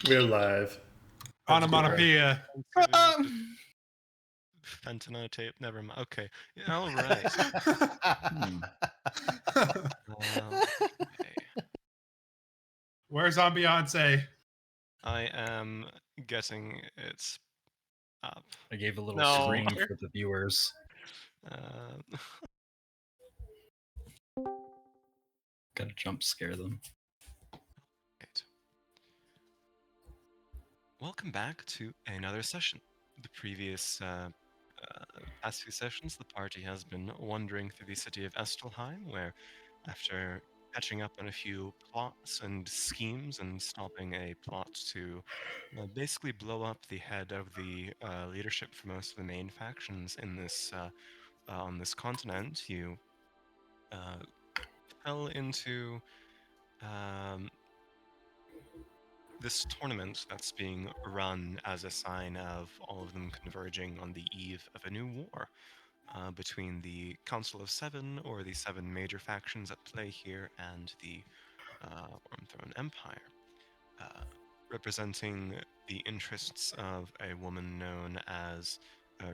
We're live. Onomatopoeia. Fentanyl tape. Never mind. Okay. Yeah, all right. Okay. Where's on Beyonce? I am getting it up. I gave a little No. scream for the viewers. Gotta jump scare them. Right. Welcome back to another session. The previous past few sessions, the party has been wandering through the city of Estelheim, where, after catching up on a few plots and schemes and stopping a plot to basically blow up the head of the leadership for most of the main factions in this on this continent, you fell into this tournament that's being run as a sign of all of them converging on the eve of a new war between the Council of Seven, or the seven major factions at play here, and the Wormthrone Empire, representing the interests of a woman known as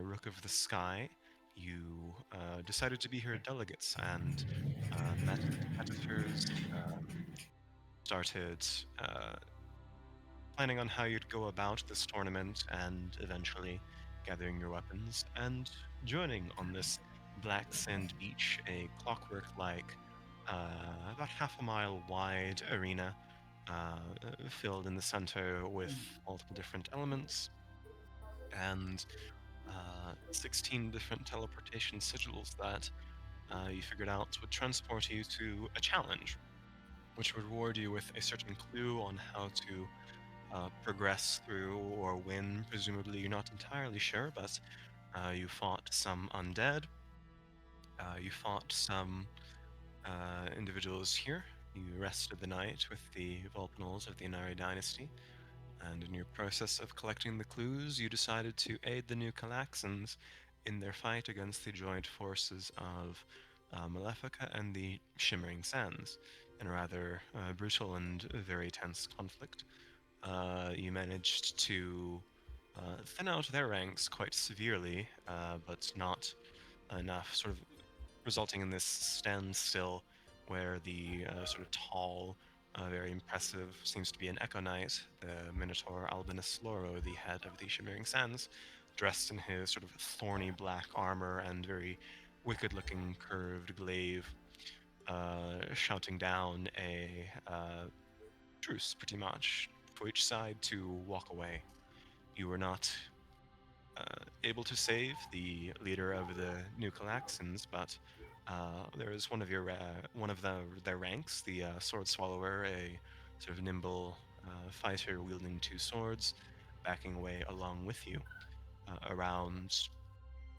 Rook of the Sky. You decided to be her delegates and met the competitors, started planning on how you'd go about this tournament, and eventually gathering your weapons and joining on this black sand beach, a clockwork-like, about half a mile wide arena, filled in the center with multiple different elements and 16 different teleportation sigils that you figured out would transport you to a challenge, which would reward you with a certain clue on how to progress through or win. Presumably, you're not entirely sure, but you fought some undead. You fought some individuals here. You rested the night with the Vulcanals of the Inari dynasty, and in your process of collecting the clues, you decided to aid the new Calaxans in their fight against the joint forces of Malefica and the Shimmering Sands, in a rather brutal and very tense conflict. You managed to thin out their ranks quite severely, but not enough, sort of resulting in this standstill where the sort of tall, very impressive, seems to be an Echo Knight, the Minotaur Albinus Loro, the head of the Shimmering Sands, dressed in his sort of thorny black armor and very wicked-looking curved glaive, shouting down a truce, pretty much, for each side to walk away. You were not able to save the leader of the New Calaxans, but there is one of their ranks, the Sword Swallower, a sort of nimble fighter wielding two swords, backing away along with you. Around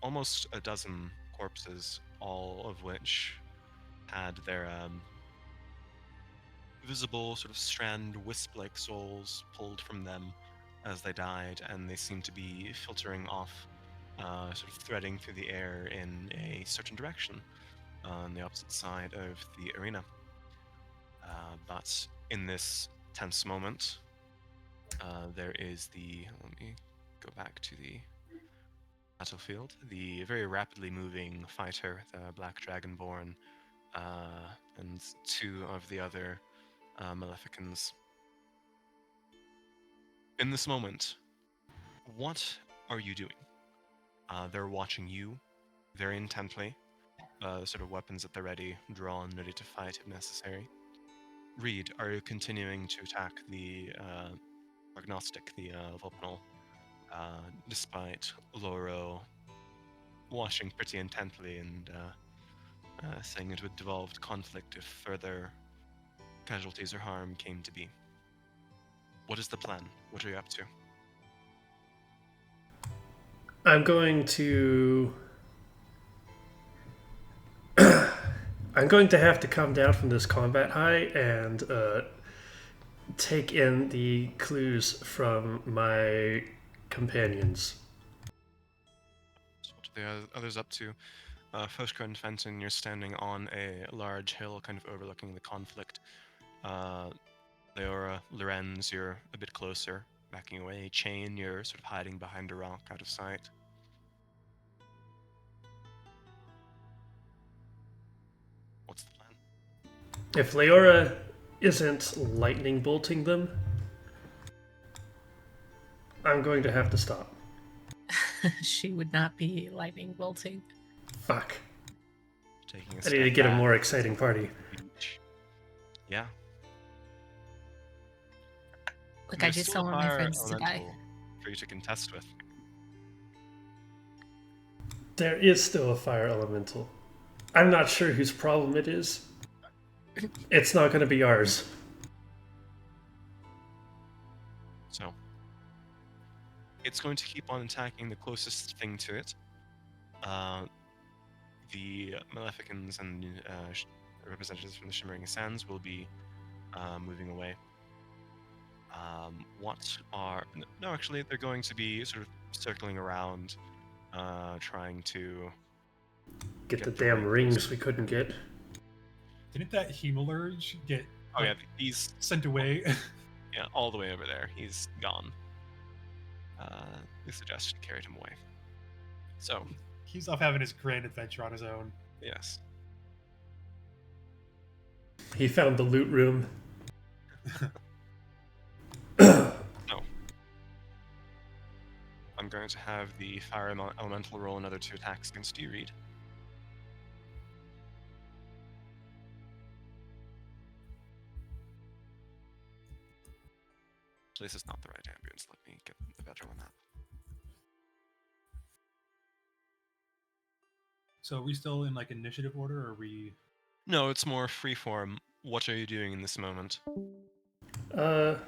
almost a dozen corpses, all of which had their visible sort of strand wisp-like souls pulled from them as they died, and they seem to be filtering off, sort of threading through the air in a certain direction on the opposite side of the arena. But in this tense moment, there is the. Let me go back to the battlefield. The very rapidly moving fighter, the Black Dragonborn, and two of the other Maleficans. In this moment, what are you doing? They're watching you very intently, sort of weapons at the ready, drawn, ready to fight if necessary. Reed, are you continuing to attack the agnostic, the Vulcanal, despite Loro watching pretty intently and saying it would devolve conflict if further casualties or harm came to be? What is the plan? What are you up to? I'm going to. I'm going to have to come down from this combat high and take in the clues from my companions. So what are the others up to? Foshka and Fenton, you're standing on a large hill kind of overlooking the conflict. Leora, Lorenz, you're a bit closer, backing away. Chain, you're sort of hiding behind a rock out of sight. What's the plan? If Leora isn't lightning bolting them, I'm going to have to stop. She would not be lightning bolting. Fuck. Taking a I need to step get a back, more exciting party. beach. Yeah. Look, I There's just still don't a want my fire friends to die. elemental for you to contest with. There is still a fire elemental. I'm not sure whose problem it is. It's not going to be ours. So it's going to keep on attacking the closest thing to it. The Maleficans and representatives from the Shimmering Sands will be moving away. Actually, they're going to be sort of circling around, trying to Get the the damn right rings we couldn't get. Didn't that Hemalurge get Oh yeah, he's sent away? all the way over there. He's gone. The suggestion carried him away. So He's off having his grand adventure on his own. yes, He found the loot room. I'm going to have the fire elemental roll another 2 attacks against you, Reed. This is not the right ambience. Let me get the better one up. So are we still in like initiative order, or are we? No, it's more freeform. What are you doing in this moment? Shouldn't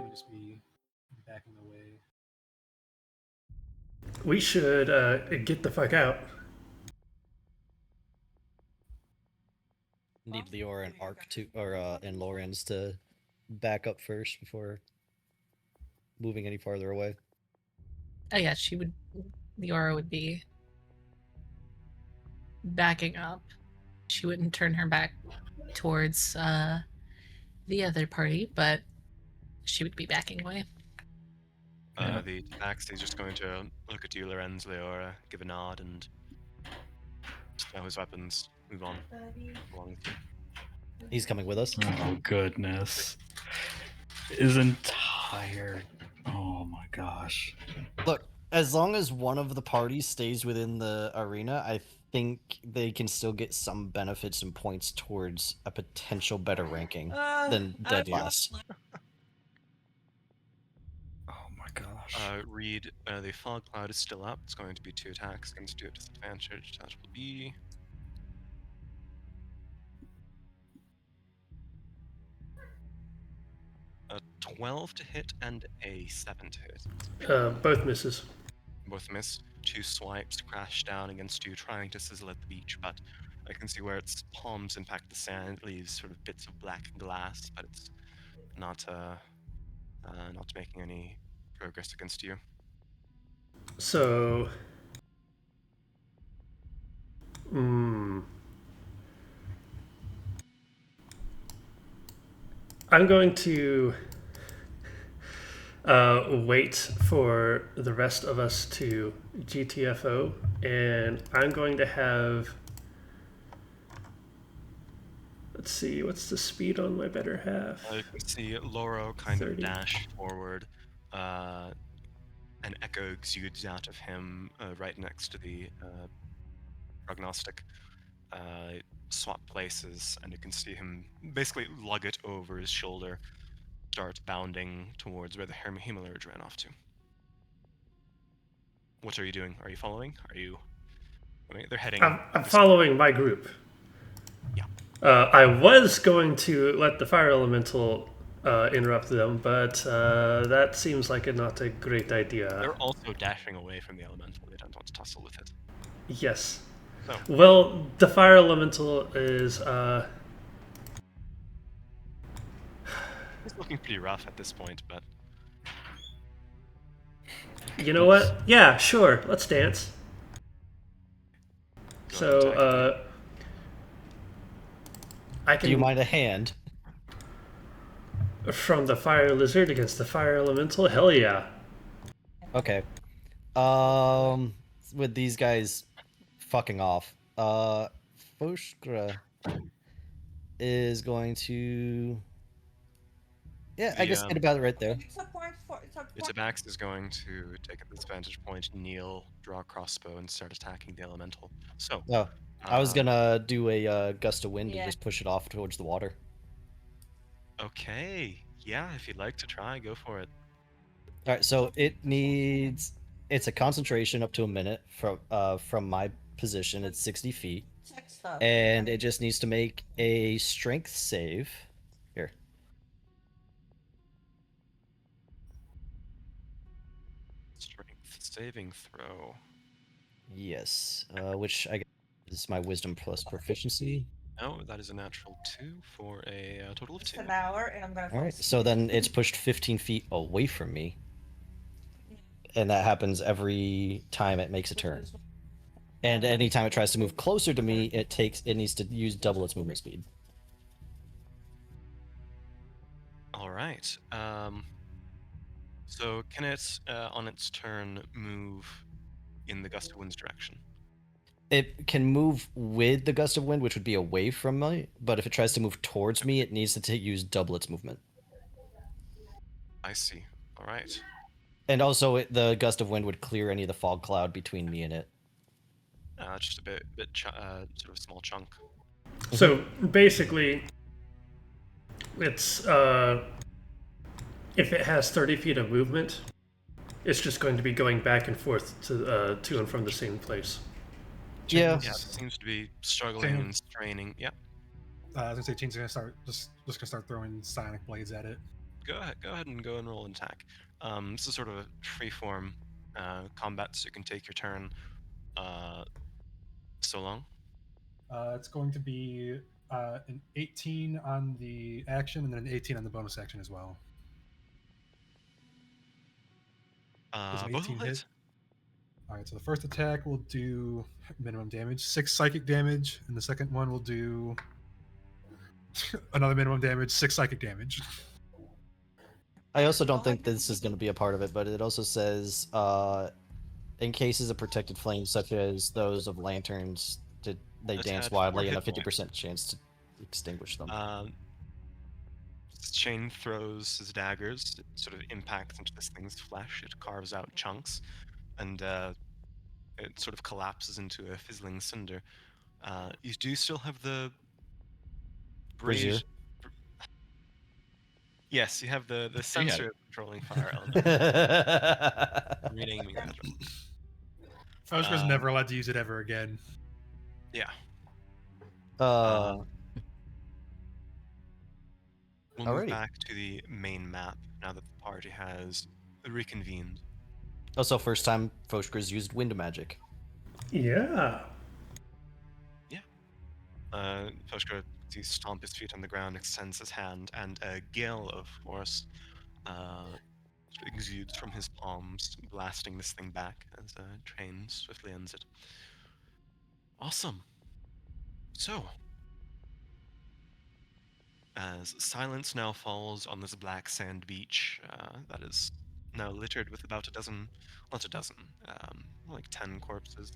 just be backing away. We should get the fuck out. Need Leora and Arc to, or and Lorenz to back up first before moving any farther away. Oh yeah, she would. Leora would be backing up. She wouldn't turn her back towards the other party, but she would be backing away. The attacks, he's just going to look at you, Lorenz, Leora, give a nod, and stow his weapons, move on. Along with you. He's coming with us. Oh goodness. His entire. Oh my gosh. Look, as long as one of the parties stays within the arena, I think they can still get some benefits and points towards a potential better ranking than dead last. Oh my gosh. Reed, the fog cloud is still up. It's going to be 2 attacks against you at disadvantage. That will be a 12 to hit and a 7 to hit. Both misses. Both miss. 2 swipes crash down against you, trying to sizzle at the beach, but I can see where its palms impact the sand. It leaves sort of bits of black glass, but it's not making any progress against you. So, I'm going to wait for the rest of us to GTFO, and I'm going to have. Let's see, what's the speed on my better half? You can see Loro kind 30. of dash forward. An echo exudes out of him right next to the prognostic. Swap places, and you can see him basically lug it over his shoulder, start bounding towards where the Hemalurge ran off to. What are you doing? Are you following? Are you... I mean, they're heading... I'm following my group. Yeah. I was going to let the fire elemental interrupt them, but that seems like not a great idea. They're also dashing away from the elemental. They don't want to tussle with it. Yes. So, Well, the fire elemental is it's looking pretty rough at this point, but... You know what? Yeah, sure. Let's dance. Go ahead and attack. I can. Do you mind a hand? From the fire lizard against the fire elemental? Hell yeah. Okay. With these guys fucking off, Foshkra is going to. Yeah, I guess get about it right there. Itabax is going to take up this vantage point, kneel, draw a crossbow, and start attacking the elemental. So, Oh, I was gonna do a gust of wind and just push it off towards the water. Okay, yeah, if you'd like to try, go for it. All right, so it's a concentration up to a minute from my position. It's 60 feet, and it just needs to make a strength save. Here. Strength saving throw. Yes, which I guess is my wisdom plus proficiency. No, that is a natural 2 for a total of 2. An hour, and I'm gonna. All right, so then it's pushed 15 feet away from me, and that happens every time it makes a turn. And anytime it tries to move closer to me, it needs to use double its movement speed. All right. So can it, on its turn, move in the gust of wind's direction? It can move with the gust of wind, which would be away from me, but if it tries to move towards me, it needs to use double its movement. I see. All right. And also, the gust of wind would clear any of the fog cloud between me and it. Just a bit sort of small chunk. So basically, it's if it has 30 feet of movement, it's just going to be going back and forth to and from the same place. Yeah. Yeah, it seems to be struggling and straining. Yeah. I was gonna say, Chain's gonna start just gonna start throwing sonic blades at it. Go ahead and go and roll an attack. This is sort of a freeform combat, so you can take your turn. So long. It's going to be an 18 on the action and then an 18 on the bonus action as well. Does an Both 18 will hit. hit? All right, so the first attack will do minimum damage, 6 psychic damage, and the second one will do another minimum damage, 6 psychic damage. I also don't think this is going to be a part of it, but it also says, in cases of protected flames, such as those of lanterns, they dance Add wildly 4 and a hit 50% chance to extinguish them. Chain throws his daggers, it sort of impacts into this thing's flesh, it carves out chunks, and it sort of collapses into a fizzling cinder. You do still have the Brazier. Yes, you have the sensor controlling fire element. Renaming that. Fosker's never allowed to use it ever again. Yeah. Alrighty. We'll move back to the main map now that the party has reconvened. Also, first time Foshker's used wind magic. Yeah. Yeah. Foshker, he stomps his feet on the ground, extends his hand, and a gale of force exudes from his palms, blasting this thing back as a train swiftly ends it. Awesome. So, as silence now falls on this black sand beach that is now littered with about like 10 corpses.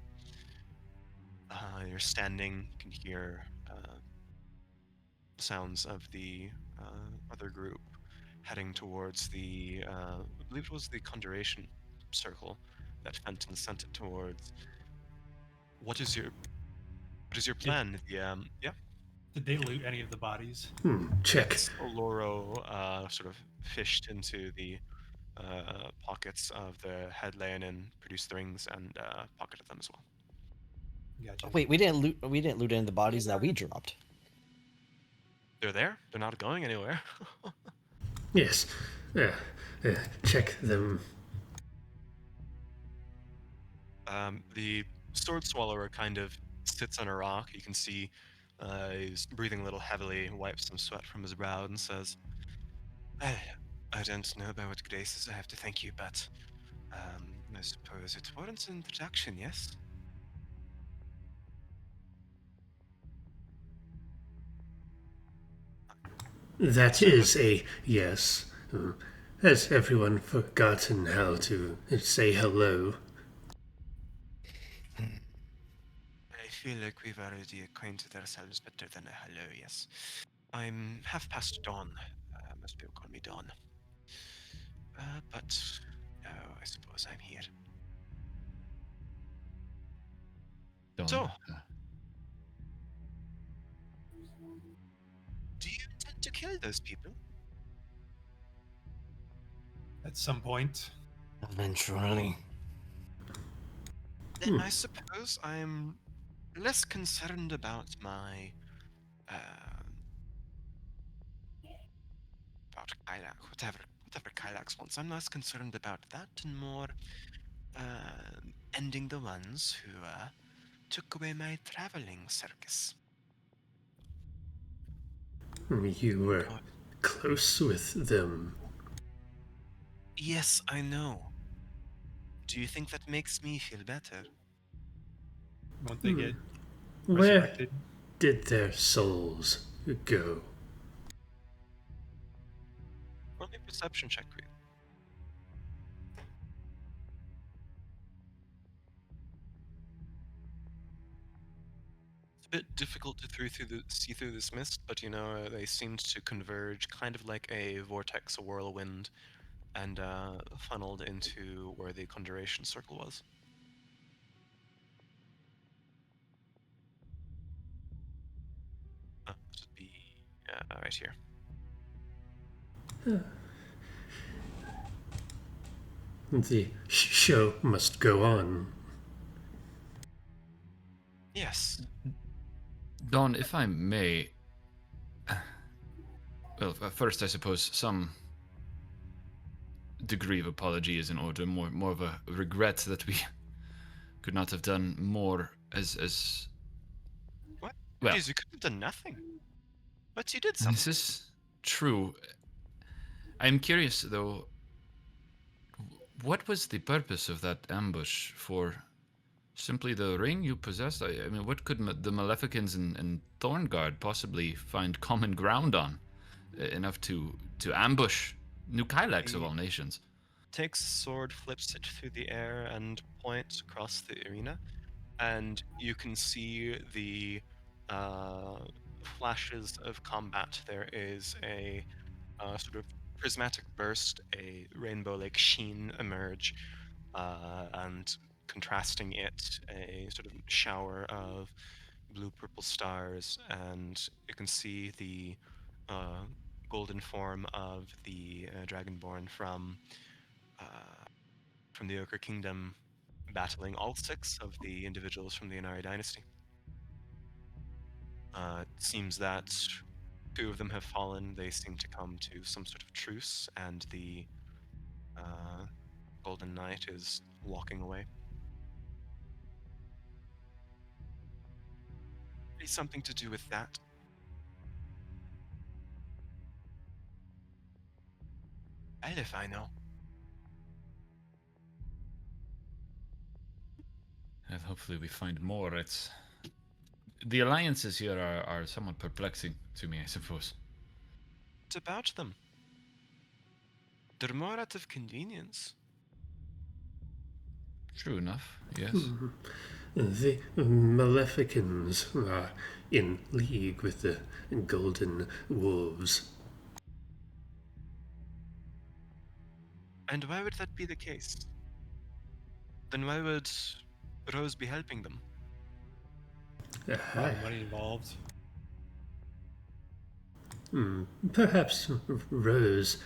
You're standing, you can hear sounds of the other group heading towards the, I believe it was the Conjuration Circle that Fenton sent it towards. What is your plan? Yeah. Did they loot any of the bodies? Check. Oloro sort of fished into the pockets of the head Leonin, produced the rings, and pocketed them as well. Gotcha. Wait, we didn't loot any of the bodies that we dropped. They're there. They're not going anywhere. Yes. Check them. The sword swallower kind of sits on a rock. You can see he's breathing a little heavily, wipes some sweat from his brow, and says, I don't know about what graces I have to thank you, but I suppose it warrants an introduction, yes? That is a yes. Has everyone forgotten how to say hello? I feel like we've already acquainted ourselves better than a hello, yes. I'm half past Dawn. Most people call me Dawn. But no, I suppose I'm here. Dawn. So, do you intend to kill those people? At some point. Eventually. Then I suppose I'm less concerned about my about Kylax, whatever Kylax wants. I'm less concerned about that and more ending the ones who took away my traveling circus. You were close with them. Yes, I know. Do you think that makes me feel better? Won't they get Where resurrected? did their souls go? Roll me a perception check, Reed. It's a bit difficult to see through this mist, but you know they seemed to converge, kind of like a vortex, a whirlwind, and funneled into where the conjuration circle was. This would be right here. The show must go on. Yes. Dawn, if I may. Well, first, I suppose some degree of apology is in order. More of a regret that we could not have done more as. What? Well, Jeez, you could have done nothing. But you did something. this is true. I'm curious, though. What was the purpose of that ambush for? Simply the ring you possessed? I mean, what could the Maleficans and Thornguard possibly find common ground on? Enough to ambush New Kylax of all nations. Takes a sword, flips it through the air, and points across the arena. And you can see the flashes of combat. There is a sort of prismatic burst, a rainbow-like sheen emerge, and contrasting it, a sort of shower of blue-purple stars, and you can see the golden form of the Dragonborn from the Ochre Kingdom battling all 6 of the individuals from the Inari Dynasty. It seems that 2 of them have fallen. They seem to come to some sort of truce, and the Golden Knight is walking away. Maybe something to do with that. Well, if I know. And hopefully we find more. The alliances here are somewhat perplexing to me, I suppose. What about them? They're more out of convenience. True enough, yes. The Maleficans are in league with the Golden Wolves. And why would that be the case? Then why would Rose be helping them? A lot of money involved. Perhaps Rose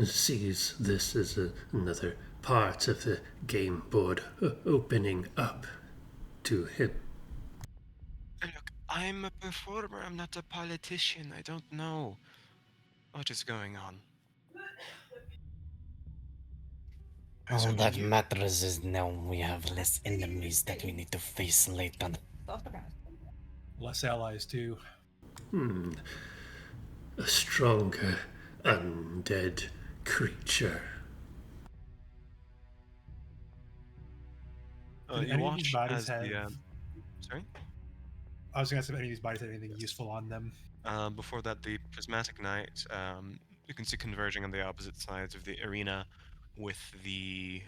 sees this as another part of the game board opening up to him. Look, I'm a performer, I'm not a politician. I don't know what is going on. All that matters is now we have less enemies that we need to face later. Less allies, too. A stronger undead creature. Did You any of these watch bodies as the have- sorry? I was going to ask if any of these bodies had anything useful on them. Before that, the prismatic knight, you can see converging on the opposite sides of the arena with the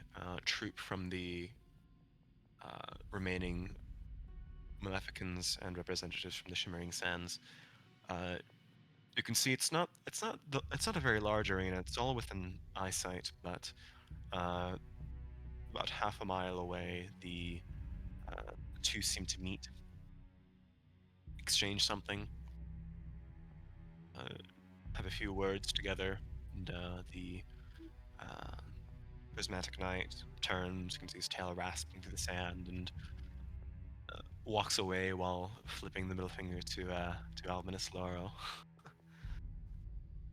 troop from the remaining Maleficans and representatives from the Shimmering Sands. You can see it's not a very large arena. It's all within eyesight, but about half a mile away, the two seem to meet, exchange something, have a few words together, and the prismatic knight turns, you can see his tail rasping through the sand, and walks away while flipping the middle finger to Alvinus Lauro.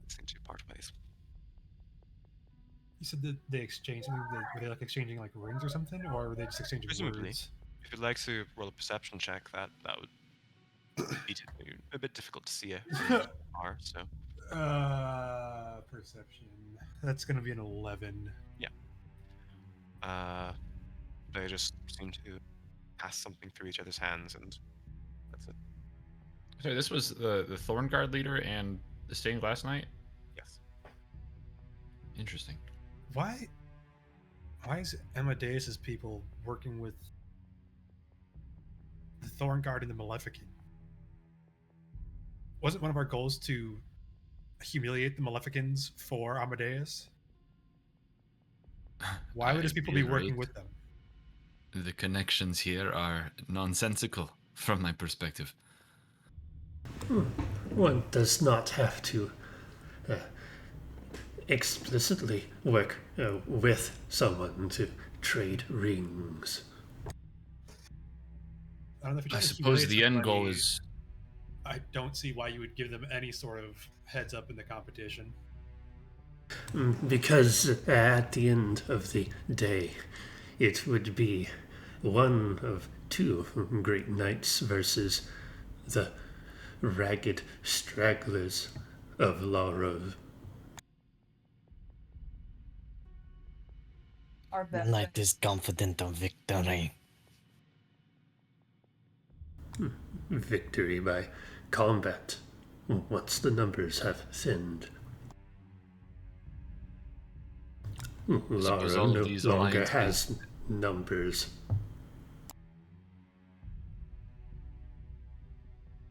Seem to part ways. You said that they exchanged something. Were they like exchanging like rings or something, or were they just exchanging Presumably. words? If you'd like to roll a perception check, that would be a bit difficult to see are so. Perception. That's gonna be an 11. They just seem to pass something through each other's hands, and that's it. Sorry, this was the Thorn Guard leader and the Stained Glass Knight? Yes. Interesting. Why is Amadeus's people working with the Thorn Guard and the Maleficent? Wasn't one of our goals to humiliate the Maleficans for Amadeus? Why would his people be working with them? The connections here are nonsensical from my perspective. One does not have to explicitly work with someone to trade rings. I don't know if you're I trying to suppose humiliate the end goal somebody. is... I don't see why you would give them any sort of heads up in the competition. Because at the end of the day, it would be one of two great knights versus the ragged stragglers of Lauro. The knight is confident of victory. Victory by combat, once the numbers have thinned. suppose Lauro all no these longer alliances- has numbers.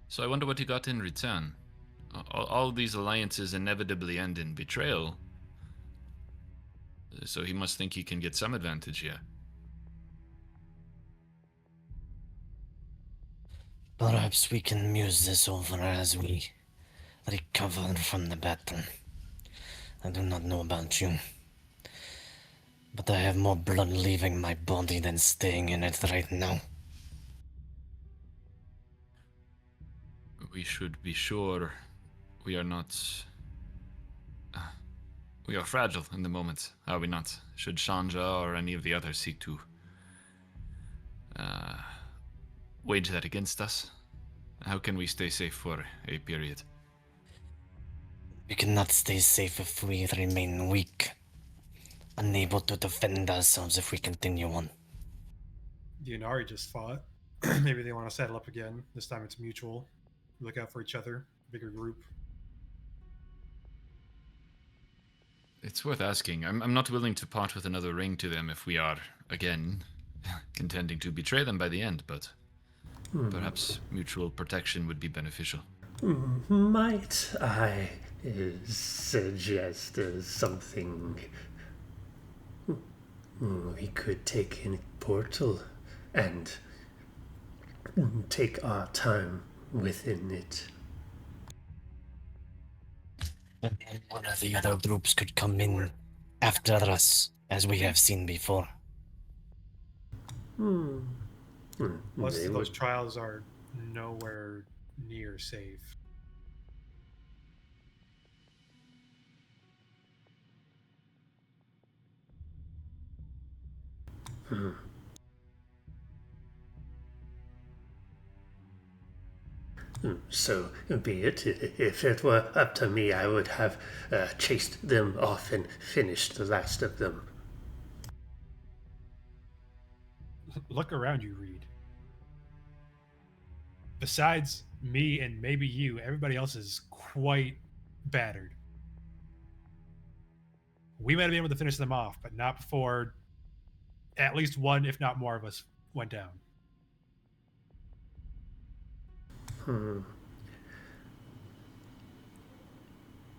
So I wonder what he got in return. All these alliances inevitably end in betrayal. So he must think he can get some advantage here. Perhaps we can muse this over as we recover from the battle. I do not know about you, but I have more blood leaving my body than staying in it right now. We should be sure we are not... we are fragile in the moment, are we not? Should Shandra or any of the others seek to wage that against us, how can we stay safe for a period? We cannot stay safe if we remain weak, unable to defend ourselves if we continue on. The Inari just fought. Maybe they want to settle up again. This time it's mutual. Look out for each other. Bigger group. It's worth asking. I'm not willing to part with another ring to them if we are, again, contending to betray them by the end, but perhaps mutual protection would be beneficial. Might I suggest something? We could take a portal and take our time within it. And then one of the other groups could come in after us, as we have seen before. Plus, They those would- trials are nowhere near safe. So be it. If it were up to me, I would have chased them off and finished the last of them. Look around you, Reed. Besides me and maybe you, everybody else is quite battered. We might have been able to finish them off, but not before at least one, if not more, of us went down.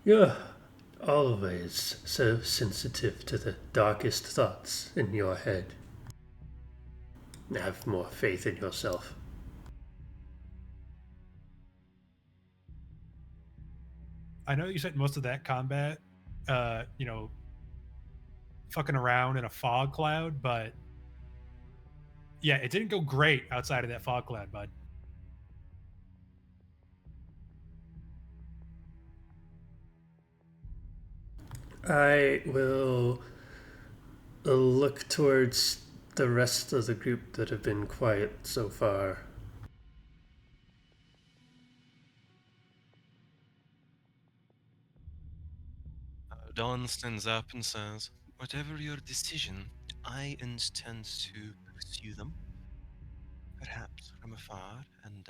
You're always so sensitive to the darkest thoughts in your head. Have more faith in yourself. I know you spent most of that combat, fucking around in a fog cloud, but yeah, it didn't go great outside of that fog cloud, bud. I will look towards the rest of the group that have been quiet so far. Dawn stands up and says, "Whatever your decision, I intend to pursue them, perhaps from afar, and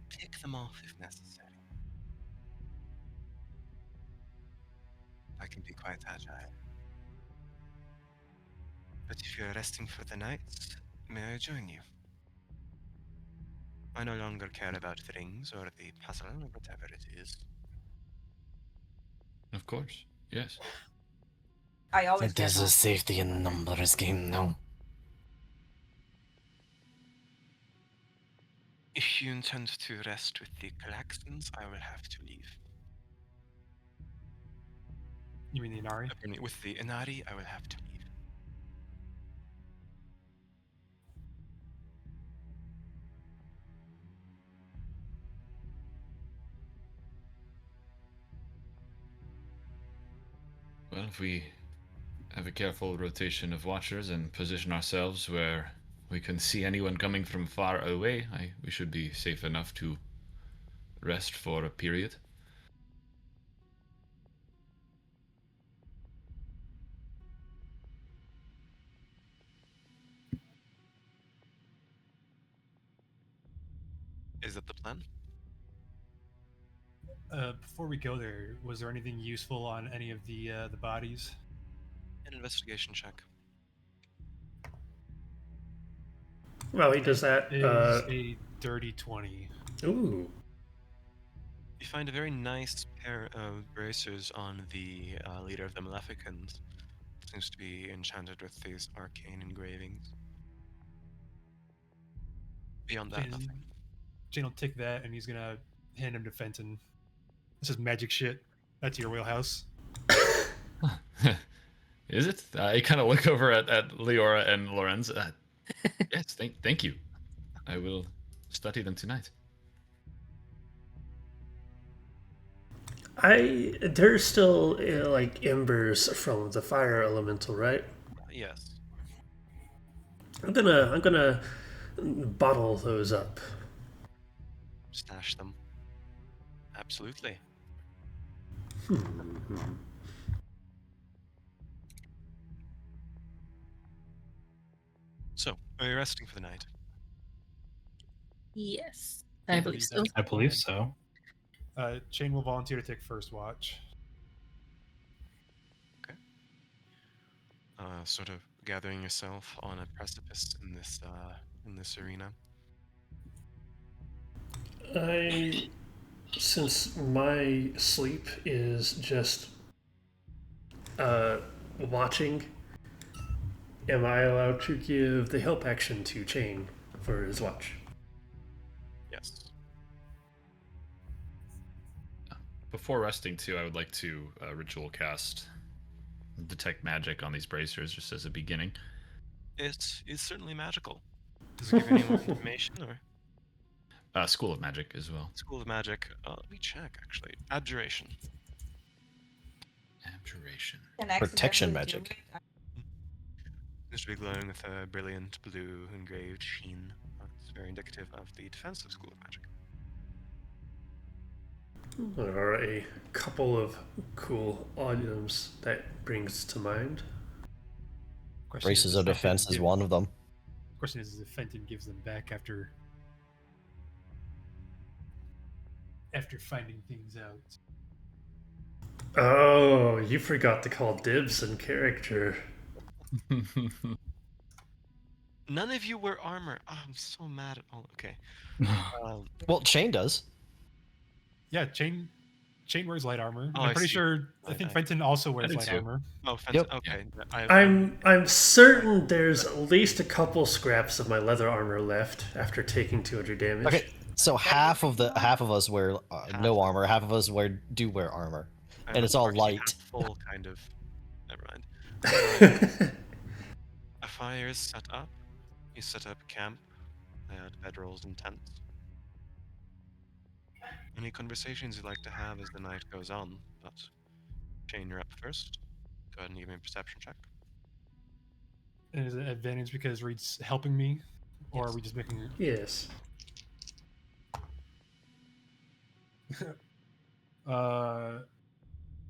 pick them off if necessary. I can be quite agile. But if you're resting for the night, may I join you? I no longer care about the rings or the puzzle or whatever it is." Of course. Yes. I always There's get a safety in numbers game now. If you intend to rest with the Galaxians, I will have to leave. You mean the Inari? With the Inari, I will have to leave. Well, if we have a careful rotation of watchers and position ourselves where we can see anyone coming from far away, we should be safe enough to rest for a period. Is that the plan? Before we go there, was there anything useful on any of the bodies? An investigation check. Well, he does that. Is a dirty 20. Ooh. You find a very nice pair of bracers on the leader of the Maleficans. Seems to be enchanted with these arcane engravings. Beyond that, nothing. Jane will take that, and he's gonna hand him to Fenton. This is magic shit. That's your wheelhouse. Is it? I kind of look over at Leora and Lorenz. Yes, thank you. I will study them tonight. There's still like embers from the fire elemental, right? Yes. I'm gonna bottle those up. Stash them. Absolutely. So, are you resting for the night? Yes, I believe so. I believe so. Shane will volunteer to take first watch. Okay. Sort of gathering yourself on a precipice in this arena. Since my sleep is just watching, am I allowed to give the help action to Chain for his watch? Yes. Before resting, too, I would like to ritual cast detect magic on these bracers, just as a beginning. It is certainly magical. Does it give any more information, or? School of Magic as well. School of Magic. Let me check, actually. Abjuration. Abjuration. Protection magic. Seems to be glowing with a brilliant blue engraved sheen. It's very indicative of the defensive School of Magic. There are a couple of cool items that brings to mind. Braces of defense is one of them. Question is if Fenton gives them back after after finding things out. Oh, you forgot to call dibs in character. None of you wear armor. Oh, I'm so mad at all. Okay. Well, Shane does. Yeah, Chain wears light armor. And Oh, I'm I pretty see. sure I think Fenton also wears do light too. armor. Oh, fence. Yep. Okay. I'm certain there's at least a couple scraps of my leather armor left after taking 200 damage. Okay, so half of us wear no armor, half of us do wear armor, and it's all actually light. half full, kind of. Never mind. A fire is set up. You set up camp at bedrolls and tents. Any conversations you'd like to have as the night goes on? But Shane, you're up first. Go ahead and give me a perception check. And is it an advantage because Reed's helping me? Or Yes. are we just making Yes.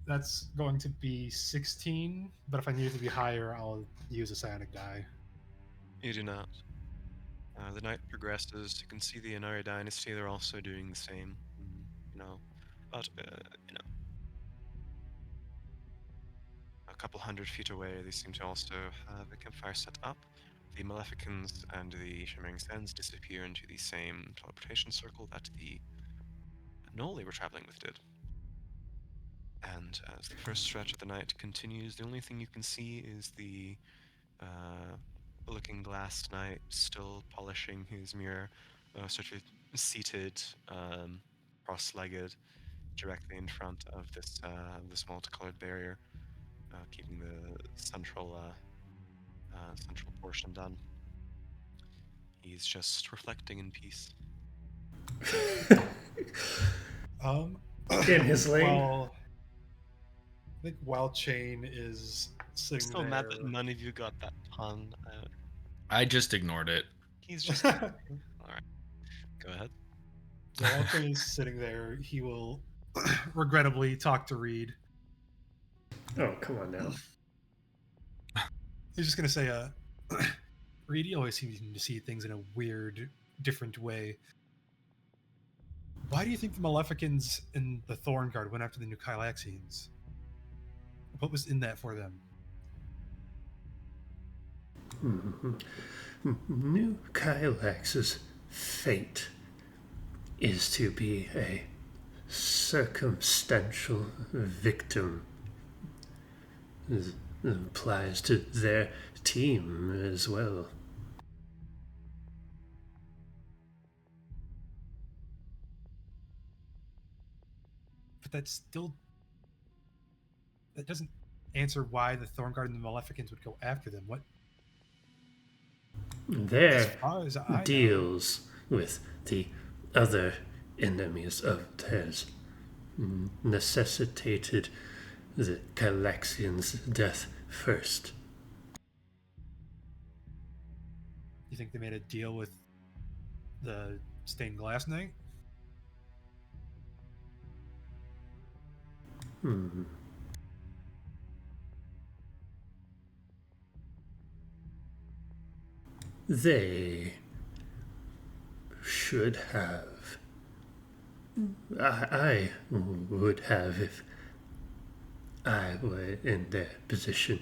That's going to be 16, but if I need it to be higher, I'll use a psionic die. You do not. The night progresses. You can see the Inari dynasty. They're also doing the same. But a couple 100 feet away, they seem to also have a campfire set up. The Maleficans and the Shimmering Sands disappear into the same teleportation circle that the Knoll they were traveling with did. And as the first stretch of the night continues, the only thing you can see is the looking glass knight still polishing his mirror, sort of seated, cross-legged, directly in front of this multicolored barrier, keeping the central portion done. He's just reflecting in peace. In his lane. Well, I think while Chain is sitting So there... mad that none of you got that pun out. I just ignored it. He's just all right. Go ahead. So while Chain is sitting there, he will regrettably talk to Reed. Oh, come on now. He's just gonna say, Reed, you always seem to see things in a weird, different way. Why do you think the Maleficans and the Thorn Guard went after the new Kylaxians? What was in that for them? New Kylax's fate is to be a circumstantial victim. It applies to their team as well. But that doesn't answer why the Thorn Guard and the Maleficans would go after them. What? As Their far as I know, deals with the other enemies of theirs necessitated the Kylaxians' death first. you think they made a deal with the Stained Glass Knight? They should have. I would have if I were in their position.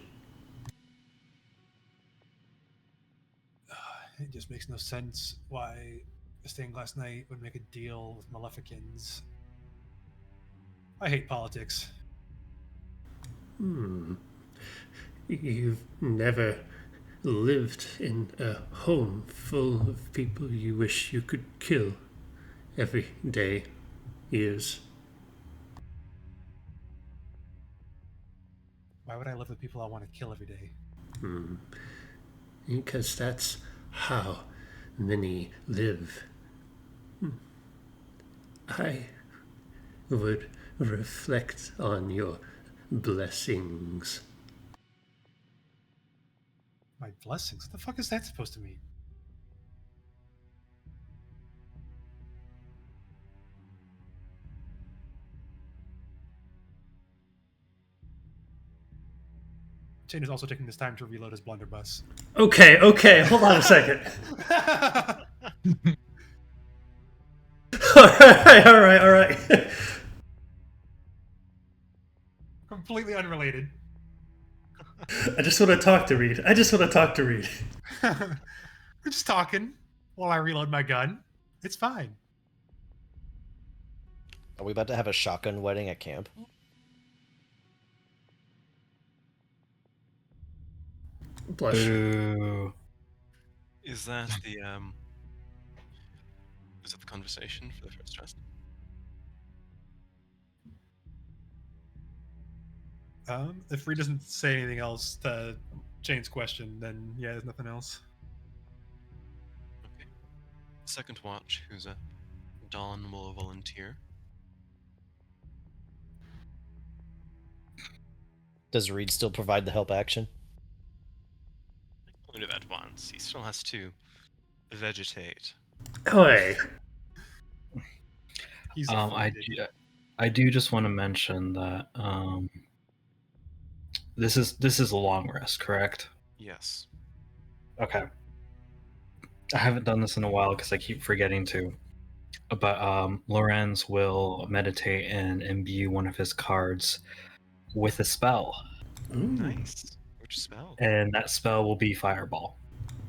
It just makes no sense why the Stained Glass Knight would make a deal with Maleficans. I hate politics. You've never lived in a home full of people you wish you could kill every day, years. Why would I live with people I want to kill every day? Because that's how many live. I would reflect on your blessings. My blessings? What the fuck is that supposed to mean? Chain is also taking this time to reload his blunderbuss. Okay, hold on a second. all right. Completely unrelated. I just want to talk to Reed. We're just talking while I reload my gun. It's fine. Are we about to have a shotgun wedding at camp? Blush. Boo. Is that the conversation for the first trust? If Reed doesn't say anything else to Jane's question, then yeah, there's nothing else. Okay. Second watch, who's a Dawn will volunteer. Does Reed still provide the help action? Only do that once. He still has to vegetate. Hey. He's I do just want to mention that this is a long rest, correct? Yes. Okay. I haven't done this in a while because I keep forgetting to. But Lorenz will meditate and imbue one of his cards with a spell, Ooh. Nice. Which spell? and that spell will be Fireball.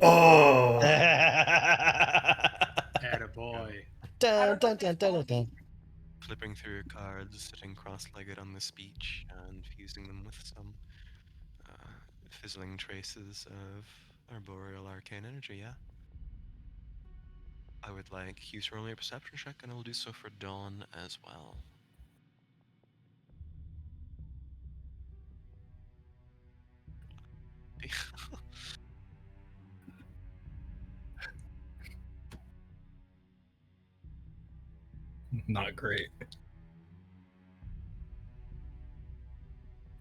Oh. Attaboy. Dun, dun, dun, dun, dun, dun. Flipping through your cards, sitting cross-legged on this beach, and fusing them with some fizzling traces of arboreal arcane energy, yeah? I would like Hugh to roll me a perception check, and I will do so for Dawn as well. Not great.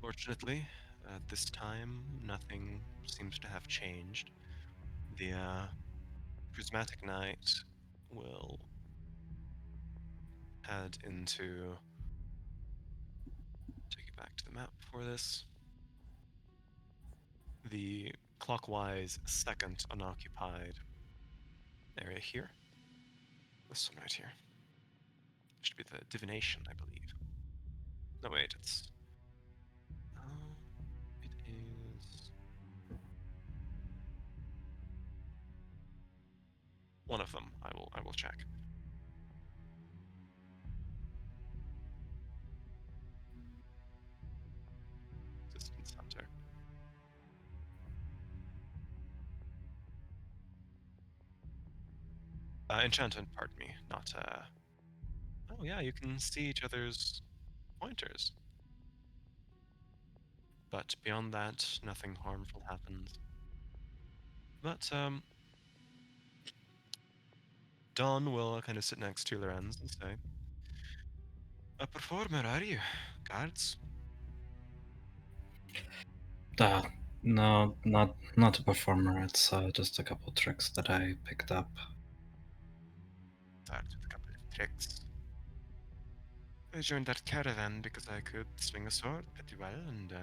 Fortunately, at this time, nothing seems to have changed. The prismatic knight will head into. Take it back to the map for this. The clockwise second unoccupied area here. This one right here. Should be the divination, I believe. No, wait, it's. It is. One of them. I will check. Resistance Hunter. Enchantment, pardon me, not Oh yeah, you can see each other's pointers. But beyond that, nothing harmful happens. But Dawn will kind of sit next to Lorenz and say, "A performer, are you? Cards?" No, not a performer. It's just a couple tricks that I picked up. Starts with a couple of tricks. I joined that caravan because I could swing a sword pretty well and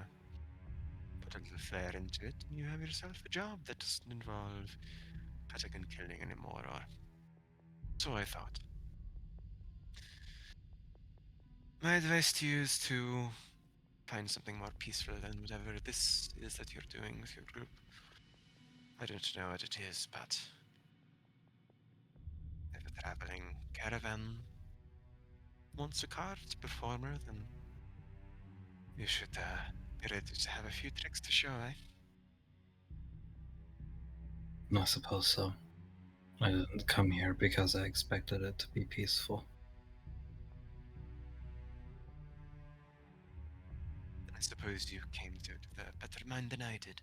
put a little flair into it, and you have yourself a job that doesn't involve cutting and killing anymore, or so I thought. My advice to you is to find something more peaceful than whatever this is that you're doing with your group. I don't know what it is, but if a traveling caravan wants a card performer, then you should be ready to have a few tricks to show, eh? I suppose so. I didn't come here because I expected it to be peaceful. I suppose you came to it with a better mind than I did.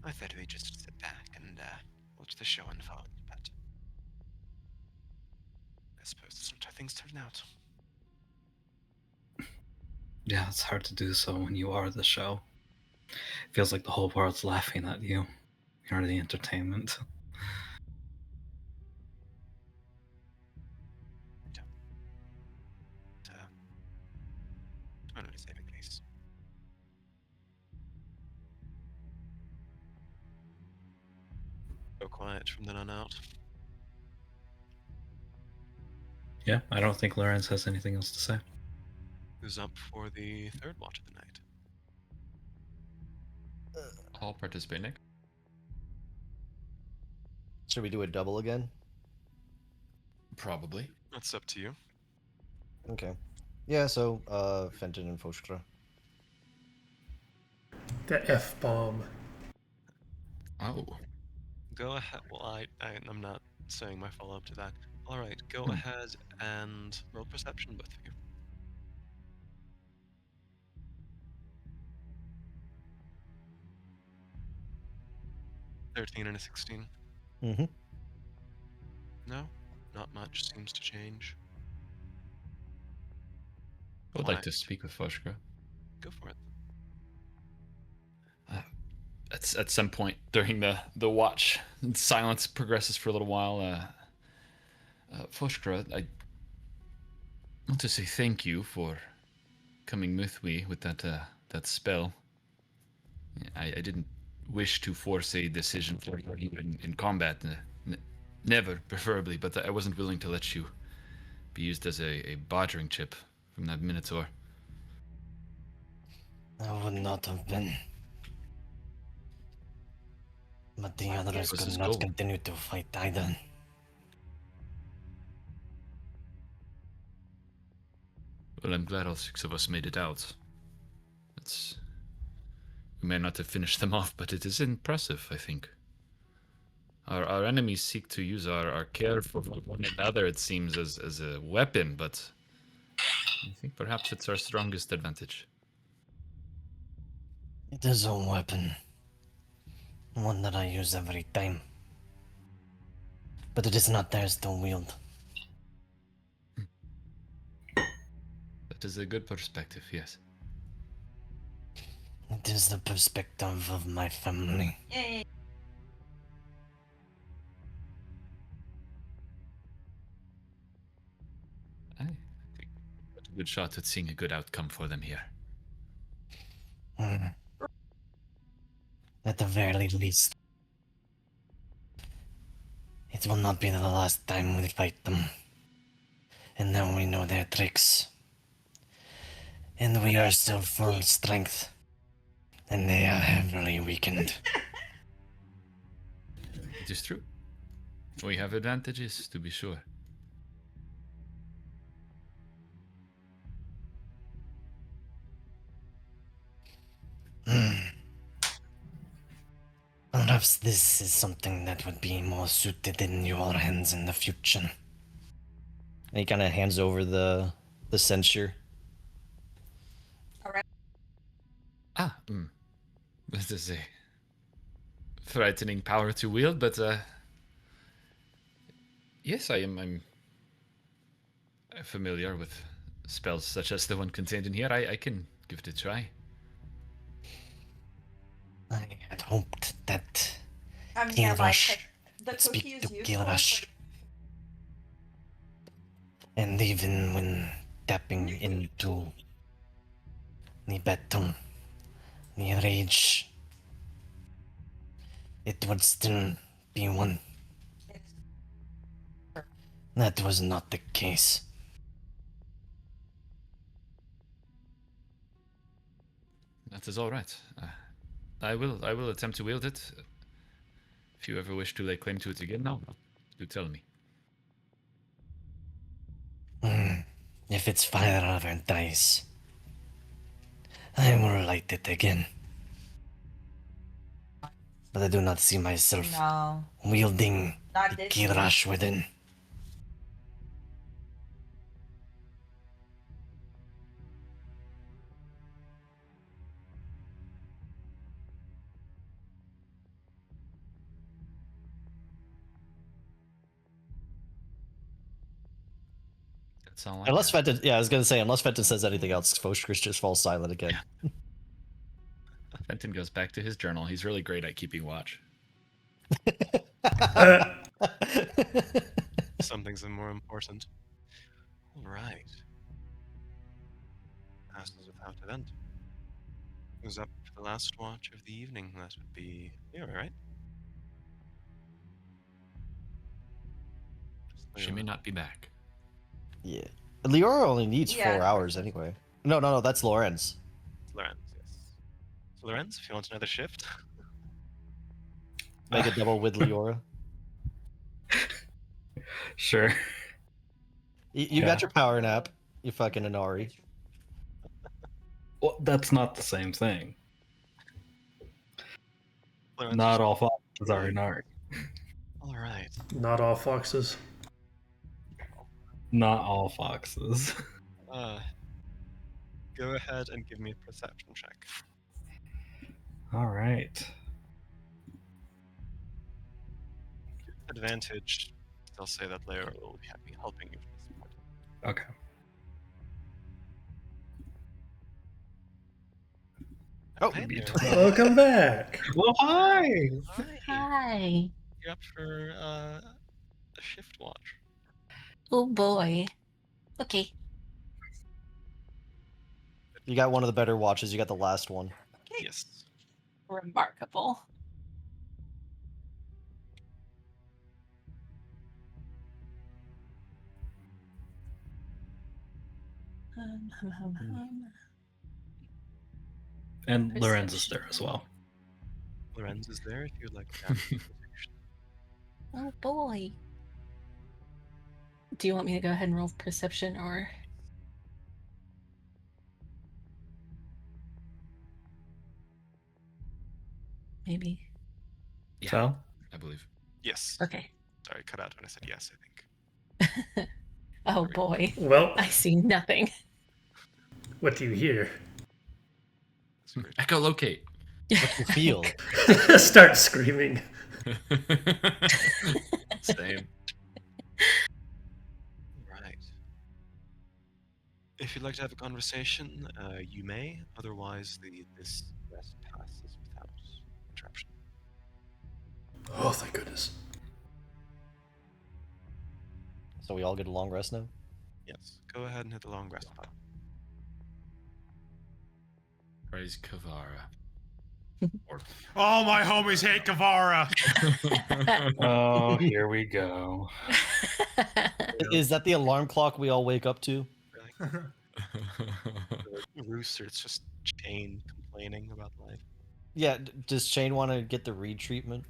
I thought we'd just sit back and watch the show unfold, but I suppose that's not how things turn out. Yeah, it's hard to do so when you are the show. It feels like the whole world's laughing at you. You're the entertainment. Only saving grace. Go quiet from then on out. Yeah, I don't think Lorenz has anything else to say. Who's up for the third watch of the night? I'll participate, Nick. Should we do a double again? Probably. That's up to you. Okay. Yeah, so Fenton and Foshkra. The F-bomb. Oh. Go ahead. Well, I'm not saying my follow-up to that. All right, go ahead and roll perception, both of you. 13 and a 16. Mm-hmm. No, not much seems to change. I would like to Quiet. speak with Foshka. Go for it. At some point during the watch, silence progresses for a little while. Foshka, I want to say thank you for coming with me with that spell. I didn't wish to force a decision for you in combat. Never, preferably, but I wasn't willing to let you be used as a bartering chip from that Minotaur. I would not have been. But the others was could his not goal? continue to fight either. Well, I'm glad all 6 of us made it out. We may not have finished them off, but it is impressive, I think. Our enemies seek to use our care for one another, it seems, as a weapon, but I think perhaps it's our strongest advantage. It is a weapon. One that I use every time. But it is not theirs to wield. That is a good perspective, yes. It is the perspective of my family. Yay. I think that's a good shot at seeing a good outcome for them here. At the very least. It will not be the last time we fight them. And now we know their tricks. And we are still full strength. And they are heavily weakened. It is true. We have advantages, to be sure. Perhaps this is something that would be more suited in your hands in the future. And he kind of hands over the censure. This is a frightening power to wield, but yes, I'm familiar with spells such as the one contained in here. I can give it a try. I had hoped that I mean, yeah, like, Kilrash the would cookie speak is to useful. Kilrash. And even when tapping into the battle, the rage, it would still be one. That was not the case. That is all right. I will attempt to wield it. If you ever wish to lay claim to it again, now do tell me. If it's fire or dice, I will light it again. But I do not see myself No, wielding not the this Kilrash within. That's all I Unless have. Fenton, yeah, I was gonna say, unless Fenton says anything else, Foshkris just falls silent again. Fenton goes back to his journal. He's really great at keeping watch. Some things are more important. All right. Passes without event. Who's up for the last watch of the evening? That would be you, right? She may not be back. Yeah. Leora only needs 4 Yeah. hours anyway. No, that's Lorenz. Lorenz, yes. So Lorenz, if you want another shift, Make a double with Leora. Sure. You got your power nap, you fucking Inari. Well, that's not the same thing. Lorenz, Not all foxes are Inari. all right. Not all foxes. Not all foxes. Go ahead and give me a perception check. All right. Advantage. They'll say that Layer will be helping you for this point. Okay. Oh, Hey there. Welcome back. Well, hi. Hi. Hi. You're up for a shift watch. Oh boy. Okay. You got one of the better watches. You got the last one. Yes. Remarkable. And Lorenz is there as well. Lorenz is there if you'd like to have a conversation. Oh boy. Do you want me to go ahead and roll perception or? Maybe. Yeah, So, I believe. Yes. Okay. Sorry, cut out when I said yes, I think. Oh boy. Well, I see nothing. what do you hear? Echolocate. What you feel? Start screaming. Same. Right. If you'd like to have a conversation, you may. Otherwise, this rest passes without interruption. Oh, thank goodness. So we all get a long rest now? Yes. Go ahead and hit the long rest button. Praise Kavara. Oh, my homies hate Kavara. oh, here we go. Is that the alarm clock we all wake up to? The rooster, it's just Chain complaining about life. Yeah, does Shane want to get the read treatment?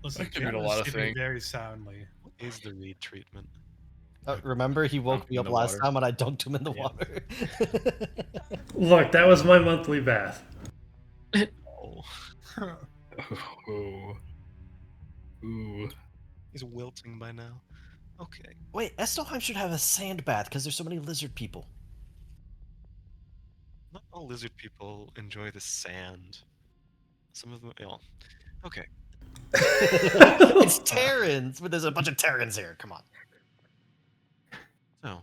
Listen, That could mean a Jen was lot of sleeping things. very soundly. What is the read treatment? Remember, he woke Dunked me in up the last water. time and I dunked him in the Yeah. water. Look, that was my monthly bath. Oh, Ooh. Ooh. he's wilting by now. Okay. Wait, Estelheim should have a sand bath because there's so many lizard people. Not all lizard people enjoy the sand. Some of them, well, okay. It's Terrans, but there's a bunch of Terrans here. Come on. So,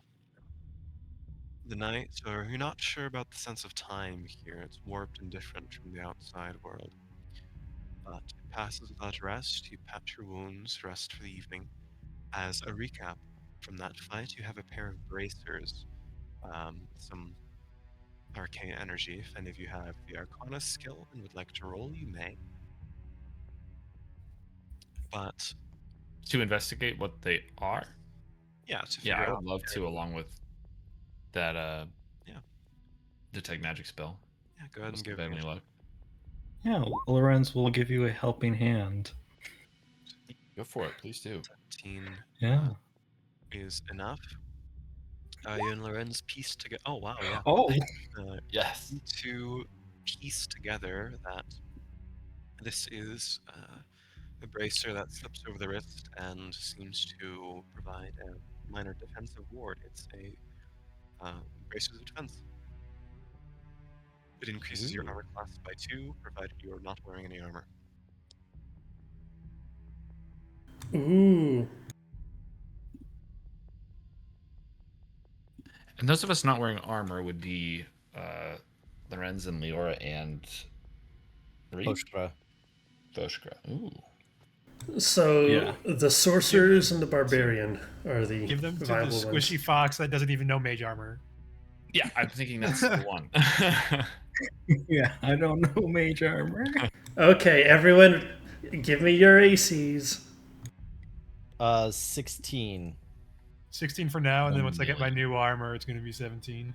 the night, or you're not sure about the sense of time here. It's warped and different from the outside world. But it passes without rest. You pat your wounds, rest for the evening. As a recap from that fight, you have a pair of bracers, some arcane energy. If any of you have the Arcana skill and would like to roll, you may. But To investigate what they are? yeah, to figure Yeah, I out. would love to, along with that Yeah. detect magic spell. Yeah, go ahead Must and have give me any a luck. Yeah, Lorenz will give you a helping hand. Go for it, please do. 17 Yeah. is enough. You and Lorenz piece together. Oh wow, yeah. Oh. Yes. You two piece together that this is a bracer that slips over the wrist and seems to provide a minor defensive ward. It's a bracer of defense. It increases your Ooh. armor class by 2, provided you are not wearing any armor. Ooh. And those of us not wearing armor would be Lorenz and Leora and Reed? Oshkra. Voshkra. Ooh. So Yeah. the sorcerers and the barbarian are the Give them to the viable squishy ones. fox that doesn't even know mage armor. Yeah, I'm thinking that's the one. Yeah, I don't know mage armor. Okay, everyone, give me your ACs. 16. 16 for now, and then once I get my new armor, it's going to be 17.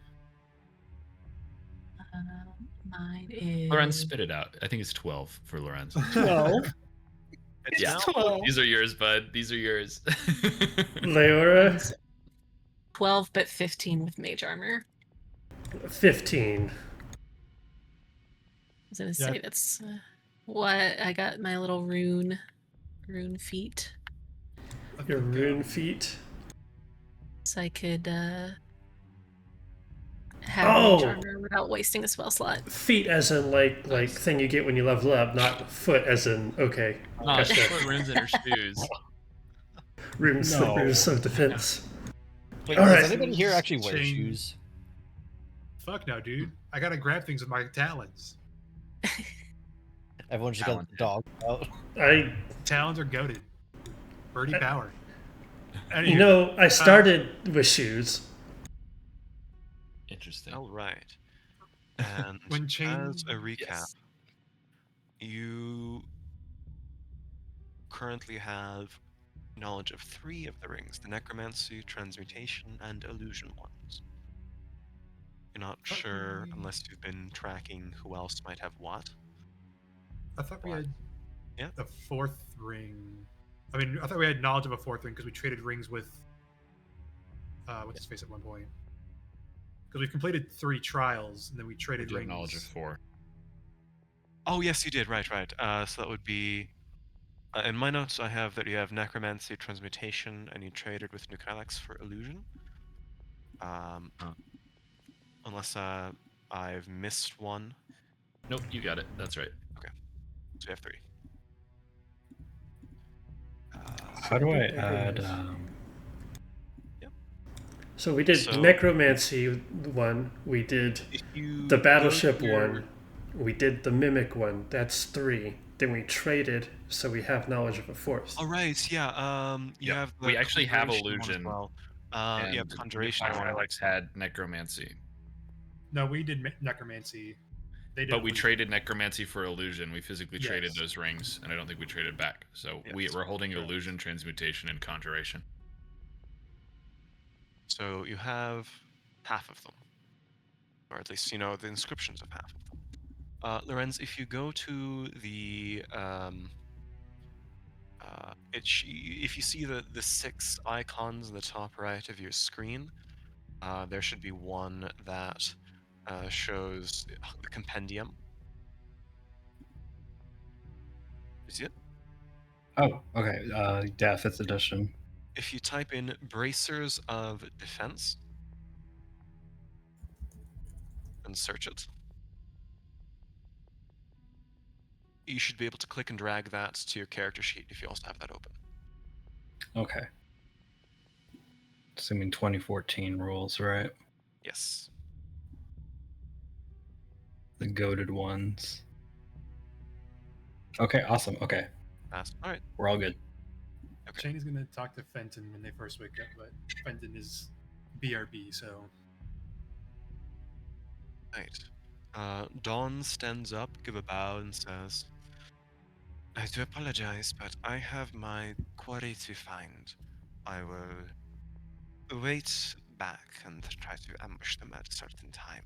Mine is. Lorenz, spit it out. I think it's 12 for Lorenz. 12. It's Yeah. now 12. These are yours, bud. These are yours. Leora, Mine's 12, but 15 with mage armor. 15. I was gonna say Yeah. that's what I got. My little rune feet, I Your think, rune feet. so I could have mage Oh! armor without wasting a spell slot. Feet as in like thing you get when you level up, not foot as in okay. Oh, Gotcha. she put runes in her shoes. Rune No. slippers of defense. Wait, All does right. anybody here actually wear Chain. shoes? Fuck no, dude. I gotta grab things with my talons. Everyone just got the dog out. Talons are goated. Birdie power. Anywho, You know, I started with shoes. Interesting. All right. And When chain- as a recap, Yes. you currently have knowledge of 3 of the rings: the necromancy, transmutation, and illusion ones. You're not sure Okay. unless you've been tracking who else might have what. I thought we had Yeah. the 4th ring. I mean, I thought we had knowledge of a 4th ring because we traded rings with what's his face at one point. Because we completed 3 trials and then we I traded do have rings. knowledge of 4. Oh, yes, you did. Right. So that would be. In my notes, I have that you have necromancy, transmutation, and you traded with Nucalax for illusion. Unless I've missed one. Nope, you got it. That's right. So you have 3. How do I add? So we did So- the necromancy one. We did If you the go battleship here- one. We did the mimic one. That's 3. Then we traded, so we have knowledge of a 4th. Oh right, yeah. You Yep. have. The We actually have conjuration one as illusion, Well. And Yeah, conjuration. one. Alex had necromancy. No, we did necromancy. They did But we illusion. traded necromancy for illusion. We physically traded Yes. those rings, and I don't think we traded back. So Yes. we're holding illusion, transmutation, and conjuration. So you have half of them, or at least you know the inscriptions of half of them. Lorenz, if you go to the if you see the 6 icons in the top right of your screen, there should be one that shows the compendium. You see it? Oh, okay. Yeah, 5th edition. If you type in bracers of defense and search it, you should be able to click and drag that to your character sheet if you also have that open. Okay. Assuming 2014 rules, right? Yes. The goaded ones. Okay, awesome. Okay, That's all right. we're all good. Okay. Shane is going to talk to Fenton when they first wake up, but Fenton is BRB, so Right. Dawn stands up, give a bow, and says, "I do apologize, but I have my quarry to find. I will wait back and try to ambush them at a certain time.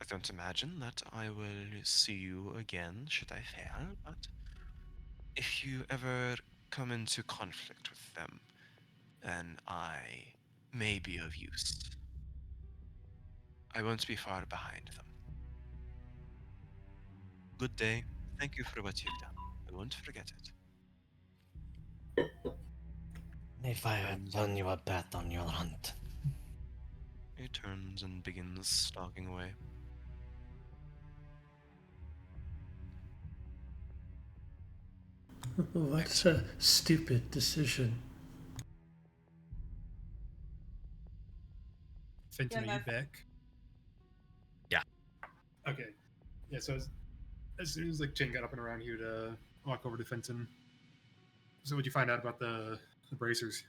I don't imagine that I will see you again should I fail, but if you ever come into conflict with them, then I may be of use. I won't be far behind them. Good day. Thank you for what you've done. I won't forget it." If I had done you a bet on your hunt. He turns and begins stalking away. What a stupid decision. Fenton, Yeah, are you no. back? Yeah. Okay. Yeah, so as soon as like Jane got up and around here to walk over to Fenton. So what'd you find out about the bracers?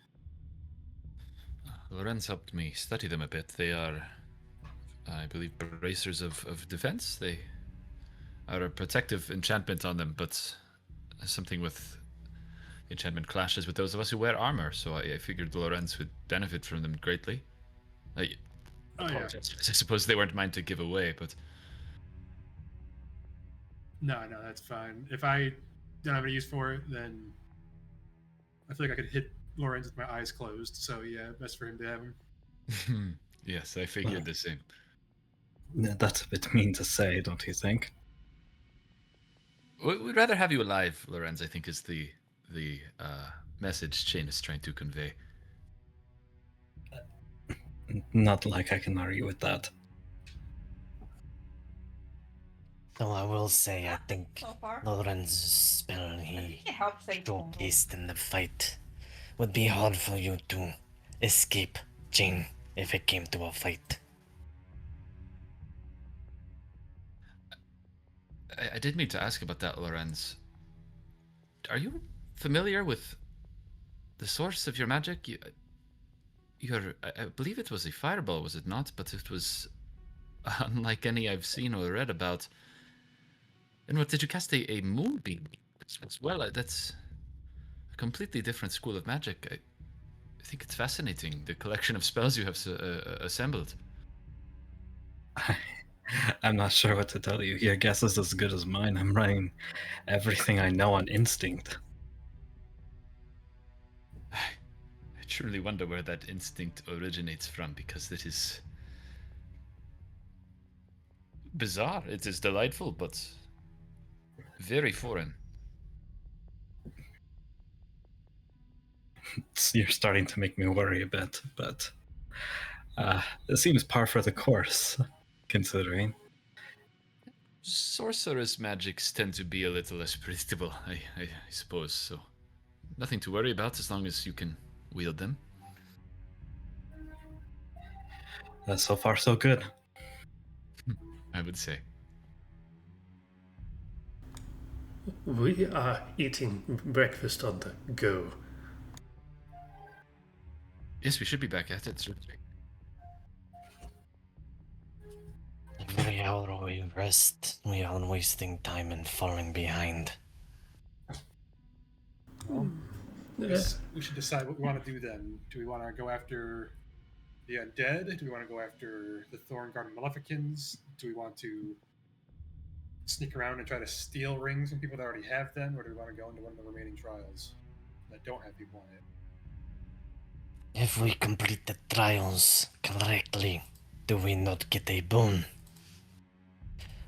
Lorenz helped me study them a bit. They are, I believe, bracers of defense. They are a protective enchantment on them, but something with enchantment clashes with those of us who wear armor, so I figured Lorenz would benefit from them greatly. I apologize. I suppose they weren't mine to give away, but No, that's fine. If I don't have any use for it, then I feel like I could hit Lorenz with my eyes closed. So yeah, best for him to have him. yes, I figured the same. That's a bit mean to say, don't you think? We'd rather have you alive, Lorenz, I think is the message Chain is trying to convey. Not like I can argue with that. So I will say, I think So far. Lorenz's spell he It helps they showcased in the fight would be hard for you to escape, Jane, if it came to a fight. I did mean to ask about that, Lorenz. Are you familiar with the source of your magic? I believe it was a fireball, was it not? But it was unlike any I've seen or read about. And what, did you cast a moonbeam as well? That's a completely different school of magic. I think it's fascinating, the collection of spells you have assembled. I'm not sure what to tell you. Your guess is as good as mine. I'm running everything I know on instinct. I truly wonder where that instinct originates from, because it is bizarre. It is delightful, but very foreign. You're starting to make me worry a bit, but it seems par for the course, considering. Sorceress magics tend to be a little less predictable, I suppose, so nothing to worry about as long as you can wield them. So far, so good. I would say. We are eating breakfast on the go. Yes, we should be back at it. Every hour we rest, we are wasting time and falling behind. Yes, we should decide what we want to do then. Do we want to go after the undead? Do we want to go after the Thorngarden Maleficans? Do we want to sneak around and try to steal rings from people that already have them? Or do we want to go into one of the remaining trials that don't have people in it? If we complete the trials correctly, do we not get a boon?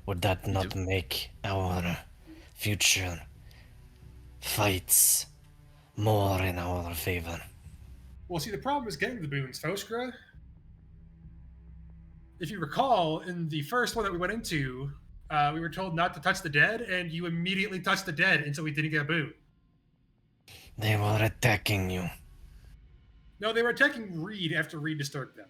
Would that not make our future fights more in our favor? Well, see, the problem is getting the boons, Foskra. If you recall, in the first one that we went into, we were told not to touch the dead, and you immediately touched the dead, and so we didn't get a boon. They were attacking you. No, they were attacking Reed after Reed disturbed them.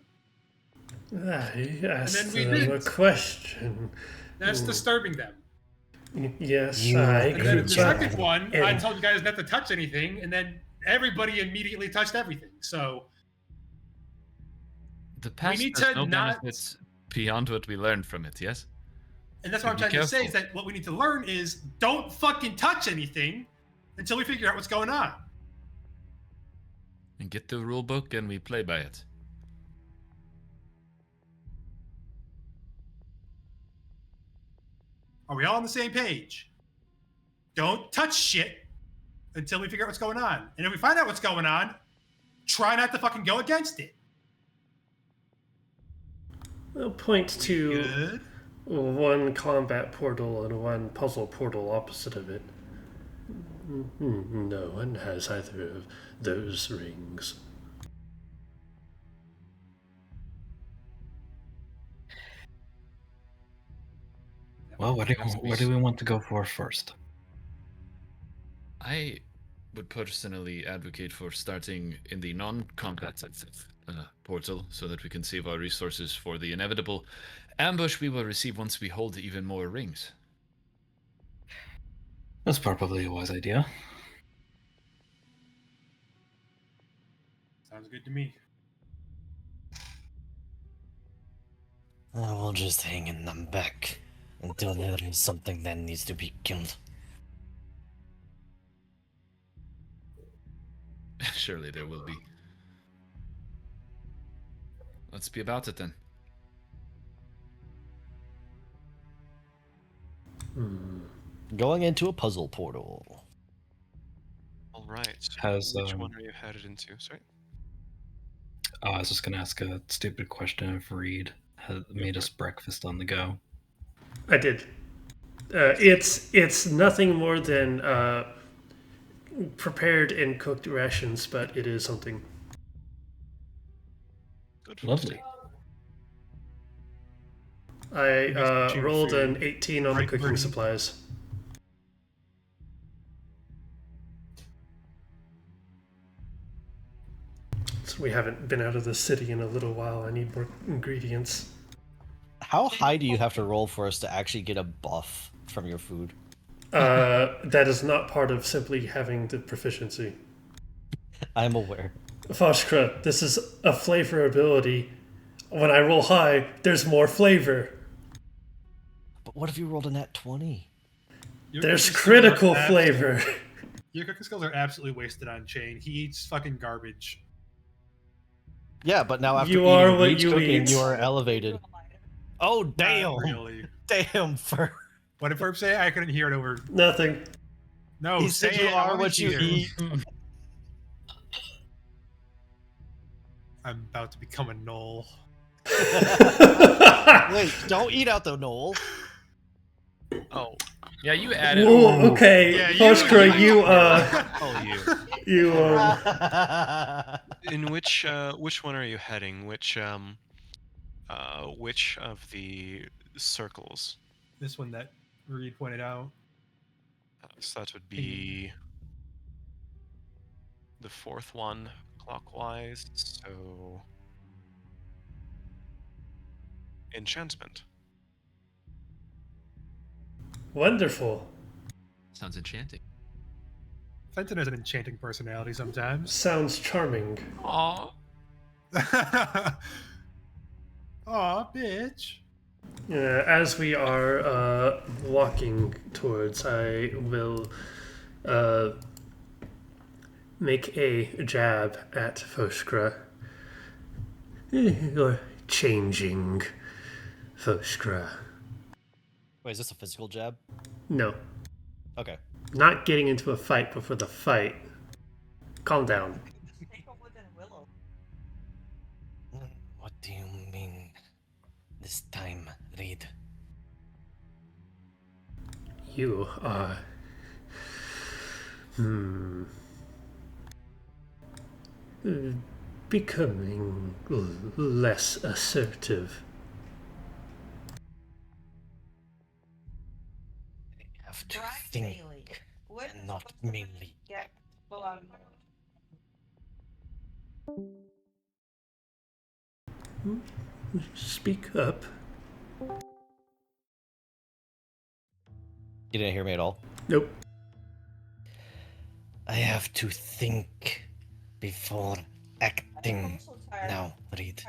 I asked And then we them a didn't. question. That's disturbing them. Yes, You- I And then agree. the second one, I And- told you guys not to touch anything, and then everybody immediately touched everything. So The past need has to no not- benefits beyond what we learned from it, yes? And that's what I'm Be trying to say careful. is that what we need to learn is don't fucking touch anything until we figure out what's going on. And get the rule book and we play by it. Are we all on the same page? Don't touch shit until we figure out what's going on. And if we find out what's going on, try not to fucking go against it. I'll point to Good. one combat portal and one puzzle portal opposite of it. No one has either of those rings. Well, where do we want to go for first? I would personally advocate for starting in the non-combat portal so that we can save our resources for the inevitable ambush we will receive once we hold even more rings. That's probably a wise idea. Sounds good to me. I will just hang in them back until there is something that needs to be killed. Surely there will be. Let's be about it then. Going into a puzzle portal. All right. Has, Which one are you headed into? Sorry. I was just gonna ask a stupid question if Reed had made us breakfast on the go. I did. It's nothing more than prepared and cooked rations, but it is something. Good for Lovely. I Substitute rolled food. an 18 on the Right, cooking Bernie? supplies. So we haven't been out of the city in a little while. I need more ingredients. How high do you have to roll for us to actually get a buff from your food? That is not part of simply having the proficiency. I'm aware. Foshkra, this is a flavor ability. When I roll high, there's more flavor. But what if you rolled a nat 20? Your There's cooking skills critical are flavor. Your cooking skills are absolutely wasted on Chain. He eats fucking garbage. Yeah, but now after You eating are what Reed's you cooking, eat. you are elevated. Oh, damn. Not really. Damn, for What did Ferb say? I couldn't hear it over. Nothing. No, he say said you it. I are wanna what you hear. eat. I'm about to become a knoll. Wait, don't eat out the knoll. Oh, Yeah, you added. Whoa, okay, Yeah, Foshkra, you oh, you. you In which one are you heading? Which of the circles? This one that Reed pointed out. So that would be the fourth one clockwise. So enchantment. wonderful. Sounds enchanting. Fenton has an enchanting personality sometimes. Sounds charming. Aw. Aw, bitch. As we are walking towards, I will make a jab at Foshkra. You're changing, Foshkra. Wait, is this a physical jab? No, Okay. not getting into a fight before the fight. Calm down. What do you mean this time, Reed? You are... becoming less assertive. I have to think and not merely. Speak up. You didn't hear me at all? Nope. I have to think before acting. Now, Reed.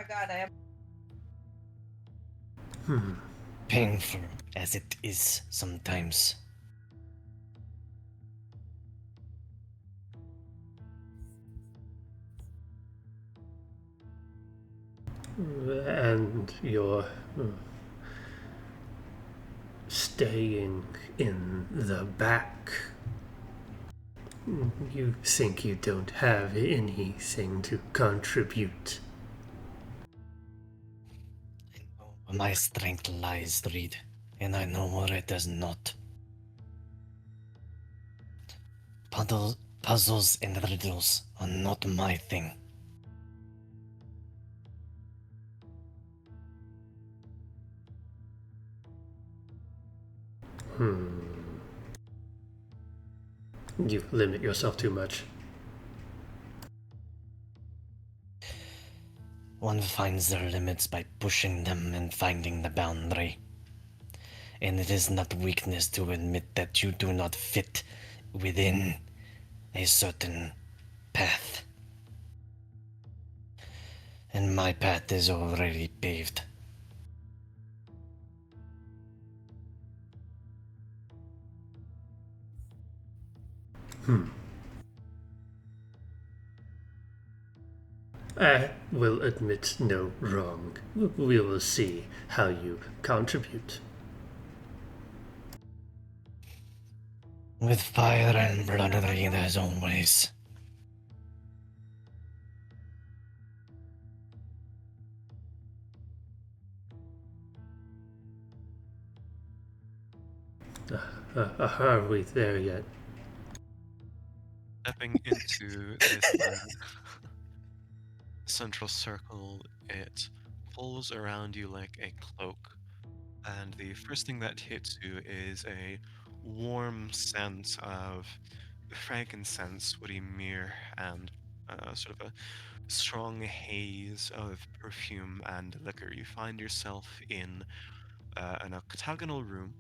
Painful as it is sometimes. And you're staying in the back. You think you don't have anything to contribute. I know where my strength lies, Reed, and I know where it does not. Puzzles and riddles are not my thing. You limit yourself too much. One finds their limits by pushing them and finding the boundary. And it is not weakness to admit that you do not fit within a certain path. And my path is already paved. I will admit no wrong. We will see how you contribute. With fire and blood as always. Are we there yet? Stepping into this central circle, it pulls around you like a cloak, and the first thing that hits you is a warm scent of frankincense, woody myrrh, and sort of a strong haze of perfume and liquor. You find yourself in an octagonal room,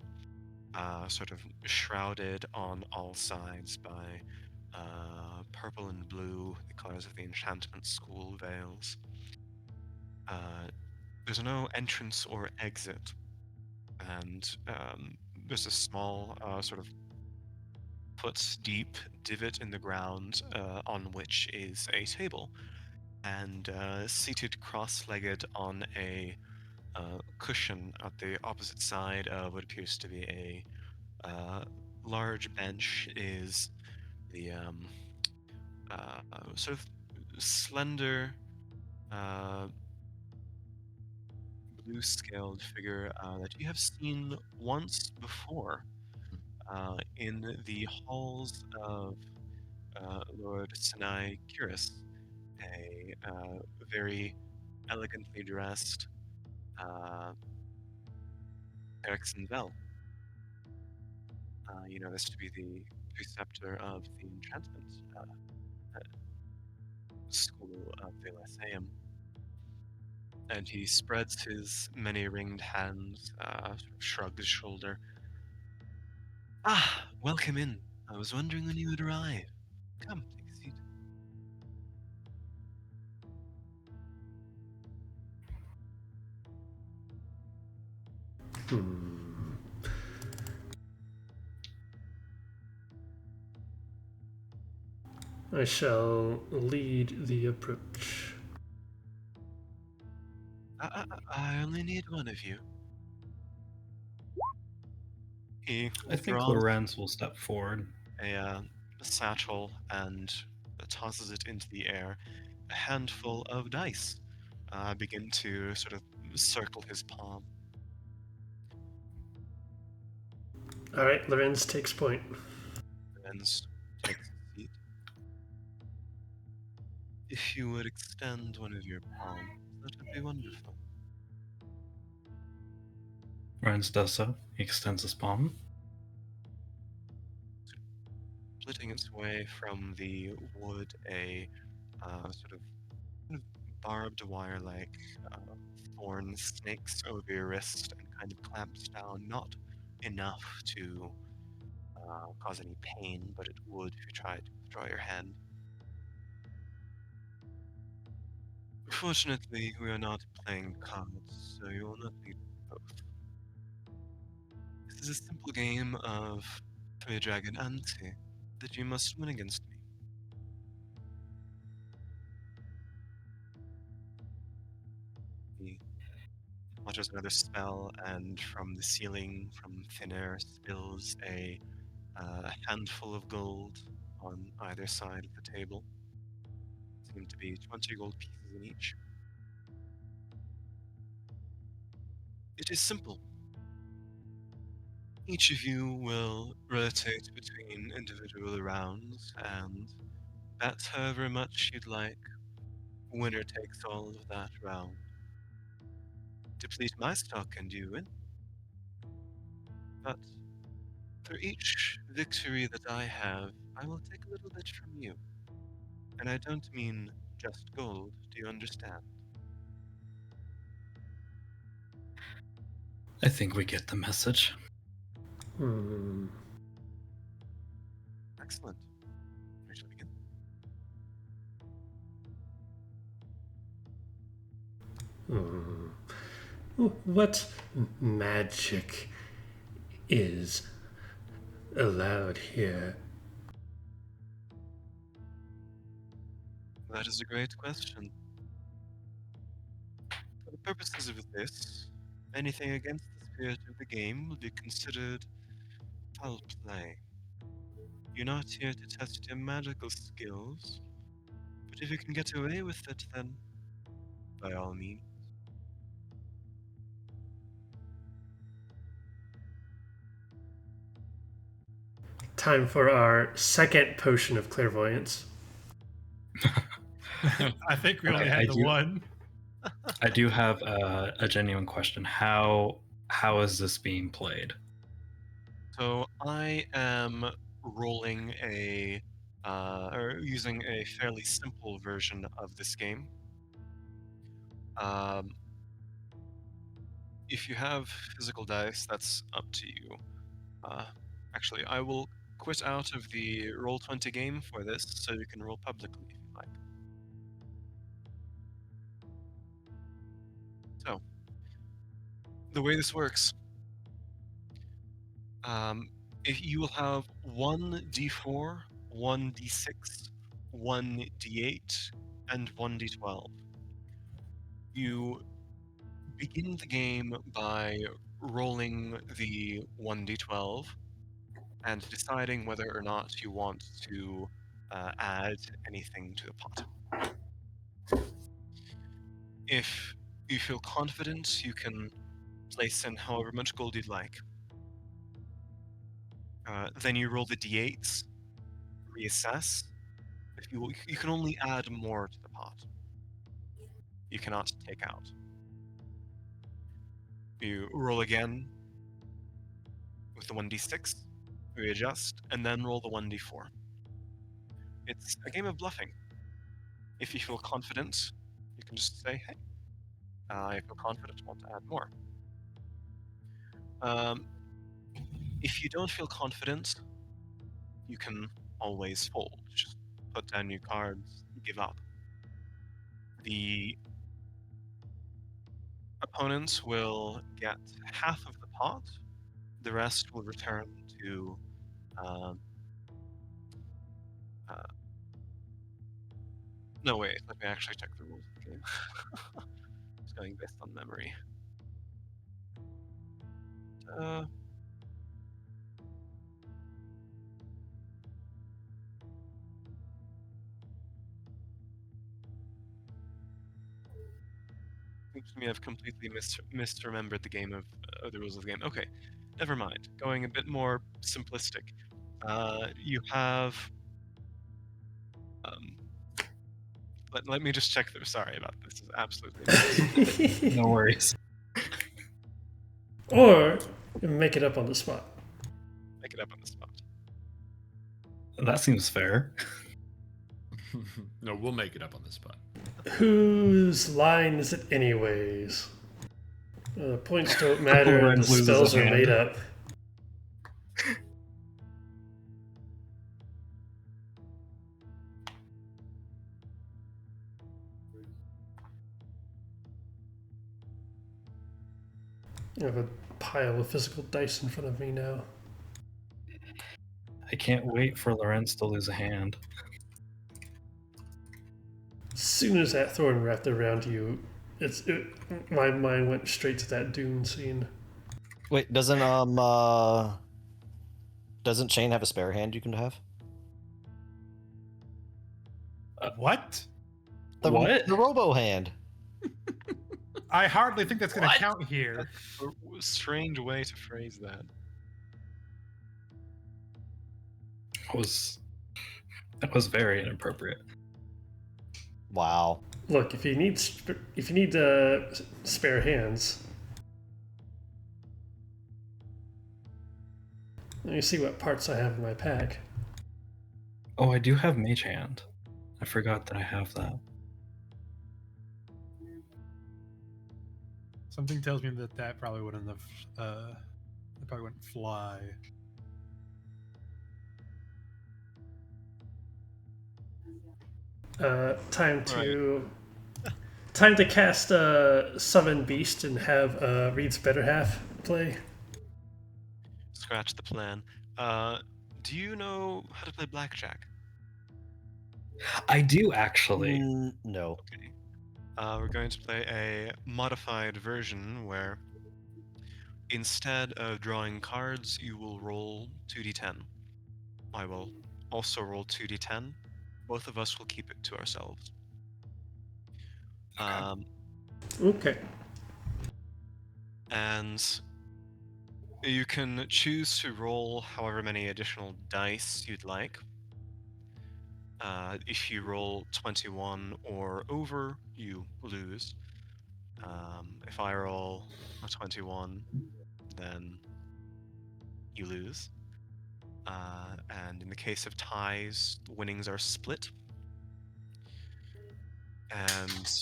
sort of shrouded on all sides by purple and blue, the colors of the enchantment school veils. There's no entrance or exit, and there's a small sort of foot deep divot in the ground on which is a table, and seated cross-legged on a cushion at the opposite side of what appears to be a large bench is the sort of slender blue-scaled figure that you have seen once before in the halls of Lord Sinai Curis, a very elegantly dressed Erickson Bell. You know this to be the preceptor of the enchantment school of the Lyceum. And he spreads his many-ringed hands, sort of shrugs his shoulder. Ah, welcome in. I was wondering when you would arrive. Come, take a seat. I shall lead the approach. I only need one of you. He I think draws Lorenz will step forward. a satchel and tosses it into the air. A handful of dice begin to sort of circle his palm. All right, Lorenz takes point. Lorenz takes a seat. If you would extend one of your palms, that would be wonderful. Lorenz does so. He extends his palm. Splitting its way from the wood, a sort of barbed wire-like thorn snakes over your wrist and kind of clamps down, not enough to cause any pain, but it would if you tried to withdraw your hand. Fortunately, we are not playing cards, so you will not need both. This is a simple game of three-dragon ante that you must win against me. He mutters another spell, and from the ceiling, from thin air, spills a handful of gold on either side of the table. Seem to be 20 gold pieces in each. It is simple. Each of you will rotate between individual rounds and bet however much you'd like. Winner takes all of that round. Deplete my stock and you win. But for each victory that I have, I will take a little bit from you. And I don't mean just gold, do you understand? I think we get the message. Excellent. We shall begin. What magic is allowed here? That is a great question. purposes of this, anything against the spirit of the game will be considered foul play. You're not here to test your magical skills, but if you can get away with it, then by all means. Time for our second potion of clairvoyance. I think we only Okay, had the one. I do have a genuine question. How is this being played? So I am rolling or using a fairly simple version of this game. If you have physical dice, that's up to you. Actually, I will quit out of the Roll20 game for this, so you can roll publicly if you like. So, the way this works, if you will have 1d4, 1d6, 1d8, and 1d12. You begin the game by rolling the 1d12 and deciding whether or not you want to add anything to the pot. If you feel confident, you can place in however much gold you'd like. Then you roll the d8s, reassess. If you can only add more to the pot. You cannot take out. You roll again with the 1d6, readjust, and then roll the 1d4. It's a game of bluffing. If you feel confident, you can just say, hey, I feel confident, I want to add more. If you don't feel confident, you can always fold. Just put down your cards, give up. The opponents will get half of the pot. The rest will return to no, wait, let me actually check the rules of the game. Just going based on memory. Seems to me I've completely misremembered the game of the rules of the game. Okay, never mind. Going a bit more simplistic. You have. Let me just check through. Sorry about this. Is absolutely No worries. Or make it up on the spot. Make it up on the spot. That seems fair. No, we'll make it up on the spot. Whose line is it anyways? Points don't matter and Lorenz the loses spells a are hand. made up. I have a pile of physical dice in front of me now. I can't wait for Lorenz to lose a hand. As soon as that thorn wrapped around you, my mind went straight to that Dune scene. Wait, doesn't Shane have a spare hand you can have? What? What? The robo hand. I hardly think that's going to What? count here. A strange way to phrase that. That was very inappropriate. Wow. Look, if you need spare hands, let me see what parts I have in my pack. Oh, I do have Mage Hand. I forgot that I have that. Something tells me that probably wouldn't have. It probably wouldn't fly. Time to cast Summon Beast and have Reed's better half play. Scratch the plan. Do you know how to play blackjack? I do actually. No. Okay. We're going to play a modified version where instead of drawing cards, you will roll 2d10. I will also roll 2d10. Both of us will keep it to ourselves. Okay. Okay. And you can choose to roll however many additional dice you'd like. If you roll 21 or over, you lose. If I roll a 21, then you lose. And in the case of ties, the winnings are split. And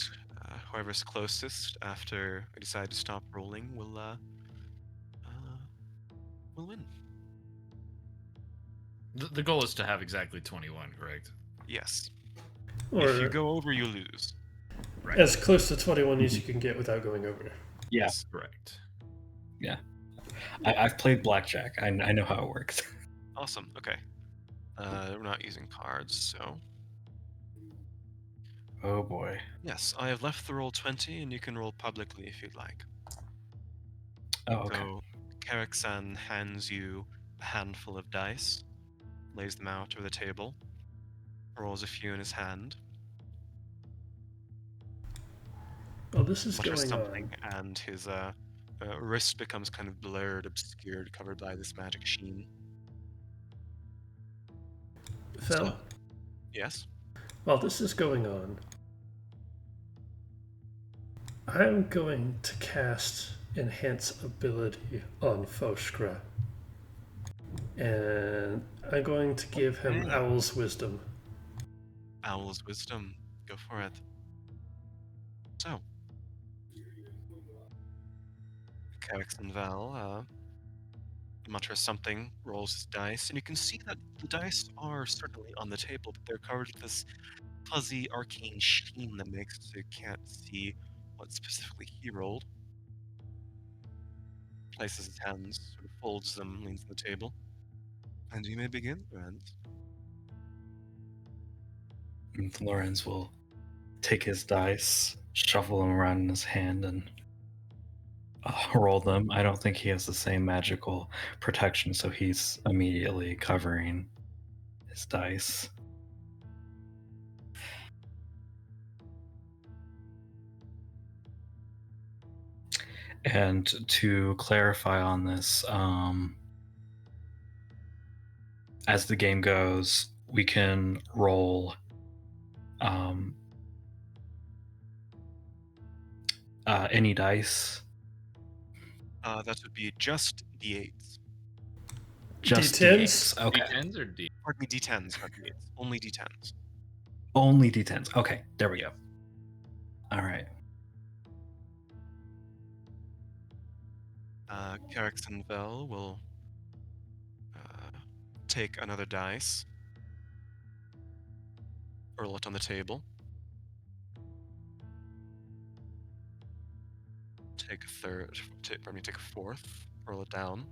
whoever's closest after we decide to stop rolling will win. The goal is to have exactly 21, correct? Yes. Or If you go over, you lose. Right. as close to 21 as you can get without going over. Yes. Correct. I've played blackjack. I know how it works. Awesome. Okay. We're not using cards, so Oh boy. yes, I have left the roll 20, and you can roll publicly if you'd like. Oh, okay. So, Carrick-san hands you a handful of dice, lays them out over the table, rolls a few in his hand, Well, this is mutters going something, on. and his wrist becomes kind of blurred, obscured, covered by this magic sheen. Phil, So, yes? while this is going on, I'm going to cast Enhance Ability on Foshkra. And I'm going to give him Okay. Owl's Wisdom. Owl's Wisdom. Go for it. So, Carrick-san Val mutters something, rolls his dice, and you can see that the dice are certainly on the table, but they're covered with this fuzzy arcane sheen that makes it so you can't see what specifically he rolled. Places his hands, sort of folds them, leans on the table. And you may begin, Lorenz. And Lorenz will take his dice, shuffle them around in his hand, and roll them. I don't think he has the same magical protection, so he's immediately covering his dice. And to clarify on this, as the game goes, we can roll any dice. That would be just D8s. Just D10s? D8s. Okay. D10s or D? Pardon me, D10s, not D8s. Only D10s. Only D10s. Okay, there we go. All right. Carrick-san Val will take another dice, roll it on the table, take a third, take a fourth, roll it down,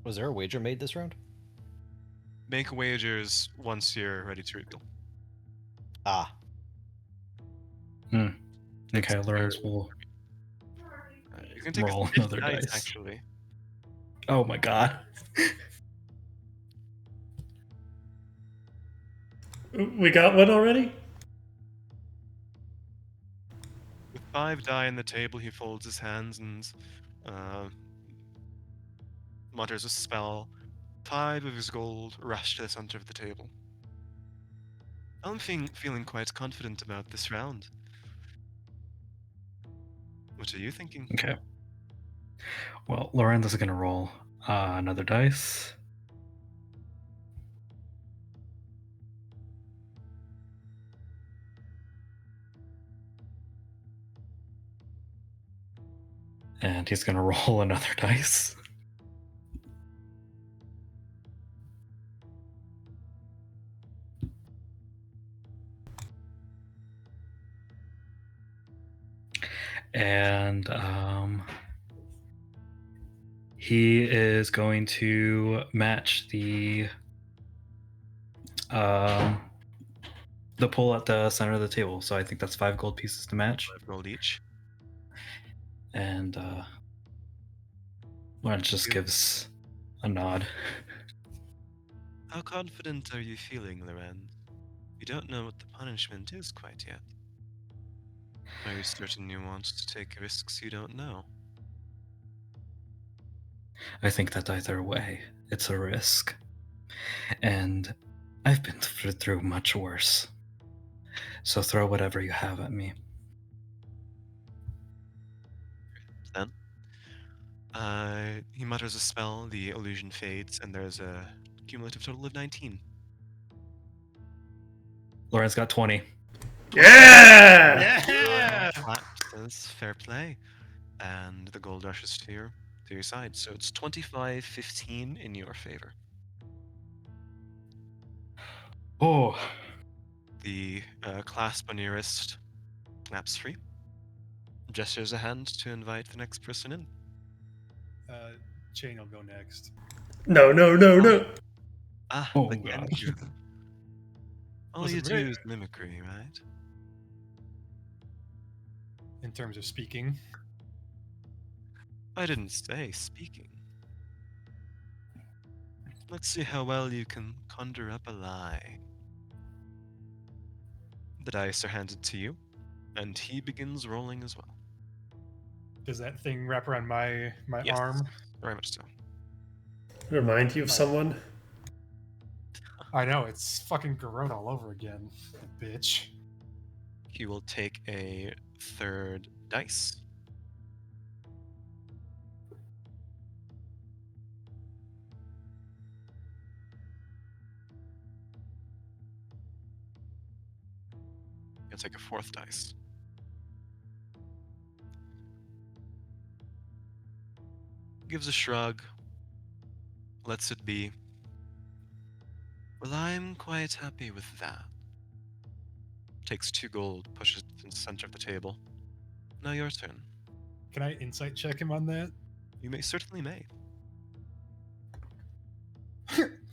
Was there a wager made this round? make wagers once you're ready to reveal. Ah, Okay, Lorenz will You can take roll a fifth another dice, dice. actually. Oh my god. We got one already? With 5 die on the table, he folds his hands and mutters a spell. 5 of his gold rush to the center of the table. I'm feeling quite confident about this round. What are you thinking? Okay. Well, Lorenz is going to roll another dice. And he's going to roll another dice. And he is going to match the the pool at the center of the table. So I think that's 5 gold pieces to match. 5 gold each. And Lawrence just gives a nod. How confident are you feeling, Loren? You don't know what the punishment is quite yet. Are you certain you want to take risks you don't know? I think that either way, it's a risk. And I've been through much worse. So throw whatever you have at me. Then, he mutters a spell, the illusion fades, and there's a cumulative total of 19. Lawrence got 20. Yeah! Yeah! That's fair play. And the gold rushes to your side. So it's 25-15 in your favor. Oh, The clasp on your wrist snaps free. Gestures a hand to invite the next person in. Chain will go next. No, no, no, no. Oh, Again, gosh. all Was you it do very- is mimicry, right? In terms of speaking. I didn't say speaking. Let's see how well you can conjure up a lie. The dice are handed to you, and he begins rolling as well. Does that thing wrap around my Yes, arm? very much so. Remind you of someone? I know, it's fucking Garona all over again. Bitch. He will take a third dice. He'll take a fourth dice. Gives a shrug. Lets it be. Well, I'm quite happy with that. Takes 2 gold, pushes it to the center of the table. Now your turn. Can I insight check him on that? You certainly may.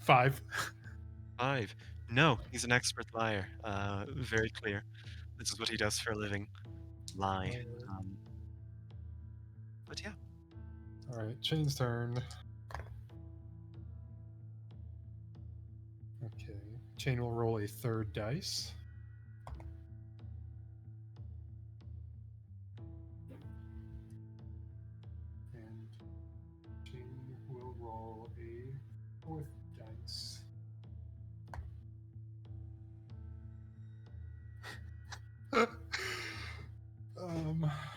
5. 5. No, he's an expert liar. Very clear. This is what he does for a living. Lie. But yeah. Alright, Chain's turn. Okay. Chain will roll a third dice. And Chain will roll a fourth dice.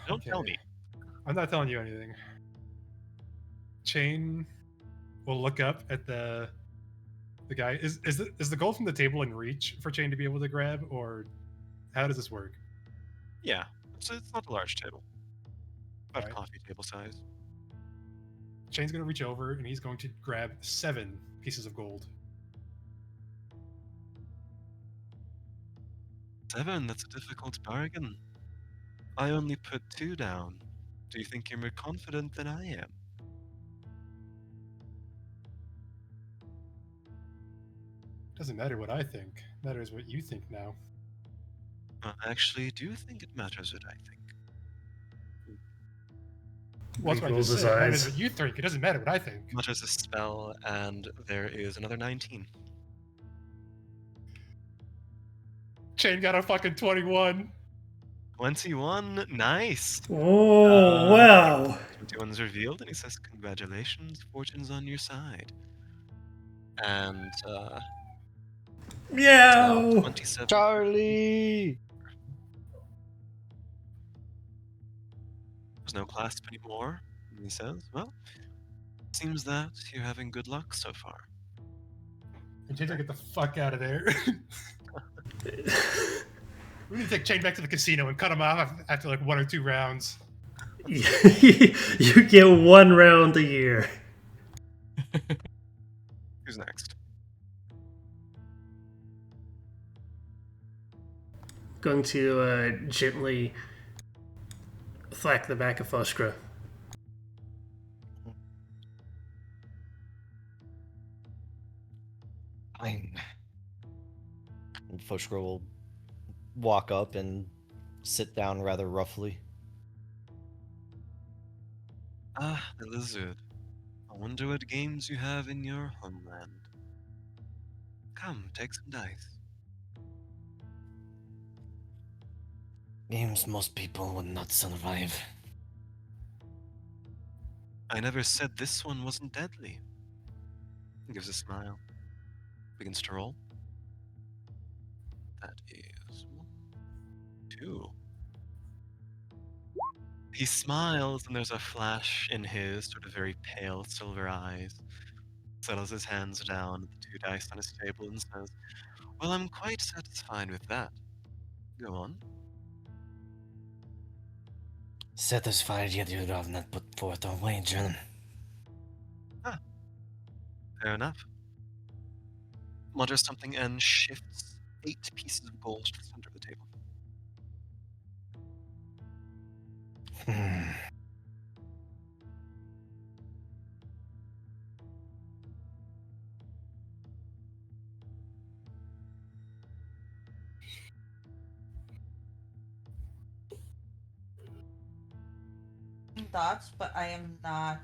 Don't tell me. I'm not telling you anything. Chain will look up at the guy. Is the gold from the table in reach for Chain to be able to grab, or how does this work? Yeah. It's not a large table. About Right. coffee table size. Chain's gonna reach over and he's going to grab 7 pieces of gold. 7, that's a difficult bargain. I only put 2 down. Do you think you're more confident than I am? Doesn't matter what I think. Matters what you think now. I actually do think it matters what I think. Well, that's what I Rolls just his said. It matters eyes. what you think. It doesn't matter what I think. Mutters a spell, and there is another 19. Chain got a fucking 21. 21, nice! Oh, wow. 21's revealed, and he says, congratulations, fortune's on your side. And, Meow. 27. Charlie! There's no clasp anymore. And he says, well, seems that you're having good luck so far. And Chain's gonna get the fuck out of there. We need to take Chain back to the casino and cut him off after like 1 or 2 rounds. You get 1 round a year. Who's next? Going to gently thwack the back of Foskra. Fine. And Foshkra will walk up and sit down rather roughly. Ah, the lizard. I wonder what games you have in your homeland. Come, take some dice. Games most people would not survive. I never said this one wasn't deadly. He gives a smile. Begins to roll. That is 1, 2. He smiles, and there's a flash in his sort of very pale silver eyes. Settles his hands down at the 2 dice on his table and says, "Well, I'm quite satisfied with that. Go on." Satisfied yet you have not put forth a wager. Fair enough. Mutters something and shifts 8 pieces of gold to the center of the table. Thoughts, but I am not.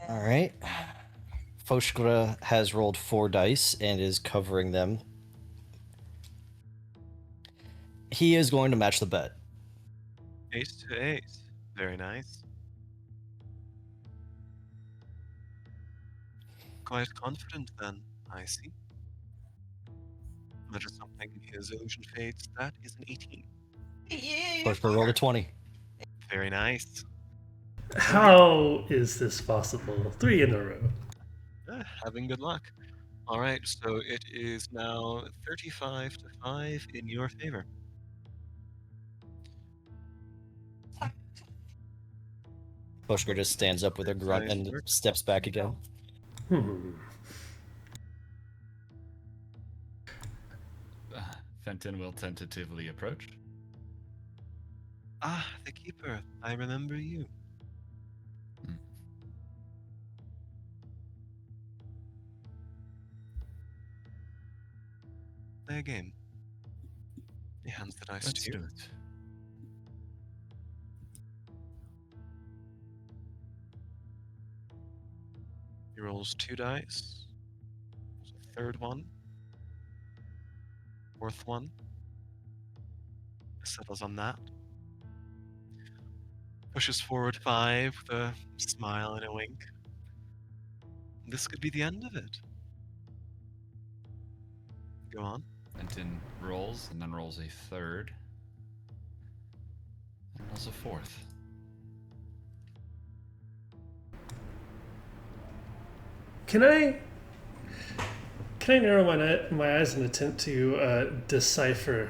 All right. Foshkra has rolled 4 dice and is covering them. He is going to match the bet. 8 to 8. Very nice. Quite confident then, I see. Mutters something, his illusion fades. That is an 18. Foshkra rolled a 20. Very nice. How is this possible? 3 in a row. Having good luck. All right, so it is now 35 to 5 in your favor. Foshkra just stands up with a grunt and steps back again. Fenton will tentatively approach. Ah, the keeper. I remember you. Play a game. He hands the dice Let's to you. do it. He rolls 2 dice. Rolls a third one. Fourth one. Settles on that. Pushes forward 5 with a smile and a wink. This could be the end of it. Go on. Fenton rolls and then rolls a third. And rolls a fourth. Can I narrow my eyes and attempt to decipher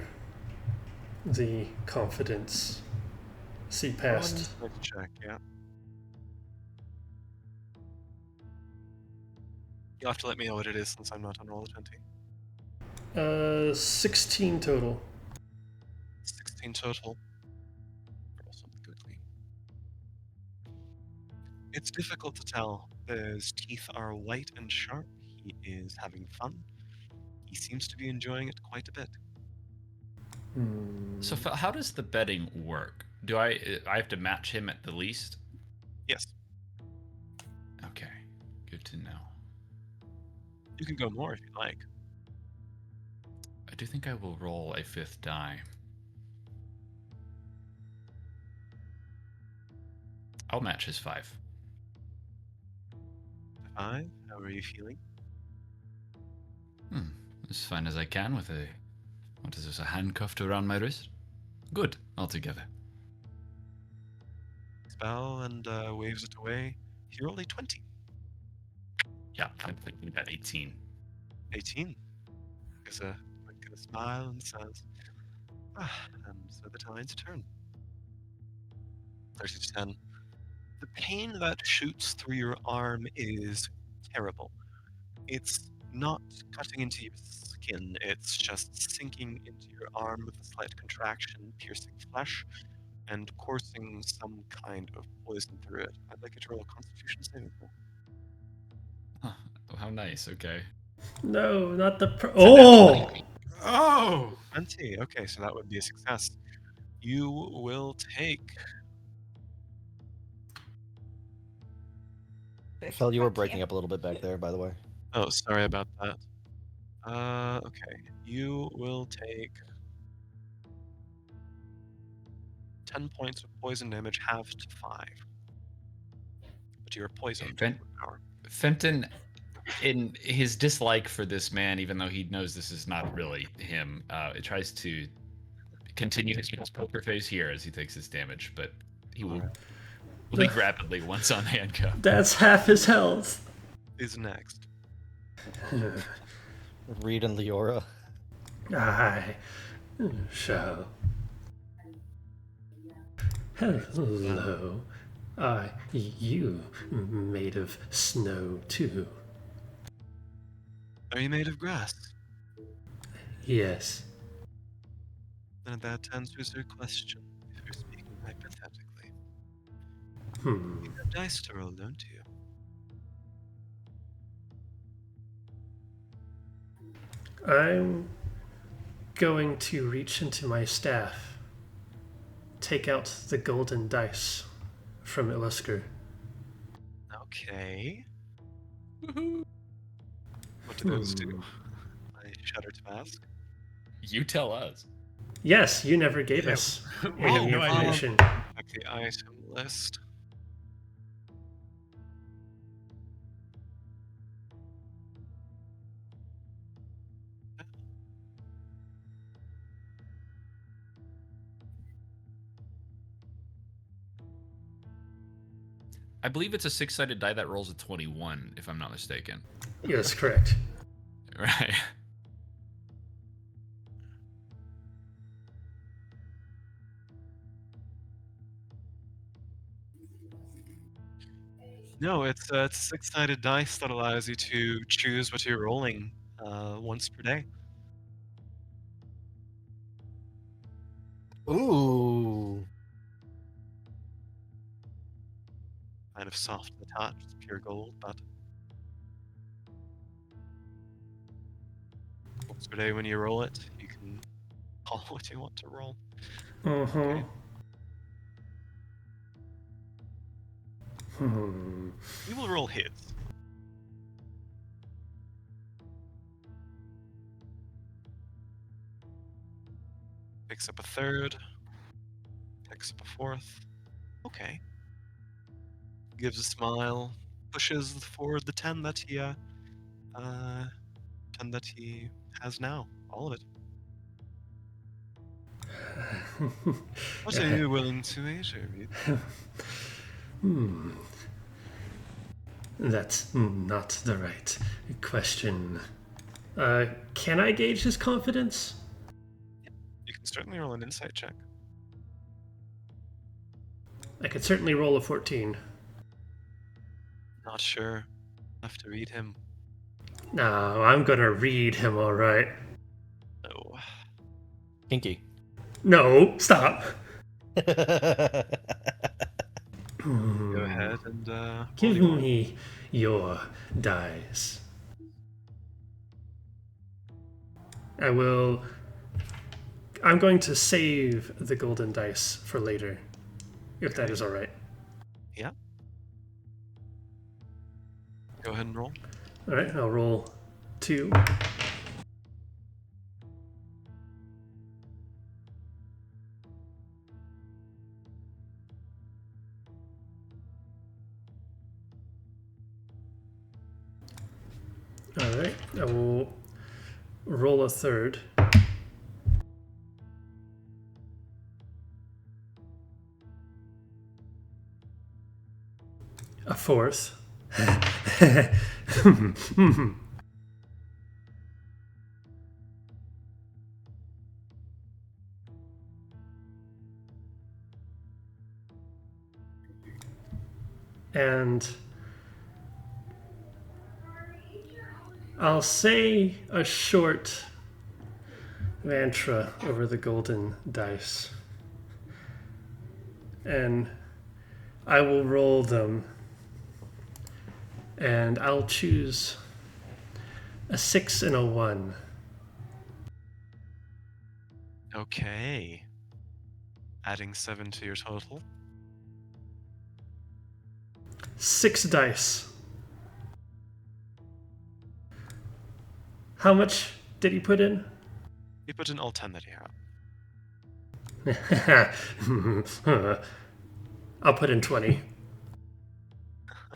the confidence? See past. Let's check, yeah. You'll have to let me know what it is since I'm not on Roll20. 16 total. 16 total. Roll something quickly. It's difficult to tell. His teeth are white and sharp. He is having fun. He seems to be enjoying it quite a bit. So how does the betting work? Do I have to match him at the least? Yes. Okay, good to know. You can go more if you'd like. I do think I will roll a 5th die. I'll match his 5. 5. How are you feeling? As fine as I can with a... What is this, a handcuffed around my wrist? Good, altogether. Spell and waves it away. He rolled a 20. Yeah, I'm thinking about 18. 18. Gives a wink and a smile and says, and so the tides turn. 30 to 10. The pain that shoots through your arm is terrible. It's not cutting into your skin, it's just sinking into your arm with a slight contraction, piercing flesh. and coursing some kind of poison through it. I'd like you to roll a Constitution saving throw. Huh. Oh, how nice. Okay. No, not the. Oh! Oh! 20. Okay, so that would be a success. You will take. Fel, you were breaking up a little bit back there, by the way. Oh, sorry about that. Okay. You will take 10 points of poison damage, halved to 5. But you're poisoned. Fenton, in his dislike for this man, even though he knows this is not really him, tries to continue his poker face here as he takes his damage, but he will leave rapidly once on handcuff. That's half his health. Is next. Reed and Leora. I shall. Hello. Are you made of snow too? Are you made of grass? Yes. Then that answers your question, if you're speaking hypothetically. Hmm. You have dice to roll, don't you? I'm going to reach into my staff, take out the golden dice from Illusker. Okay. What do those do? I shudder to ask. You tell us. Yes, you never gave Yeah, us we have any no idea. information. Check the item list. I believe it's a 6-sided die that rolls a 21, if I'm not mistaken. Yes, correct. Right. No, it's a 6-sided dice that allows you to choose what you're rolling once per day. Ooh. Kind of soft to the touch, it's pure gold, but once per day when you roll it, you can call what you want to roll. Mm-hmm. Okay. We will roll hits. Picks up a third. Picks up a fourth. Okay. Gives a smile. Pushes forward the 10 that he 10 that he has now. All of it. What are you willing to wager, Reed? That's not the right question. Can I gauge his confidence? You can certainly roll an insight check. I could certainly roll a 14. Not sure. Have to read him. No, I'm gonna read him, alright. No. Kinky. No, stop. Go ahead and Give roll your me your dice. I'm going to save the golden dice for later, if that is alright. Yeah. Go ahead and roll. Alright, I'll roll 2. Alright, I will roll a third. A fourth. And I'll say a short mantra over the golden dice. and I will roll them. And I'll choose a 6 and a 1. Okay. Adding 7 to your total. 6 dice. How much did he put in? You put in all 10 that you have. I'll put in 20.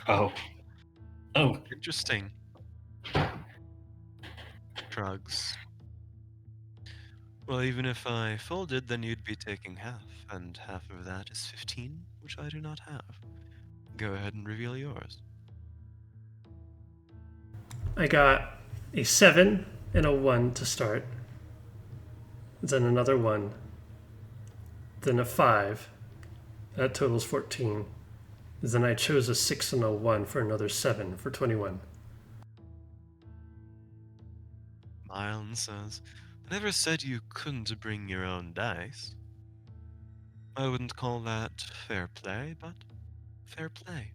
Oh. Oh. Interesting. Drugs. Well, even if I folded, then you'd be taking half, and half of that is 15, which I do not have. Go ahead and reveal yours. I got a 7 and a 1 to start. Then another 1. Then a 5. That totals 14. Then I chose a 6 and a 1 for another 7 for 21. Milne says, I never said you couldn't bring your own dice. I wouldn't call that fair play, but fair play.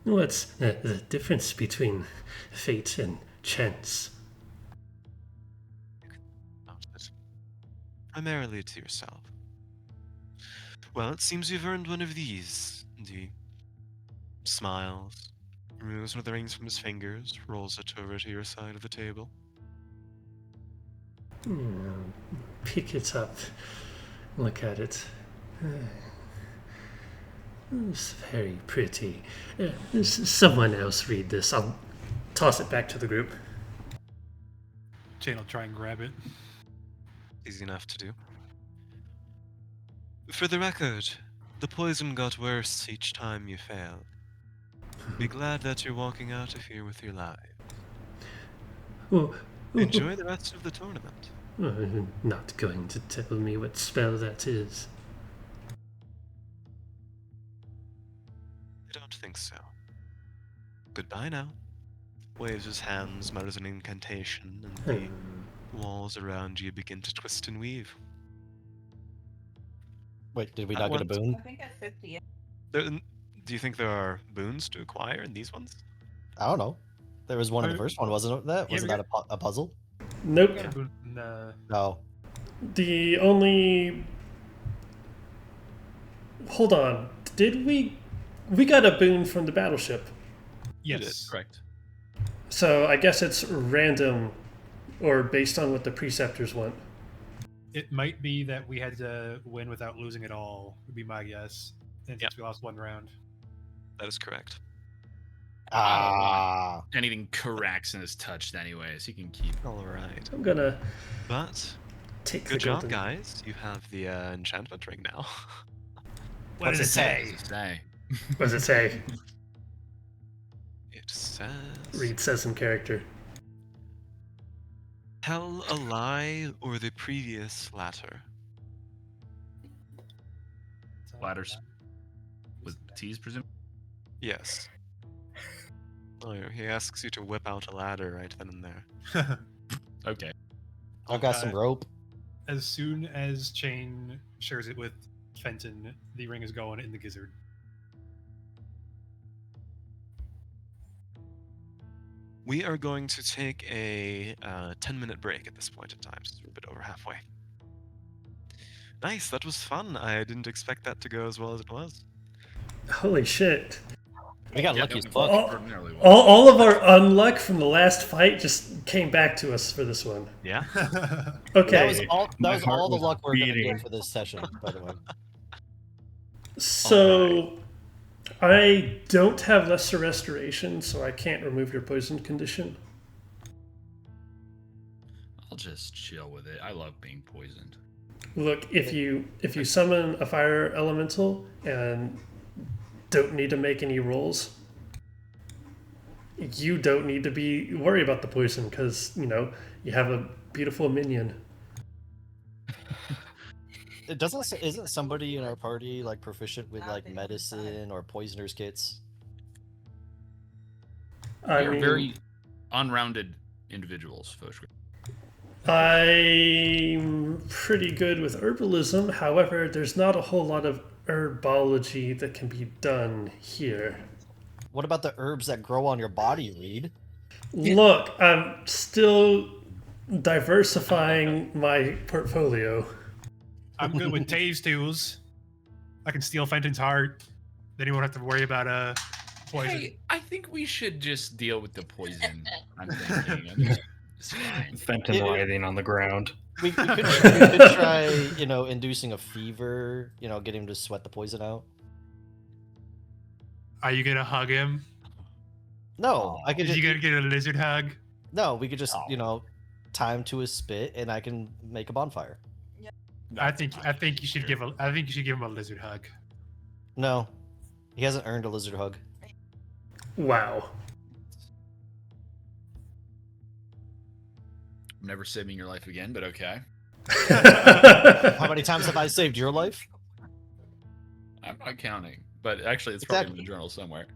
What's the difference between fate and chance? About it. Primarily to yourself. Well, it seems you've earned one of these. And he smiles, removes one of the rings from his fingers, rolls it over to your side of the table. Pick it up. Look at it. It's very pretty. Someone else read this. I'll toss it back to the group. Jane will try and grab it. Easy enough to do. For the record, the poison got worse each time you failed. Be glad that you're walking out of here with your life. Enjoy the rest of the tournament. Not going to tell me what spell that is. I don't think so. Goodbye now. Waves his hands, mutters an incantation, and the walls around you begin to twist and weave. Wait, did we not get a boon? I think at 50. Do you think there are boons to acquire in these ones? I don't know. There was one in the first one, wasn't that? Wasn't that a puzzle? Nope. No. The only... Hold on. Did we... We got a boon from the battleship. Yes. Correct. So I guess it's random or based on what the preceptors want. It might be that we had to win without losing at all, would be my guess. And since we lost one round. That is correct. Anything corrects and is touched anyways. He can keep. All right. I'm gonna But take good the job, golden. guys. You have the enchantment ring now. What does it say? What does it say? It says... Reed says in character. Tell a lie or the previous latter. Ladders. With T's, presume? Yes. Oh, he asks you to whip out a ladder right then and there. Okay. I've got some rope. As soon as Chain shares it with Fenton, the ring is going in the gizzard. We are going to take a 10-minute break at this point in time, since we're a bit over halfway. Nice, that was fun. I didn't expect that to go as well as it was. Holy shit. We got lucky as fuck. All of our unluck from the last fight just came back to us for this one. Yeah. Okay. That was all the luck we're going to get for this session, by the way. So, I don't have lesser restoration, so I can't remove your poison condition. I'll just chill with it. I love being poisoned. Look, if you summon a fire elemental and don't need to make any rolls, you don't need to be worry about the poison because you have a beautiful minion. Isn't somebody in our party like proficient with like medicine or poisoner's kits? You're very unrounded individuals, Foshka. I'm pretty good with herbalism. However, there's not a whole lot of herbology that can be done here. What about the herbs that grow on your body, Reed? Look, I'm still diversifying my portfolio. I'm good with Tave's tools. I can steal Fenton's heart. Then he won't have to worry about poison. Hey, I think we should just deal with the poison. I'm thinking. It's fine. Fenton writhing on the ground. We could try, inducing a fever, get him to sweat the poison out. Are you gonna hug him? No, I could Is just... you gonna get a lizard hug? No, we could just, tie him to his spit, and I can make a bonfire. I think you should give him a lizard hug. No, he hasn't earned a lizard hug. Wow. I'm never saving your life again, but okay. How many times have I saved your life? I'm not counting, but actually, it's probably in the journal somewhere.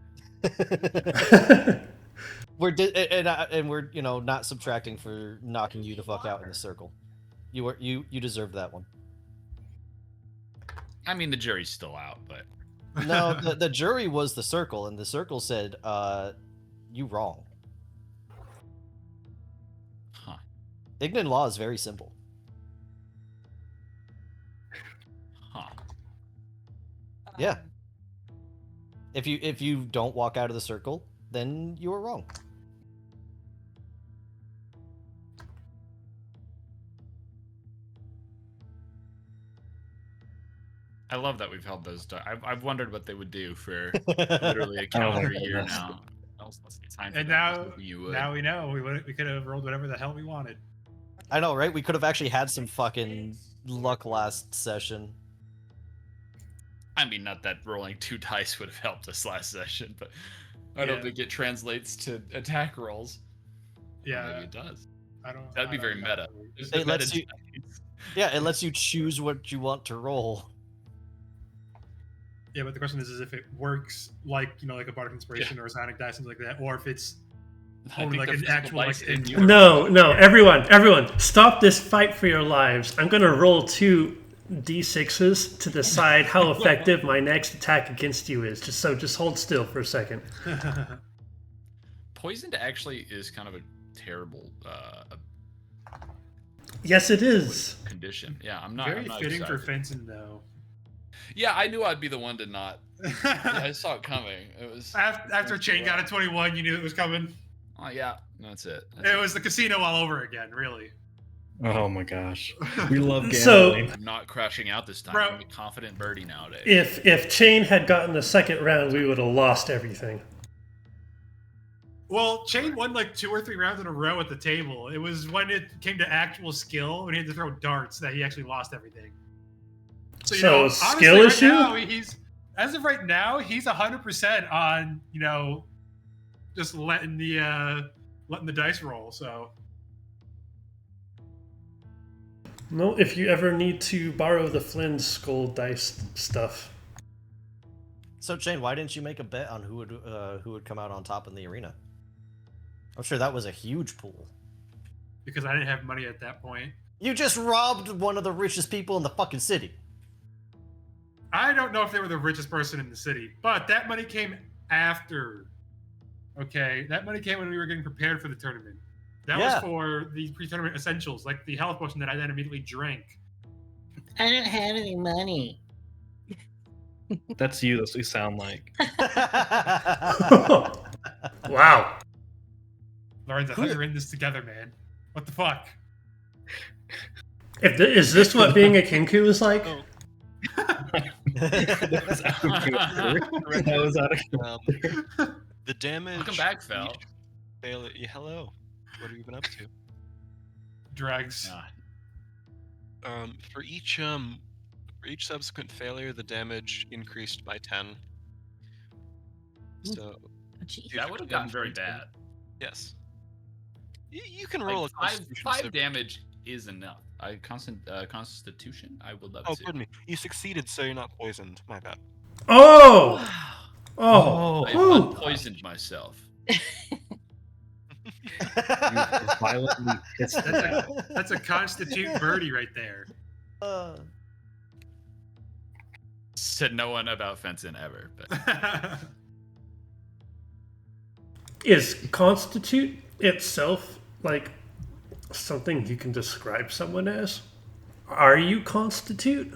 We're not subtracting for knocking you the fuck out in the circle. You deserved that one. I mean, the jury's still out, but no, the jury was the circle, and the circle said, "You wrong." Huh? Ignan law is very simple. Huh? Yeah. If you don't walk out of the circle, then you are wrong. I love that we've held those. I've wondered what they would do for literally a calendar year now. And now we know we could have rolled whatever the hell we wanted. I know, right? We could have actually had some fucking luck last session. I mean, not that rolling 2 dice would have helped us last session, but I don't think it translates to attack rolls. Yeah, maybe it does. That'd be very meta. It lets you. Yeah, it lets you choose what you want to roll. Yeah, but the question is if it works like a bardic inspiration or a sonic dice, something like that, or if it's only like an actual No, everyone, stop this fight for your lives. I'm gonna roll 2 d6s to decide how effective my next attack against you is. Just hold still for a second. Poisoned actually is kind of a terrible. Yes, it is. Condition. Yeah, I'm not. Very I'm not fitting excited. for Fenton though. Yeah, I knew I'd be the one to not. Yeah, I saw it coming. It was after Chain got a 21, you knew it was coming. Oh yeah, that's it. It was the casino all over again, really. Oh my gosh, we love gambling. So I'm not crashing out this time. I'm a confident birdie nowadays. If Chain had gotten the second round, we would have lost everything. Well, Chain won like 2 or 3 rounds in a row at the table. It was when it came to actual skill, when he had to throw darts, that he actually lost everything. So skill honestly, issue? right now, as of right now, he's 100% on just letting the dice roll. So No, if you ever need to borrow the Flynn skull dice stuff. So Shane, why didn't you make a bet on who would come out on top in the arena? I'm sure that was a huge pool. Because I didn't have money at that point. You just robbed one of the richest people in the fucking city. I don't know if they were the richest person in the city, but that money came after. Okay, that money came when we were getting prepared for the tournament. That was for the pre-tournament essentials, like the health potion that I then immediately drank. I don't have any money. That's you. That's what you sound like. Wow. Lawrence, I thought we were in this together, man. What the fuck? Is this what being a Kinku is like? That was out of The damage. Welcome back, Fel. Hello. What have you been up to? Drugs. For each subsequent failure, the damage increased by 10. So that would have gotten very bad. Yes. You can roll like a Constitution. 5 damage is enough. Constitution. I would love to. Oh, pardon me. You succeeded, so you're not poisoned. My bad. Oh. I unpoisoned myself. Violently pissed. That's a constitute birdie right there. Said no one about fencing ever, but Is constitute itself like something you can describe someone as? Are you constitute?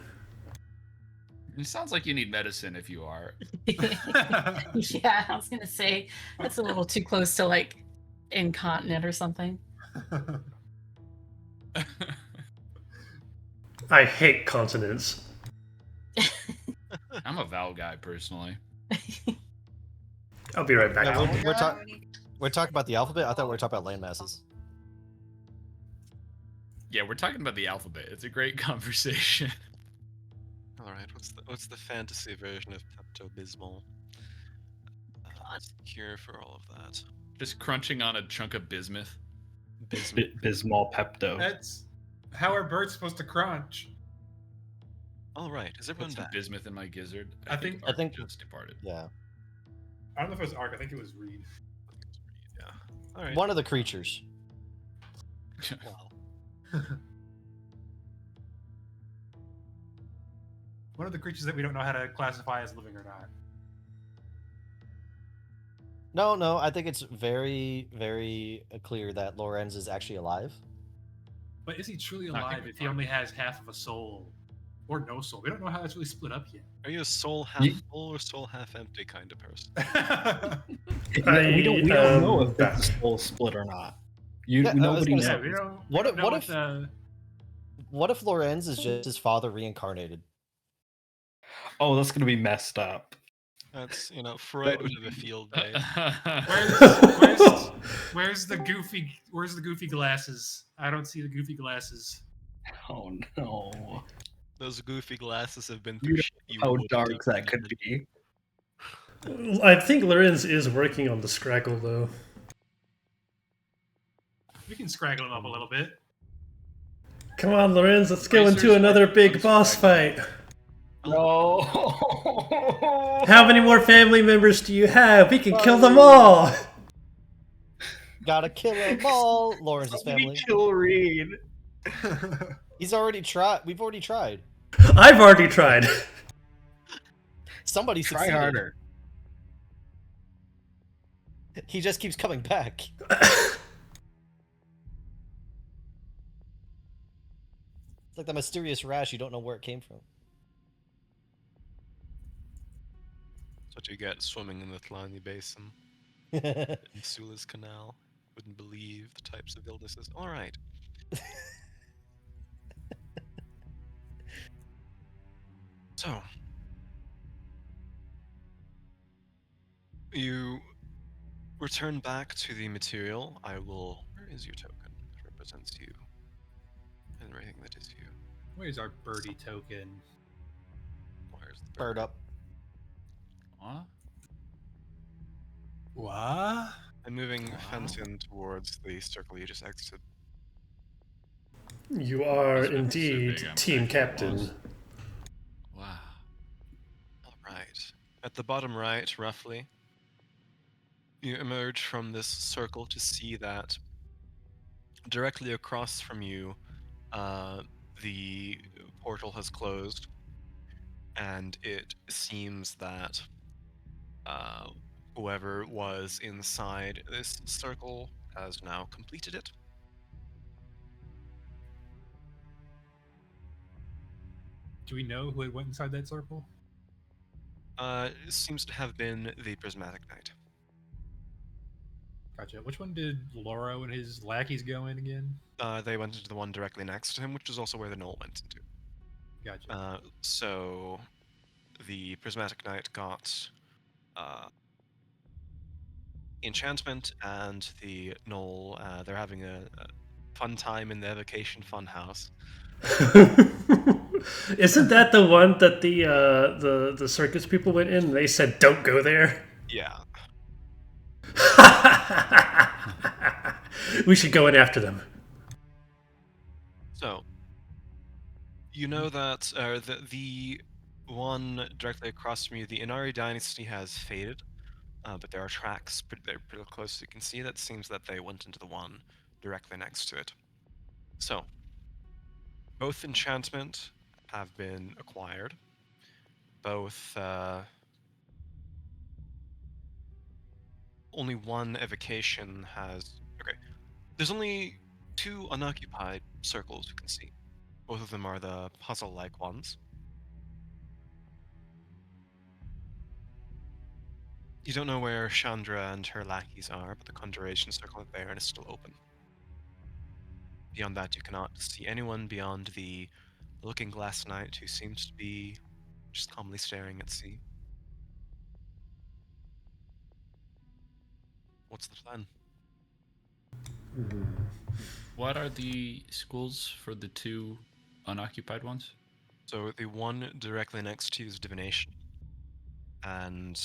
it sounds like you need medicine if you are. Yeah, I was gonna say that's a little too close to like incontinent or something. I hate consonants. I'm a vowel guy personally. I'll be right back. No, we're talking about the alphabet. I thought we were talking about land masses. Yeah, we're talking about the alphabet. It's a great conversation. All right, what's the fantasy version of Pepto-Bismol? What's the cure for all of that? Just crunching on a chunk of bismuth. Bismol Pepto. That's how are birds supposed to crunch? All right, is everyone Put some back? bismuth in my gizzard. I think Art just departed. Yeah. I don't know if it was Ark. I think it was Reed. Yeah. All right. One of the creatures. One of the creatures that we don't know how to classify as living or not. No, I think it's very, very clear that Lorenz is actually alive. But is he truly I think alive we if he only has half of a soul? Or no soul? We don't know how that's really split up yet. Are you a soul half full or soul half empty kind of person? We don't know if that's soul split or not. Nobody knows. What if Lorenz is just his father reincarnated? Oh, that's gonna be messed up. That's Freud would have a field day. Where's the goofy glasses? I don't see the goofy glasses. Oh no. Those goofy glasses have been through shit you How wouldn't dark have that could imagined. be. I think Lorenz is working on the scraggle though. We can scraggle him up a little bit. Come on, Lorenz, let's go into another big boss fight. No. How many more family members do you have? We can kill them all. Gotta kill them all. Lorenz's family. Kill Reed. He's already tried. We've already tried. I've already tried. Somebody Try succeeded. harder. He just keeps coming back. It's like the mysterious rash. You don't know where it came from. That's what you get swimming in the Tlani Basin, in Suez Canal. Wouldn't believe the types of illnesses. All right. So, you return back to the material. Where is your token? It represents you and everything that is you. Where's our birdie token? Where's the Bird up. Huh? What? I'm moving fence in towards the circle you just exited. You are That's so indeed big, I'm team actually captain. lost. Wow. All right. At the bottom right, roughly, you emerge from this circle to see that directly across from you, the portal has closed, and it seems that whoever was inside this circle has now completed it. Do we know who had went inside that circle? It seems to have been the Prismatic Knight. Gotcha. Which one did Loro and his lackeys go in again? They went into the one directly next to him, which is also where the Knoll went into. Gotcha. So the Prismatic Knight got enchantment, and the Knoll, they're having a fun time in their vacation fun house. Isn't that the one that the circus people went in? They said, "Don't go there." Yeah. We should go in after them. So, you know that the one directly across from you, the Inari dynasty has faded, but there are tracks they're pretty close. You can see that seems that they went into the one directly next to it. So, both enchantment have been acquired. Both only one evocation has. Okay, there's only 2 unoccupied circles you can see. Both of them are the puzzle-like ones. You don't know where Shandra and her lackeys are, but the conjuration circle at Baron is still open. Beyond that, you cannot see anyone beyond the looking glass knight who seems to be just calmly staring at sea. What's the plan? What are the schools for the 2 unoccupied ones? So the one directly next to you is divination, and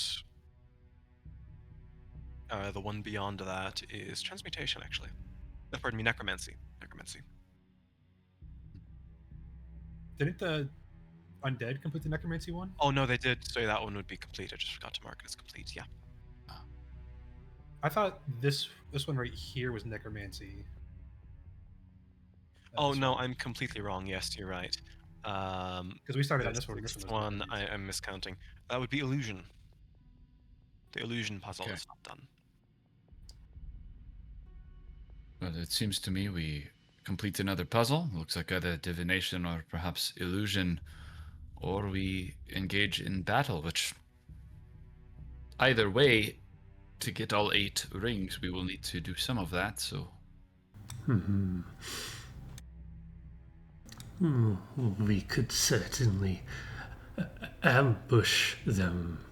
the one beyond that is transmutation, actually. Pardon me, necromancy. Necromancy. Didn't the undead complete the necromancy one? Oh no, they did say that one would be complete. I just forgot to mark it as complete. Yeah. I thought this one right here was necromancy. Oh no, I'm completely wrong. Yes, you're right. Because we started on this one. This Sixth one one, I'm miscounting. That would be illusion. The illusion puzzle is not done. Well, it seems to me we complete another puzzle. Looks like either divination or perhaps illusion, or we engage in battle, which either way, to get all 8 rings, we will need to do some of that, so... We could certainly ambush them.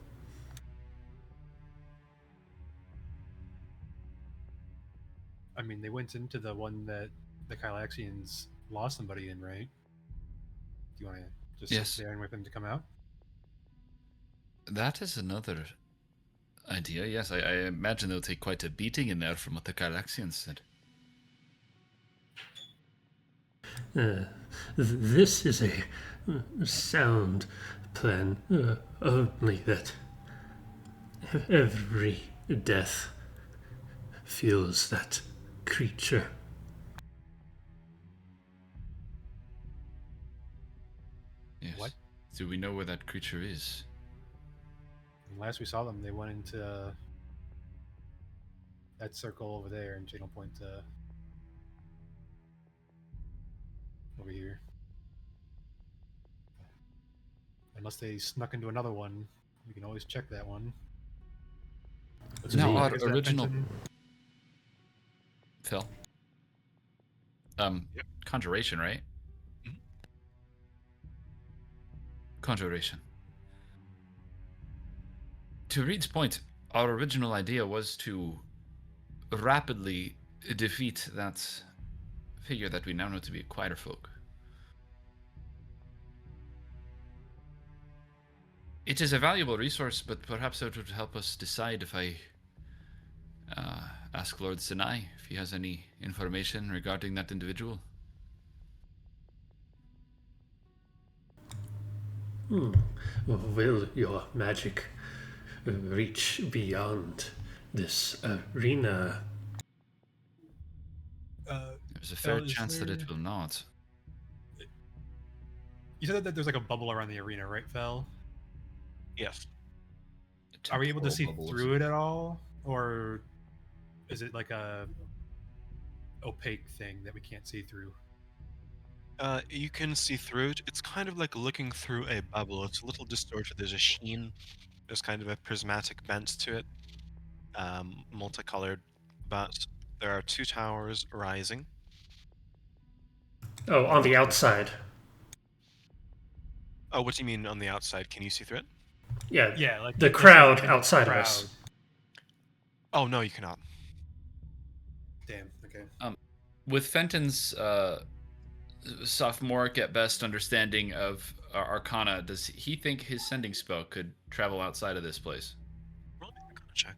I mean, they went into the one that the Kylaxians lost somebody in, right? Do you want to just sit there and wait for them to come out? That is another idea, yes. I imagine they'll take quite a beating in there from what the Kylaxians said. This is a sound plan, only that every death feels that creature. Yes. What? Do we know where that creature is? Last we saw them, they went into that circle over there and Jade will point to over here. Unless they snuck into another one, we can always check that one. No, our original... Phil? Yep. Conjuration, right? Mm-hmm. Conjuration. To Reed's point, our original idea was to rapidly defeat that figure that we now know to be a Quider folk. It is a valuable resource, but perhaps it would help us decide if I ask Lord Sinai if he has any information regarding that individual. Will your magic reach beyond this arena? There's a fair chance that it will not. You said that there's like a bubble around the arena, right, Fel? Yes. Are we able to see through it at all? Or is it like a opaque thing that we can't see through? You can see through it. It's kind of like looking through a bubble. It's a little distorted. There's a sheen. There's kind of a prismatic bent to it, multicolored. But there are 2 towers rising. Oh, on the outside. Oh, what do you mean on the outside? Can you see through it? Yeah, like the crowd outside of us. Oh no, you cannot. Damn. Okay. With Fenton's sophomoric at best understanding of Arcana, does he think his sending spell could travel outside of this place? Roll me an Arcana check.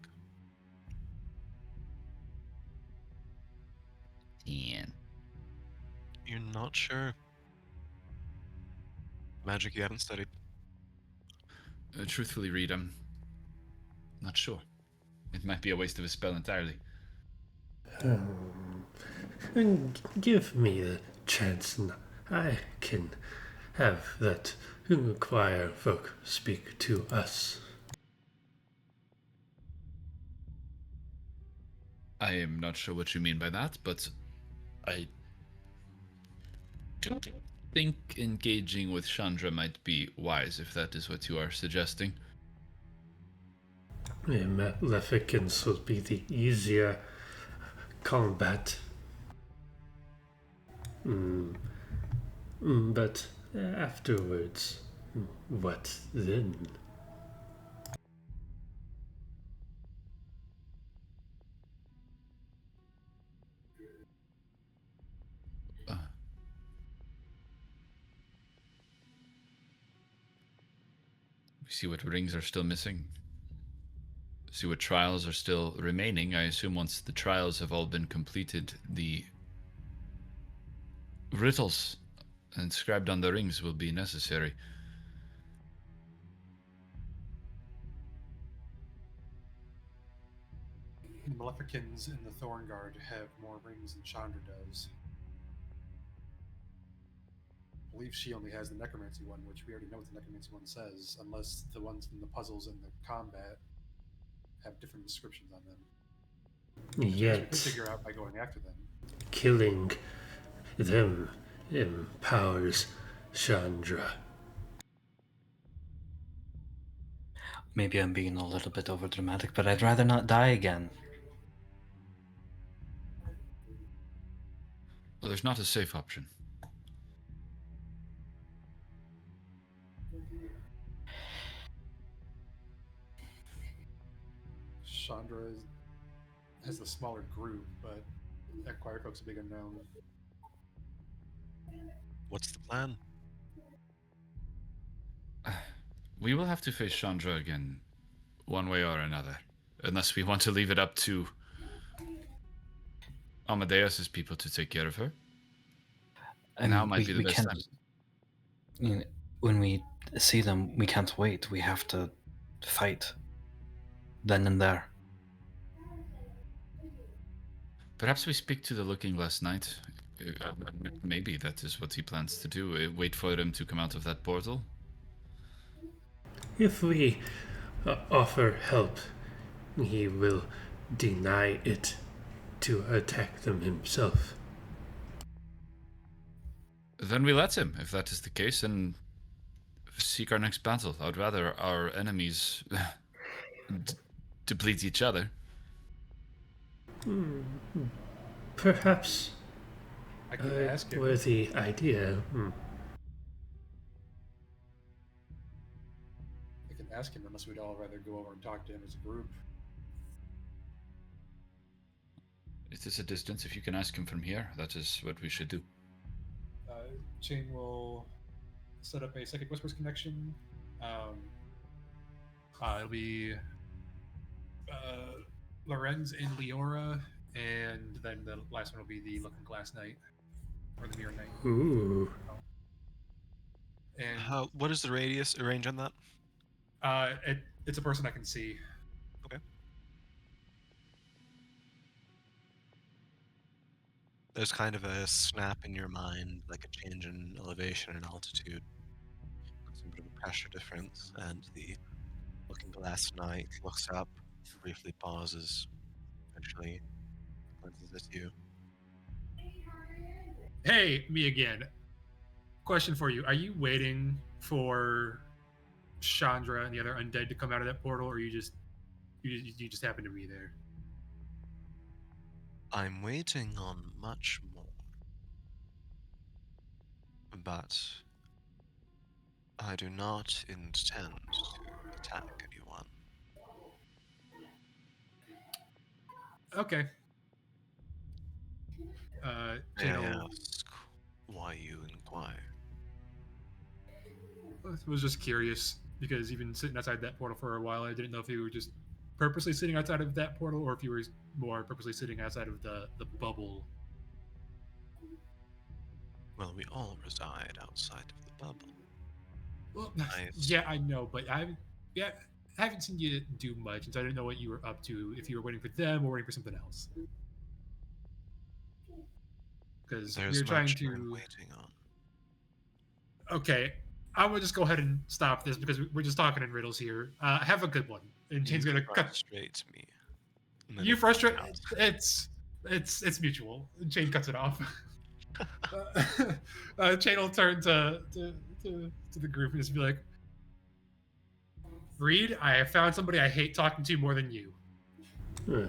10. You're not sure. Magic you haven't studied. Truthfully, Reed, I'm not sure. It might be a waste of a spell entirely. And give me a chance and I can have that choir folk speak to us. I am not sure what you mean by that, but I don't think engaging with Shandra might be wise, if that is what you are suggesting. The Maleficents will be the easier combat. But afterwards, what then? We see what rings are still missing. See what trials are still remaining. I assume once the trials have all been completed, the riddles inscribed on the rings will be necessary. The Maleficans and the Thorn Guard have more rings than Chandra does. I believe she only has the Necromancy one, which we already know what the Necromancy one says, unless the ones in the puzzles and the combat have different descriptions on them. Yet, we can figure out by going after them. Killing them empowers Shandra. Maybe I'm being a little bit overdramatic, but I'd rather not die again. Well, there's not a safe option. Chandra has the smaller group, but that choir folk's a big unknown. What's the plan? We will have to face Shandra again, one way or another, unless we want to leave it up to Amadeus's people to take care of her. And now might be the best time. You know, when we see them, we can't wait. We have to fight then and there. Perhaps we speak to the Looking Glass Knight. Maybe that is what he plans to do. Wait for him to come out of that portal. If we offer help, he will deny it to attack them himself. Then we let him, if that is the case, and seek our next battle. I'd rather our enemies deplete each other. Perhaps I could ask him. worthy idea. I can ask him, unless we'd all rather go over and talk to him as a group. It is a distance. If you can ask him from here, that is what we should do. Chain will set up a Psychic Whispers connection. It'll be Lorenz and Leora, and then the last one will be the Looking Glass Knight, or the Mirror Knight. Ooh. And what is the range on that? It's a person I can see. Okay. There's kind of a snap in your mind, like a change in elevation and altitude. Some bit of a pressure difference, and the Looking Glass Knight looks up, briefly pauses, eventually glances at you. Hey, me again. Question for you: are you waiting for Shandra and the other undead to come out of that portal, or you just happen to be there? I'm waiting on much more, but I do not intend to attack anyone. Okay. May I ask why you inquire? I was just curious, because even sitting outside that portal for a while, I didn't know if you were just purposely sitting outside of that portal, or if you were more purposely sitting outside of the bubble. Well, we all reside outside of the bubble. Well, yeah, I know, but I haven't seen you do much, and so I didn't know what you were up to, if you were waiting for them or waiting for something else. Because you're trying to I'm waiting Okay, I'm gonna just go ahead and stop this because we're just talking in riddles here. Have a good one. And Chain's You gonna cut. frustrate me. And then You it frustrate. out. It's mutual. And Chain cuts it off. Chain will turn to the group and just be like, "Reed, I have found somebody I hate talking to more than you. Uh,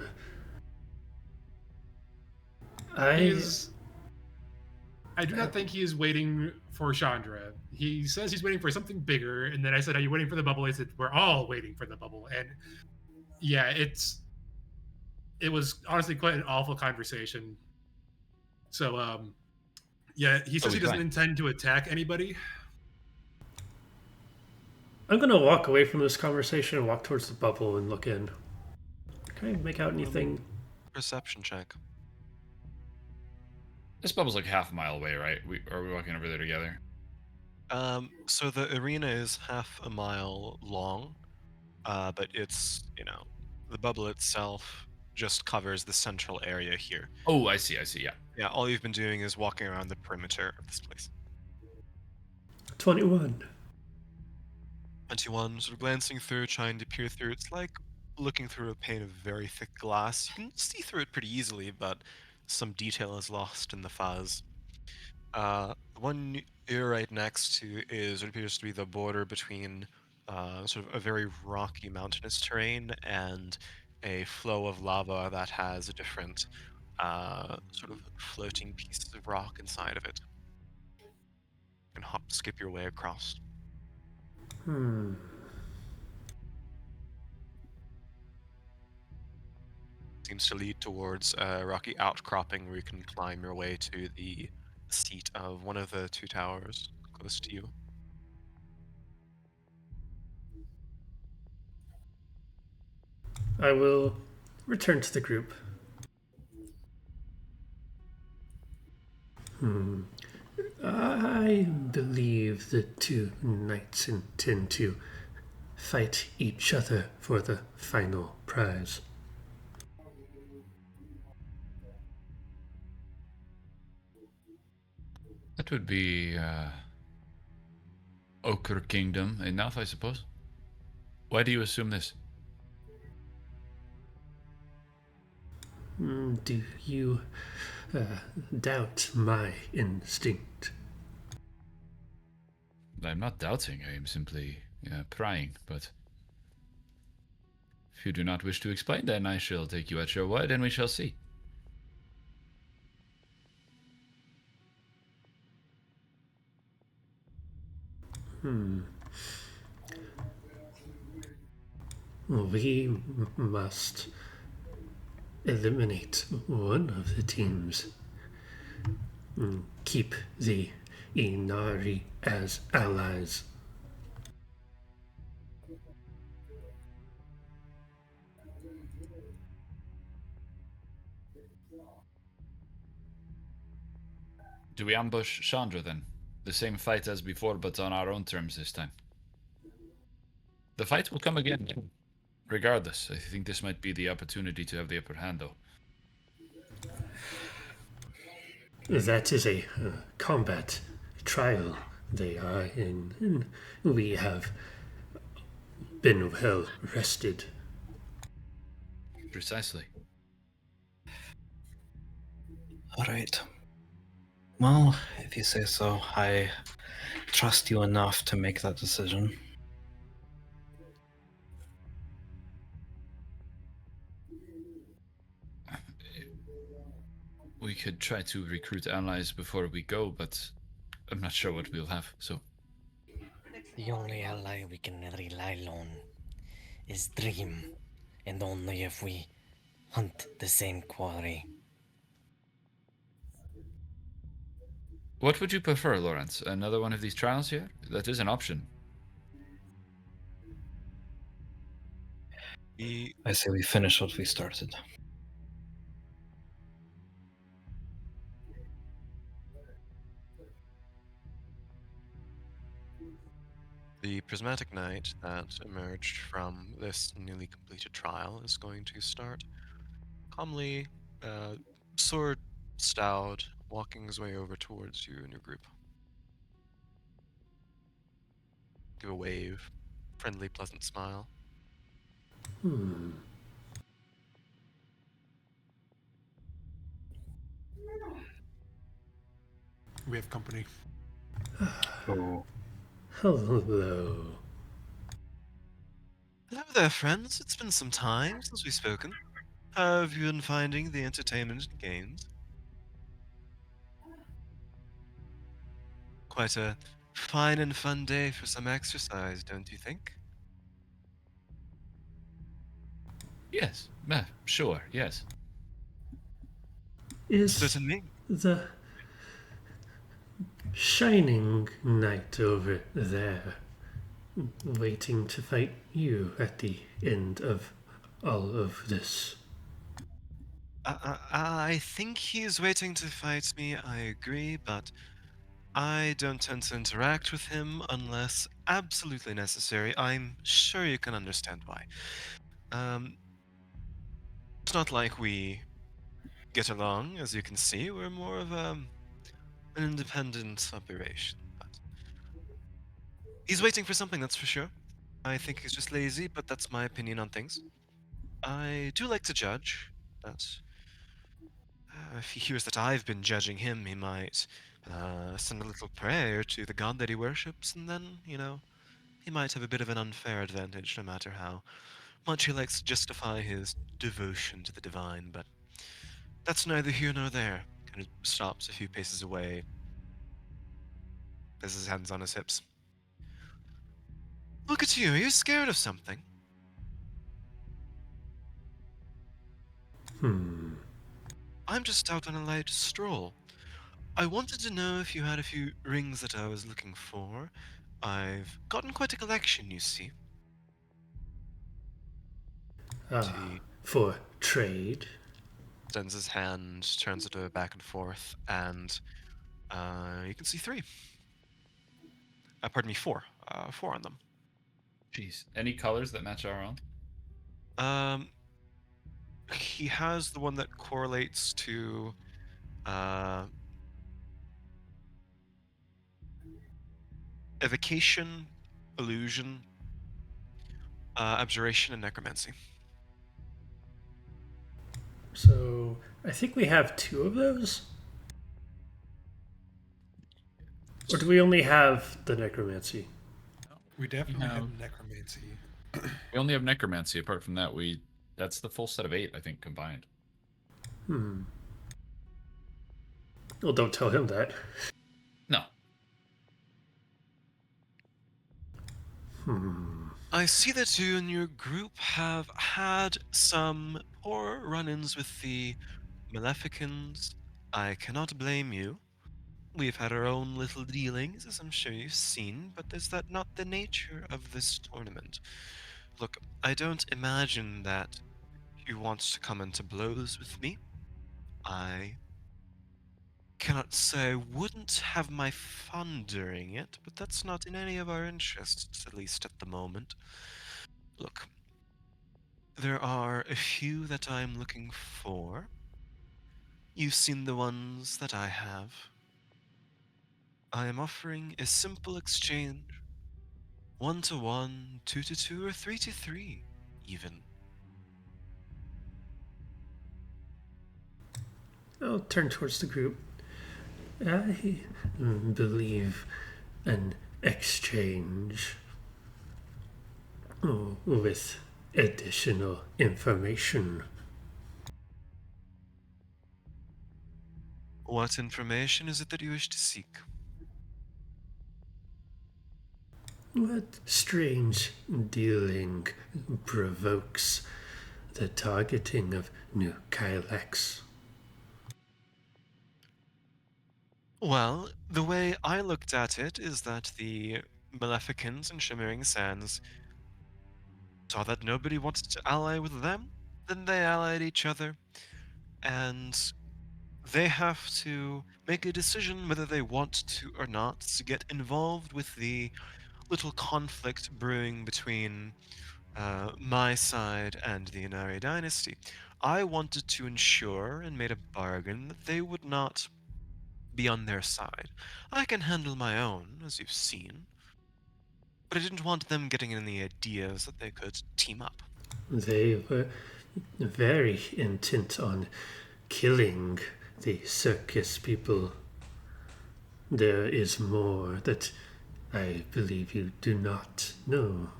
I do not think he is waiting for Chandra. He says he's waiting for something bigger, and then I said, "Are you waiting for the bubble?" He said, "We're all waiting for the bubble." And yeah, it was honestly quite an awful conversation. So yeah, he says he doesn't intend to attack anybody. I'm gonna walk away from this conversation and walk towards the bubble and look in. Can I make out anything? Perception check. This bubble's like half a mile away, right? Are we walking over there together? So the arena is half a mile long, but it's, the bubble itself just covers the central area here. Oh, I see, yeah. Yeah, all you've been doing is walking around the perimeter of this place. 21. 21, sort of glancing through, trying to peer through. It's like looking through a pane of very thick glass. You can see through it pretty easily, but some detail is lost in the fuzz. The one you're right next to is what appears to be the border between sort of a very rocky mountainous terrain and a flow of lava that has a different sort of floating pieces of rock inside of it. You can skip your way across. Seems to lead towards a rocky outcropping where you can climb your way to the seat of one of the two towers close to you. I will return to the group. I believe the two knights intend to fight each other for the final prize. That would be Ochre Kingdom enough, I suppose. Why do you assume this? Do you doubt my instinct? I'm not doubting, I am simply prying, but if you do not wish to explain, then I shall take you at your word and we shall see. We must eliminate one of the teams. Keep the Inari as allies. Do we ambush Shandra then? The same fight as before, but on our own terms this time. The fight will come again. Regardless, I think this might be the opportunity to have the upper hand, though. That is a combat trial they are in, and we have been well rested. Precisely. All right. Well, if you say so, I trust you enough to make that decision. We could try to recruit allies before we go, but I'm not sure what we'll have, so... The only ally we can rely on is Dream, and only if we hunt the same quarry. What would you prefer, Lawrence? Another one of these trials here? That is an option. I say we finish what we started. The prismatic knight that emerged from this newly completed trial is going to start calmly, sword stowed, walking his way over towards you and your group. give a wave, friendly, pleasant smile. We have company. Oh, Hello. Hello there, friends. It's been some time since we've spoken. How have you been finding the entertainment and games? Quite a fine and fun day for some exercise, don't you think? Yes, sure, yes. Is Certainly. the shining knight over there waiting to fight you at the end of all of this? I think he's waiting to fight me, I agree, but I don't tend to interact with him unless absolutely necessary. I'm sure you can understand why. Um, it's not like we get along, as you can see. We're more of an independent operation. But he's waiting for something, that's for sure. I think he's just lazy, but that's my opinion on things. I do like to judge, but if he hears that I've been judging him, he might send a little prayer to the god that he worships, and then, he might have a bit of an unfair advantage, no matter how much he likes to justify his devotion to the divine. But that's neither here nor there. Kind of stops a few paces away, has his hands on his hips. Look at you, are you scared of something? I'm just out on a light stroll. I wanted to know if you had a few rings that I was looking for. I've gotten quite a collection, you see. He For trade? extends his hand, turns it back and forth, and you can see three. Pardon me, four. Four on them. Jeez. Any colors that match our own? He has the one that correlates to evocation, illusion, abjuration, and necromancy. So I think we have two of those? Or do we only have the necromancy? We definitely have- have necromancy. We only have necromancy. Apart from that, that's the full set of 8, I think, combined. Well, don't tell him that. No. I see that you and your group have had some poor run-ins with the Maleficans. I cannot blame you. We've had our own little dealings, as I'm sure you've seen, but is that not the nature of this tournament? Look, I don't imagine that you want to come into blows with me. I cannot say I wouldn't have my fun during it, but that's not in any of our interests, at least at the moment. Look, there are a few that I'm looking for. You've seen the ones that I have. I am offering a simple exchange. 1-to-1, 2-to-2, or 3-to-3, even. I'll turn towards the group. I believe an exchange with additional information. What information is it that you wish to seek? What strange dealing provokes the targeting of New Kylex? Well, the way I looked at it is that the Maleficans and Shimmering Sands saw that nobody wanted to ally with them, then they allied each other, and they have to make a decision whether they want to or not to get involved with the little conflict brewing between my side and the Inari dynasty. I wanted to ensure and made a bargain that they would not be on their side. I can handle my own, as you've seen. But I didn't want them getting any ideas that they could team up. They were very intent on killing the circus people. There is more that I believe you do not know.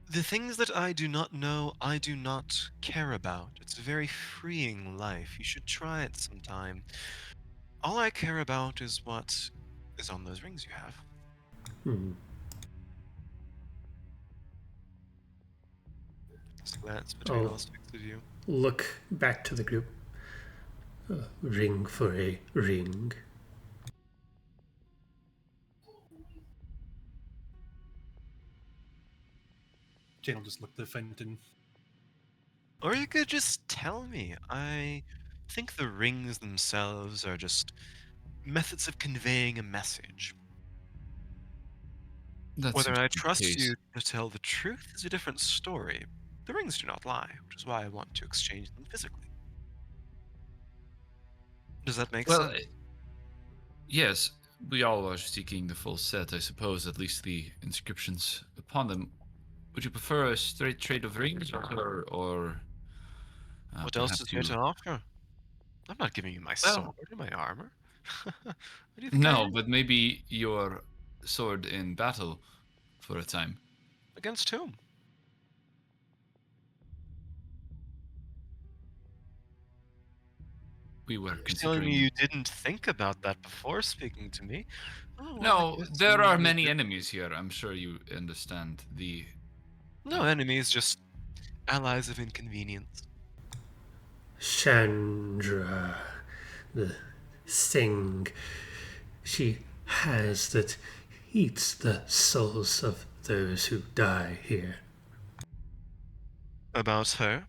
The things that I do not know, I do not care about. It's a very freeing life. You should try it sometime. All I care about is what is on those rings you have. Hmm. Just a glance between all 6 of you. Look back to the group. Ring for a ring. Jane will just look to Fenton. Or you could just tell me. I think the rings themselves are just methods of conveying a message. That Whether seems I to be the trust case. you to tell the truth is a different story. The rings do not lie, which is why I want to exchange them physically. Does that make Well, sense? yes, we all are seeking the full set, I suppose, at least the inscriptions upon them. Would you prefer a straight trade of rings, or What else perhaps is there to offer? I'm not giving you my sword or my armor. What do you think I No, am? but maybe your sword in battle for a time. Against whom? We were You're telling considering. me you didn't think about that before speaking to me? Oh, well, I No, guess there you are will many do- enemies here. I'm sure you understand the. No enemies, just allies of inconvenience. Shandra, the thing she has that eats the souls of those who die here. About her?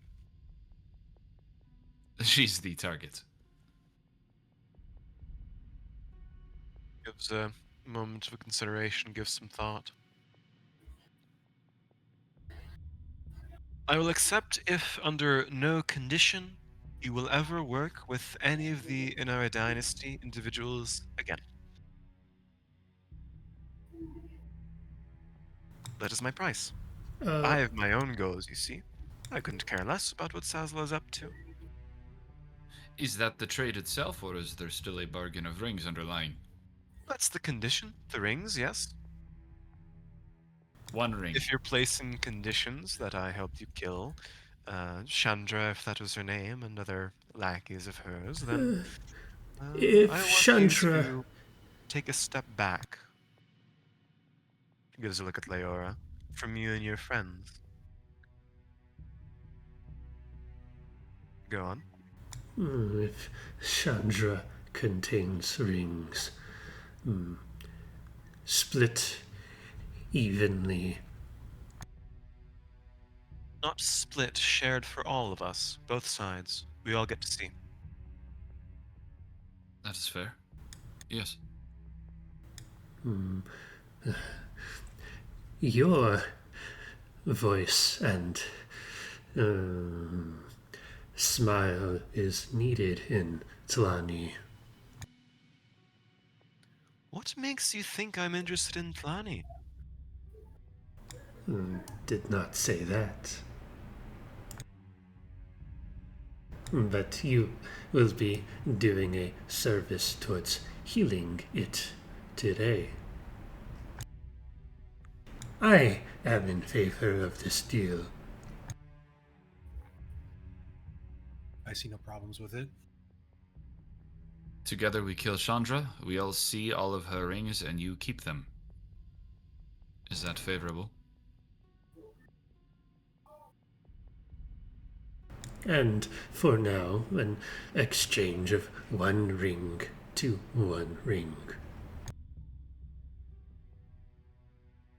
She's the target. Gives a moment of consideration, gives some thought. I will accept if, under no condition, you will ever work with any of the in our dynasty individuals again. That is my price. I have my own goals, you see. I couldn't care less about what Sazla is up to. Is that the trade itself, or is there still a bargain of rings underlying? That's the condition. The rings, yes. One ring. If you're placing conditions that I helped you kill Shandra, if that was her name, and other lackeys of hers, then If I want Shandra... you to take a step back. She gives a look at Leora. From you and your friends. Go on. If Shandra contains rings, split evenly. Not split, shared for all of us. Both sides. We all get to see. That is fair. Yes. Your voice and smile is needed in Tlani. What makes you think I'm interested in Tlani? Did not say that. But you will be doing a service towards healing it today. I am in favor of this deal. I see no problems with it. Together we kill Chandra, we all see all of her rings, and you keep them. Is that favorable? And for now, an exchange of one ring to one ring.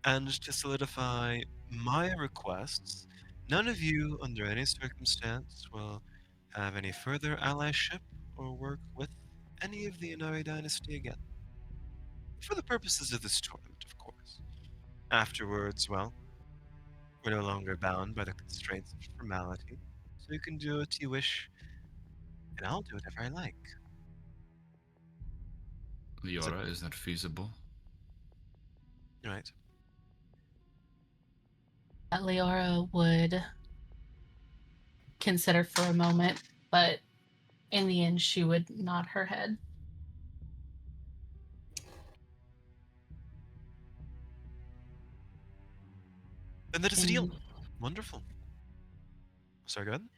And to solidify my requests, none of you, under any circumstance, will have any further allyship or work with any of the Inari dynasty again. For the purposes of this tournament, of course. Afterwards, well, we're no longer bound by the constraints of formality, so you can do what you wish, and I'll do whatever I like. Leora, is that feasible? Right? right. Leora would consider for a moment, but in the end, she would nod her head. Then that is a deal. And Wonderful. Sorry, go ahead.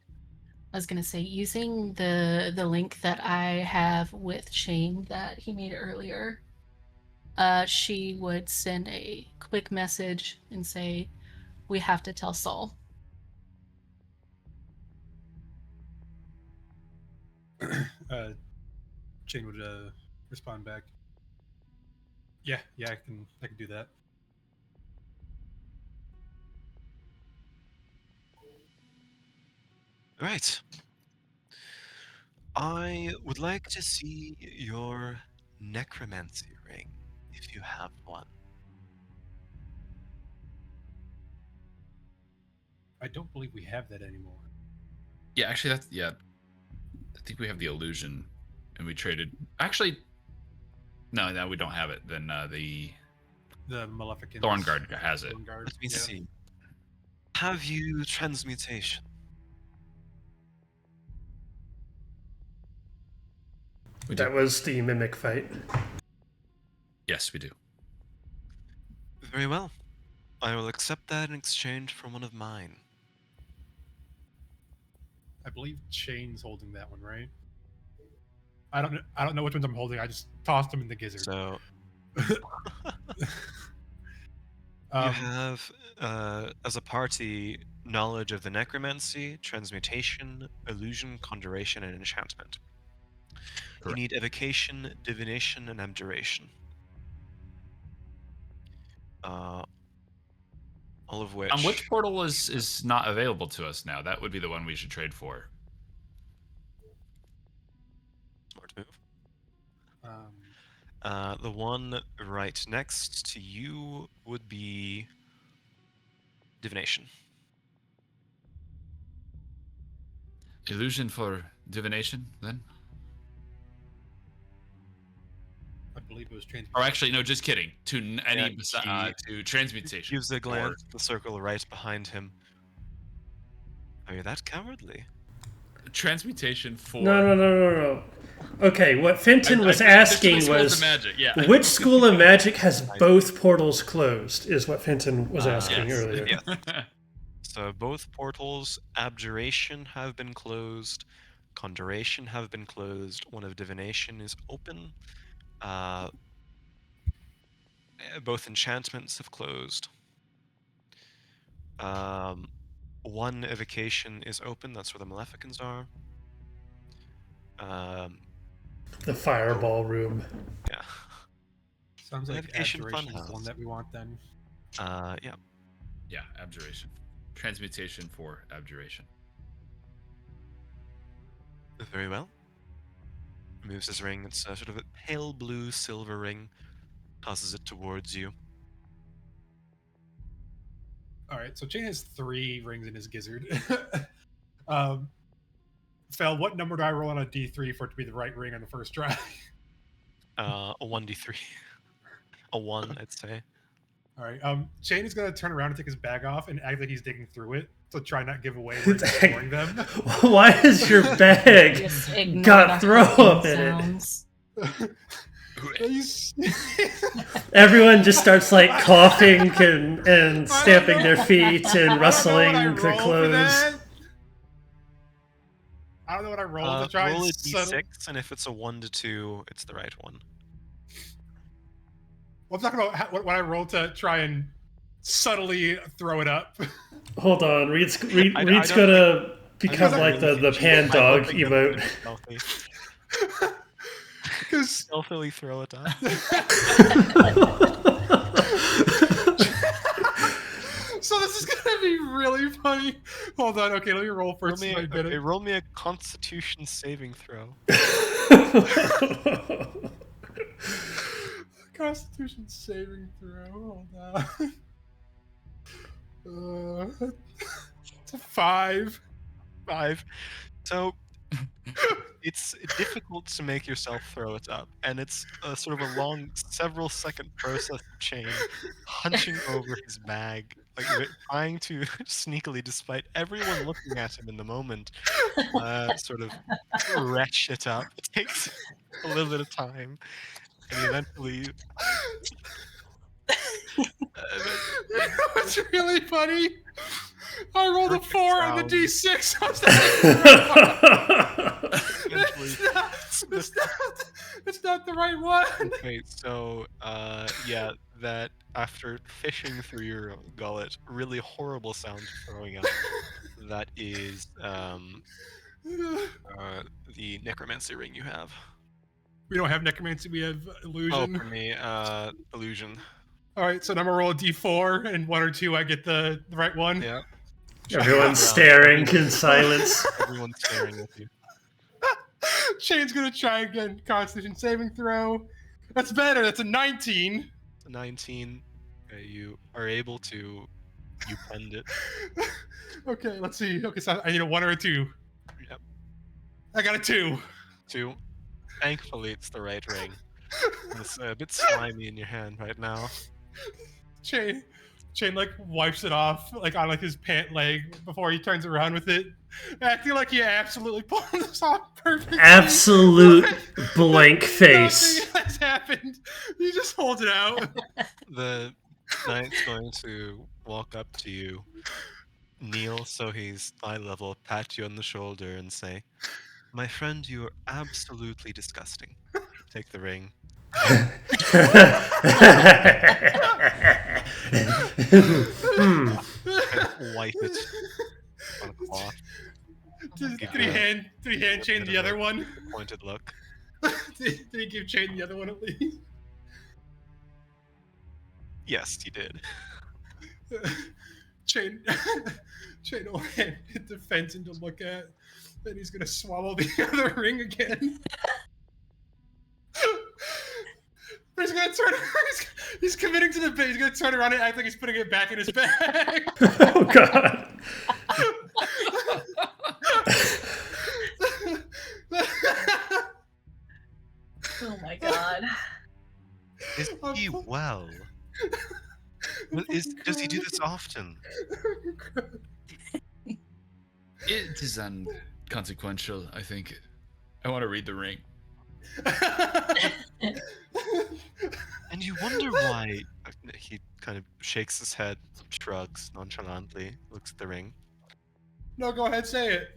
I was gonna say, using the link that I have with Shane that he made earlier, she would send a quick message and say, "We have to tell Saul." Jane would respond back. Yeah, I can do that. Right. I would like to see your necromancy ring, if you have one. I don't believe we have that anymore. Yeah, actually, I think we have the illusion, and we traded. Actually, no, we don't have it. Then the Maleficent Thornguard has it. Let me see. Have you transmutation? That was the mimic fight. Yes, we do. Very well. I will accept that in exchange for one of mine. I believe Shane's holding that one, right? I don't know which ones I'm holding. I just tossed them in the gizzard. So you have, as a party, knowledge of the necromancy, transmutation, illusion, conjuration, and enchantment. Correct. You need evocation, divination, and abjuration. All of which. Which portal is not available to us now? That would be the one we should trade for. Smart move. The one right next to you would be divination. Illusion for divination, then? I believe it was transmutation. Or actually, no, just kidding. To transmutation. Gives a glance at the circle right behind him. Are you that cowardly? Transmutation for. No. Okay, what Fenton was asking was, which school of magic has both portals closed, is what Fenton was asking earlier. Yes. So both portals, abjuration, have been closed. Conjuration have been closed. One of divination is open. Both enchantments have closed. One evocation is open. That's where the maleficents are. The fireball room. Yeah. Sounds like Evocation abjuration is Funhouse. the one that we want then. Yeah. Yeah, abjuration. Transmutation for abjuration. Very well. Moves his ring. It's a sort of a pale blue silver ring. Tosses it towards you. All right, so Jane has 3 rings in his gizzard. Fel, what number do I roll on a D3 for it to be the right ring on the first try? A 1d3. A 1, I'd say. All right. Shane is going to turn around and take his bag off and act like he's digging through it to try not give away where he's storing them. Why is your bag got throw up in it? Everyone just starts like coughing and stamping their feet and rustling the clothes. I don't know what I rolled to try. Roll a d6, and if it's a 1 to 2, it's the right one. Well, I'm talking about what I rolled to try and subtly throw it up. Hold on, Reed's gonna become like the pan dog emote. Stealthily throw it up. So this is gonna be really funny. Hold on, okay, let me roll first. Roll me a Constitution saving throw. Constitution saving throw. Hold on. It's a 5. 5. So It's difficult to make yourself throw it up, and it's a sort of a long, several second process of Chain hunching over his bag, like trying to sneakily, despite everyone looking at him in the moment, sort of retch it up. It takes a little bit of time, and he eventually. What's really funny? I rolled a Perfect 4 on the sound. D6. It's not the right one. Okay, so yeah, that after fishing through your gullet, really horrible sound throwing up. That is the necromancy ring you have. We don't have necromancy. We have Oh, illusion. for me, illusion. All right, so now I'm gonna roll a D4, and 1 or 2, I get the right one. Yeah. Everyone's staring in silence. Everyone's staring at you. Shane's gonna try again. Constitution saving throw. That's better. That's a 19. 19. Okay, you are able to. You penned it. Okay, let's see. Okay, so I need a 1 or a 2. Yep. I got a 2. 2. Thankfully, it's the right ring. It's a bit slimy in your hand right now. Shane like wipes it off like on like his pant leg before he turns around with it, acting like he absolutely pulled this off perfectly. Absolute blank face. Nothing has happened. He just holds it out. The knight's going to walk up to you, kneel so he's eye level, pat you on the shoulder, and say, "My friend, you are absolutely disgusting. Take the ring." And wipe it on a cloth. Did he hand Shane the other one? Pointed look. Did he give Shane the other one at least? Yes, he did. Shane will hand it to Fenton to look at, then he's gonna swallow the other ring again. But he's gonna turn. He's committing to the bit. He's gonna turn around and act like he's putting it back in his bag. Oh god. Oh my god. Is he well? Does he do this often? It is inconsequential, I think. I want to read the ring. And you wonder why. He kind of shakes his head, shrugs nonchalantly, looks at the ring. No, go ahead, say it.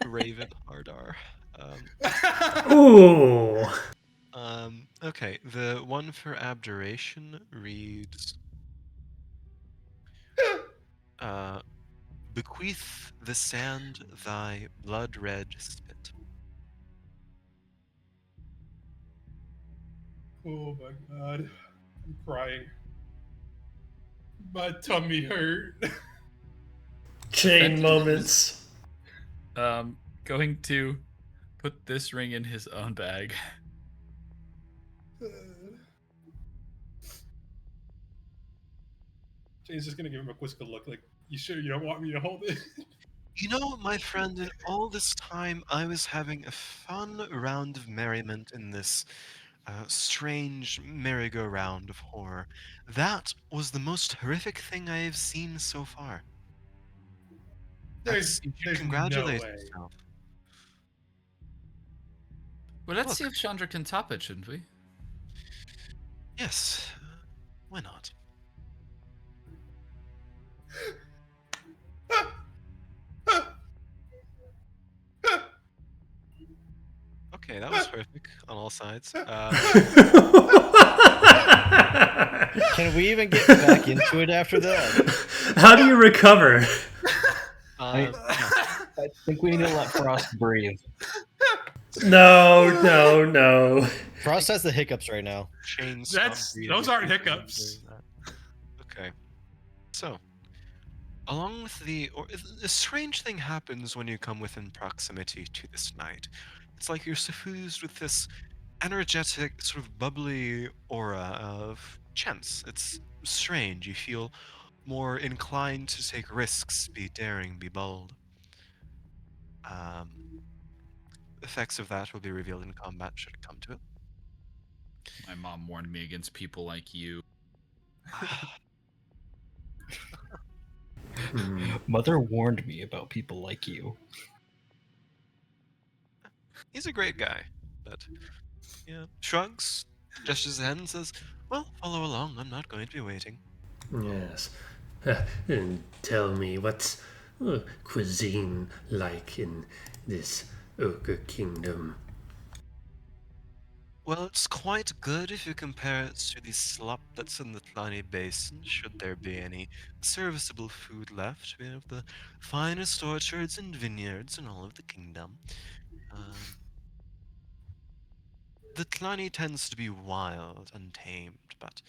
Raven Hardar. Ooh. Okay, the one for abjuration reads, bequeath the sand thy blood-red spit. Oh my god, I'm crying. My tummy hurt. Chain moments. Going to put this ring in his own bag. Jane's just gonna give him a quizzical look, like, you sure you don't want me to hold it? You know, my friend, in all this time I was having a fun round of merriment in this strange merry-go-round of horror. That was the most horrific thing I have seen so far. You should congratulate no way. yourself. Well, let's Look. see if Shandra can top it, shouldn't we? Yes, why not? Okay, that was horrific on all sides. Can we even get back into it after that? How do you recover? I think we need to let Frost breathe. No. Frost has the hiccups right now. Those aren't hiccups. Okay, so along with a strange thing happens when you come within proximity to this night. It's like you're suffused with this energetic, sort of bubbly aura of chance. It's strange. You feel more inclined to take risks, be daring, be bold. Effects of that will be revealed in combat should it come to it. My mom warned me against people like you. Mother warned me about people like you. He's a great guy, but shrugs, gestures his hand, and says, "Well, follow along. I'm not going to be waiting." Yes. And tell me, what's cuisine like in this Ochre Kingdom? Well, it's quite good if you compare it to the slop that's in the Tlani Basin, should there be any serviceable food left. We have the finest orchards and vineyards in all of the kingdom. The Tlani tends to be wild, untamed, but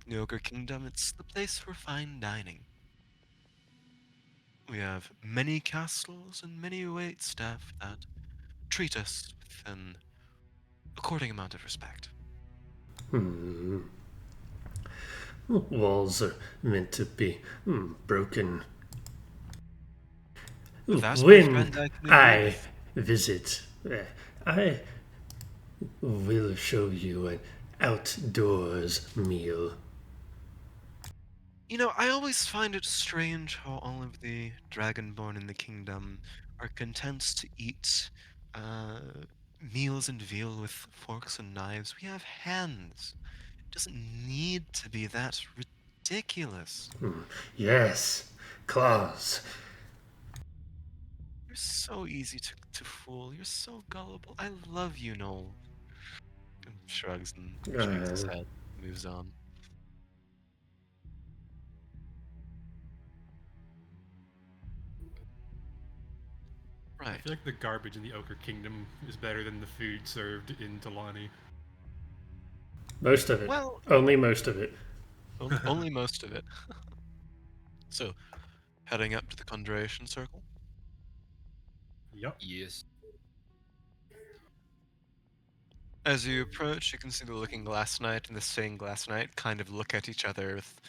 in the Ogre Kingdom, it's the place for fine dining. We have many castles and many wait staff that treat us with an according amount of respect. Walls are meant to be broken. With that, my When friend, I can agree I with. visit, I will show you an outdoors meal. I always find it strange how all of the Dragonborn in the kingdom are content to eat meals and veal with forks and knives. We have hands. It doesn't need to be that ridiculous. Yes, claws. You're so easy to fool. You're so gullible. I love you, Noel. And shrugs and shakes his head, moves on. I Right. feel like the garbage in the Ochre Kingdom is better than the food served in Talani. Most of it. Well, Only most of it. only most of it. So, heading up to the Conjuration Circle. Yep. Yes. As you approach, you can see the Looking Glass Knight and the Stained Glass Knight kind of look at each other with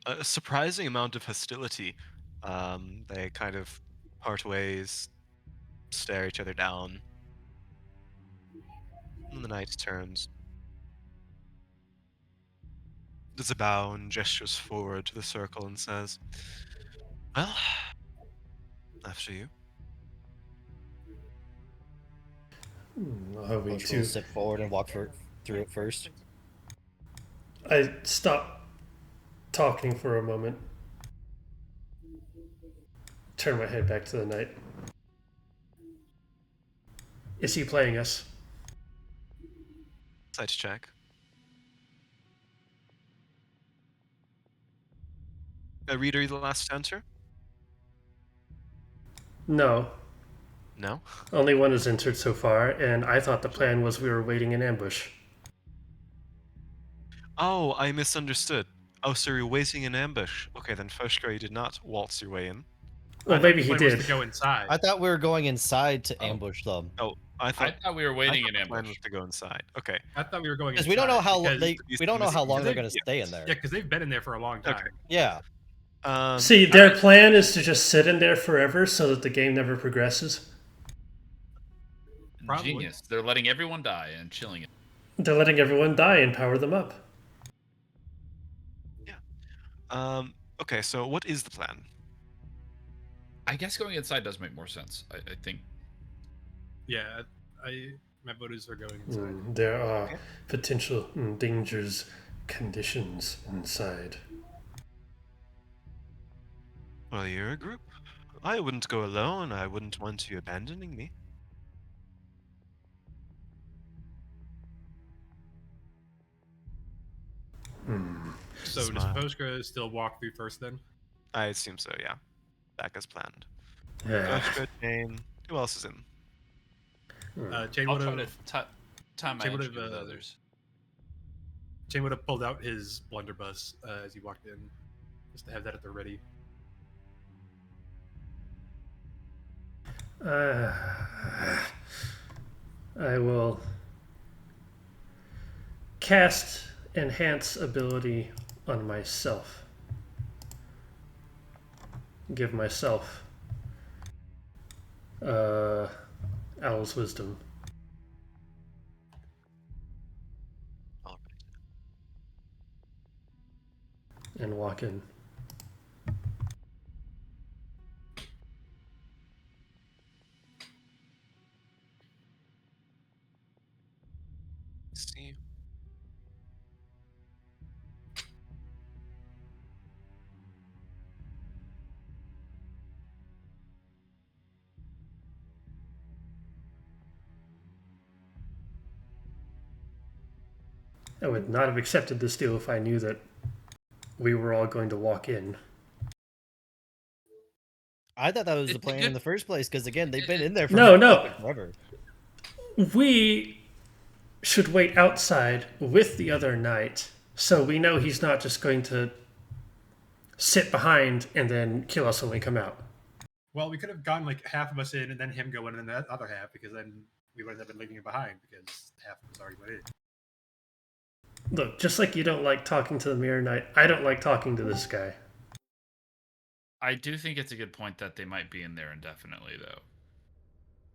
a surprising amount of hostility. They kind of part ways, stare each other down. And the knight turns. Does a bow and gestures forward to the circle and says, "Well, after you." Are we Coach to... will step forward and walk through it first. I stop talking for a moment. Turn my head back to the knight. Is he playing us? Sight check. Reader, you the last to enter? No. No? Only one has entered so far, and I thought the plan was we were waiting in ambush. Oh, I misunderstood. Oh, so you're waiting in ambush. Okay, then Foshka, you did not waltz your way in. Well, maybe he The plan was did. to go inside. I thought we were going inside to ambush them. Oh, I I thought thought we were waiting in the plan ambush. was to go inside. Okay. I thought we were going Because inside. we don't know how because- we don't know how long they're they- going to stay in there. Yeah, because they've been in there for a long time. Okay. Yeah. See, their plan is to just sit in there forever so that the game never progresses. Probably. Genius. They're letting everyone die and chilling it. They're letting everyone die and power them up. Okay, so what is the plan? I guess going inside does make more sense. I think. Yeah, my voters are going inside. There are potential dangers, conditions inside. Well, you're a group. I wouldn't go alone. I wouldn't want you abandoning me. So does Smile. Poshka still walk through first then? I assume so, yeah. Back as planned. Yeah. Foshka, Jane, who else is in? Jane I'll would try have to time my Jay entry would've, with uh, others. Jane would have pulled out his blunderbuss as he walked in, just to have that at the ready. I will cast enhance ability on myself. give myself Owl's Wisdom. All right. And walk in. See. I would not have accepted this deal if I knew that we were all going to walk in. I thought that was the plan in the first place, because again, they've been in there for No. forever. We should wait outside with the other knight, so we know he's not just going to sit behind and then kill us when we come out. Well, we could have gone like half of us in and then him go in and then the other half, because then we would have been leaving him behind because half of us already went in. Look, just like you don't like talking to the Mirror Knight, I don't like talking to this guy. I do think it's a good point that they might be in there indefinitely, though.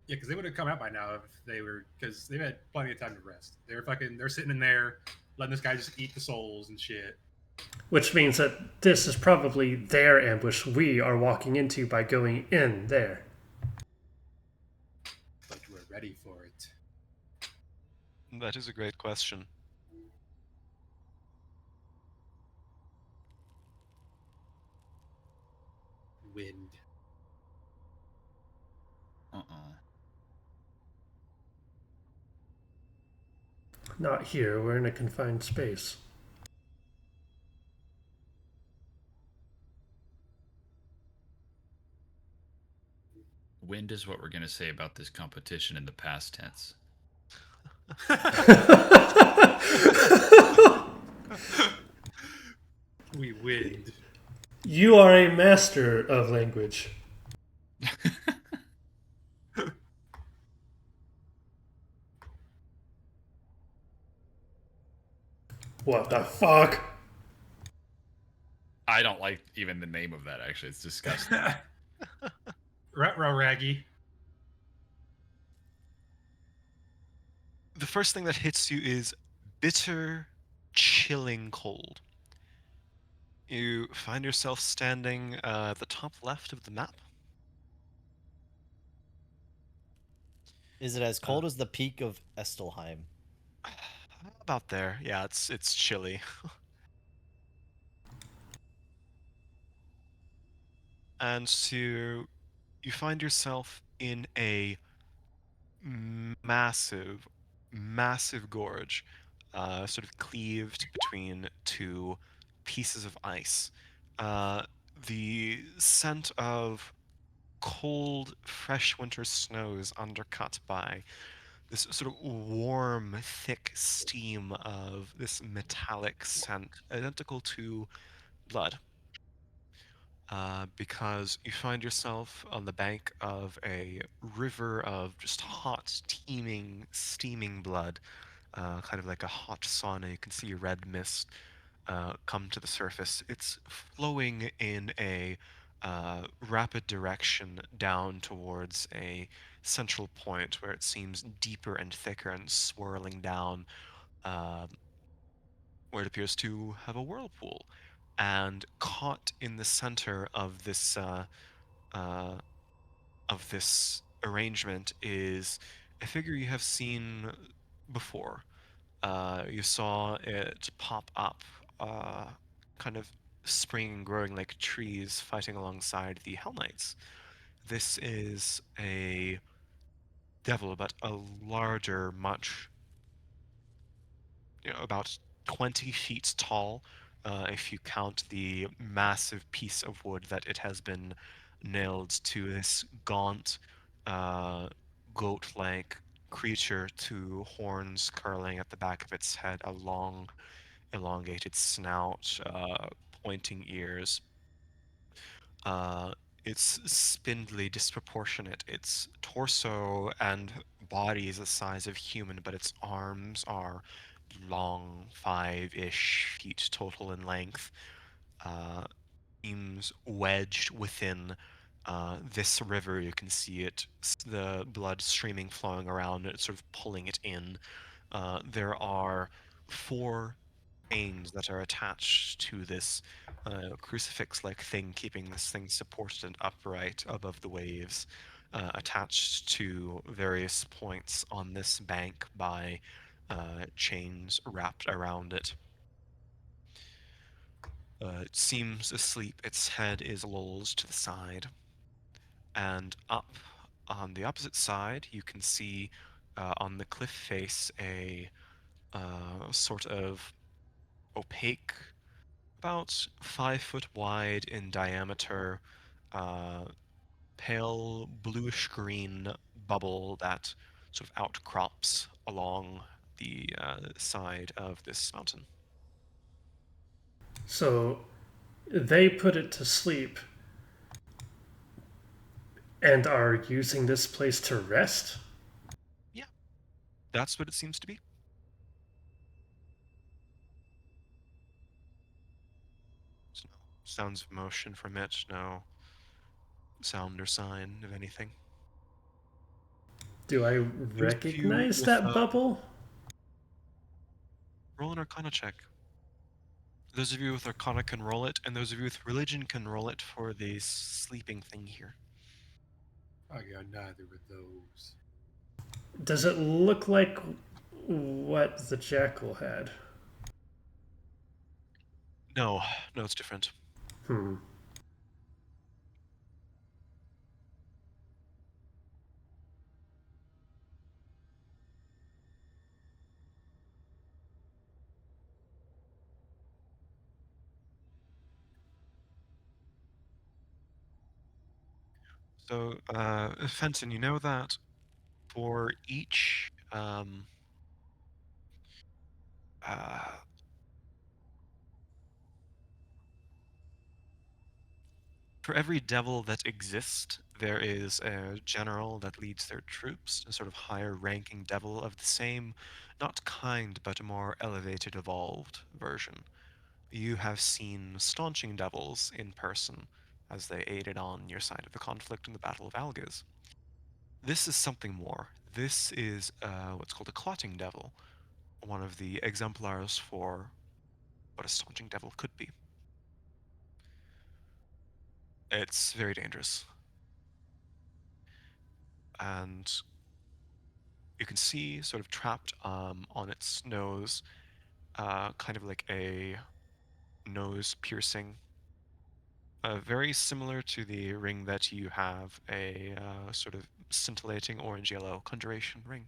Yeah, because they would have come out by now if they were, because they've had plenty of time to rest. They're sitting in there, letting this guy just eat the souls and shit. Which means that this is probably their ambush we are walking into by going in there. But we're ready for it. That is a great question. Wind. Not here, we're in a confined space. Wind is what we're going to say about this competition in the past tense. We wind. You are a master of language. What the fuck? I don't like even the name of that, actually. It's disgusting. Ruh-roh, Raggy. The first thing that hits you is bitter, chilling cold. You find yourself standing at the top left of the map. Is it as cold as the peak of Estelheim? About there. Yeah, it's chilly. And so you find yourself in a massive, massive gorge, sort of cleaved between two pieces of ice. The scent of cold, fresh winter snows undercut by this sort of warm, thick steam of this metallic scent, identical to blood. Because you find yourself on the bank of a river of just hot, teeming, steaming blood, kind of like a hot sauna. You can see red mist come to the surface. It's flowing in a rapid direction down towards a central point where it seems deeper and thicker and swirling down, uh, where it appears to have a whirlpool. And caught in the center uh, of this arrangement is a figure you have seen before. You saw it pop up, kind of springing and growing like trees, fighting alongside the Hell Knights. This is a devil, but a larger, much, about 20 feet tall, if you count the massive piece of wood that it has been nailed to this gaunt, goat-like creature, to horns curling at the back of its head, a long, elongated snout, pointing ears. It's spindly, disproportionate. Its torso and body is the size of human, but its arms are long, 5-ish feet total in length. seems wedged within this river. You can see it, the blood streaming, flowing around it, sort of pulling it in. There are 4 chains that are attached to this crucifix-like thing, keeping this thing supported and upright above the waves, attached to various points on this bank by chains wrapped around it. It seems asleep. Its head is lolled to the side. And up on the opposite side, you can see on the cliff face a sort of opaque, about 5 foot wide in diameter, uh, pale bluish green bubble that sort of outcrops along the side of this mountain. So they put it to sleep and are using this place to rest? Yeah, that's what it seems to be. There's no sounds of motion from it, no sound or sign of anything. Do I Those of you recognize with, that bubble? roll an Arcana check. Those of you with Arcana can roll it, and those of you with Religion can roll it for the sleeping thing here. I got neither of those. Does it look like what the jackal had? No, it's different. Hmm. So, Fenton, you know that for each uh, for every devil that exists, there is a general that leads their troops, a sort of higher ranking devil of the same, not kind, but more elevated, evolved version. You have seen staunching devils in person as they aided on your side of the conflict in the Battle of Algiz. This is something more. This is what's called a clotting devil, one of the exemplars for what a staunching devil could be. It's very dangerous. And you can see, sort of trapped on its nose, kind of like a nose piercing, very similar to the ring that you have, a sort of scintillating orange-yellow conjuration ring.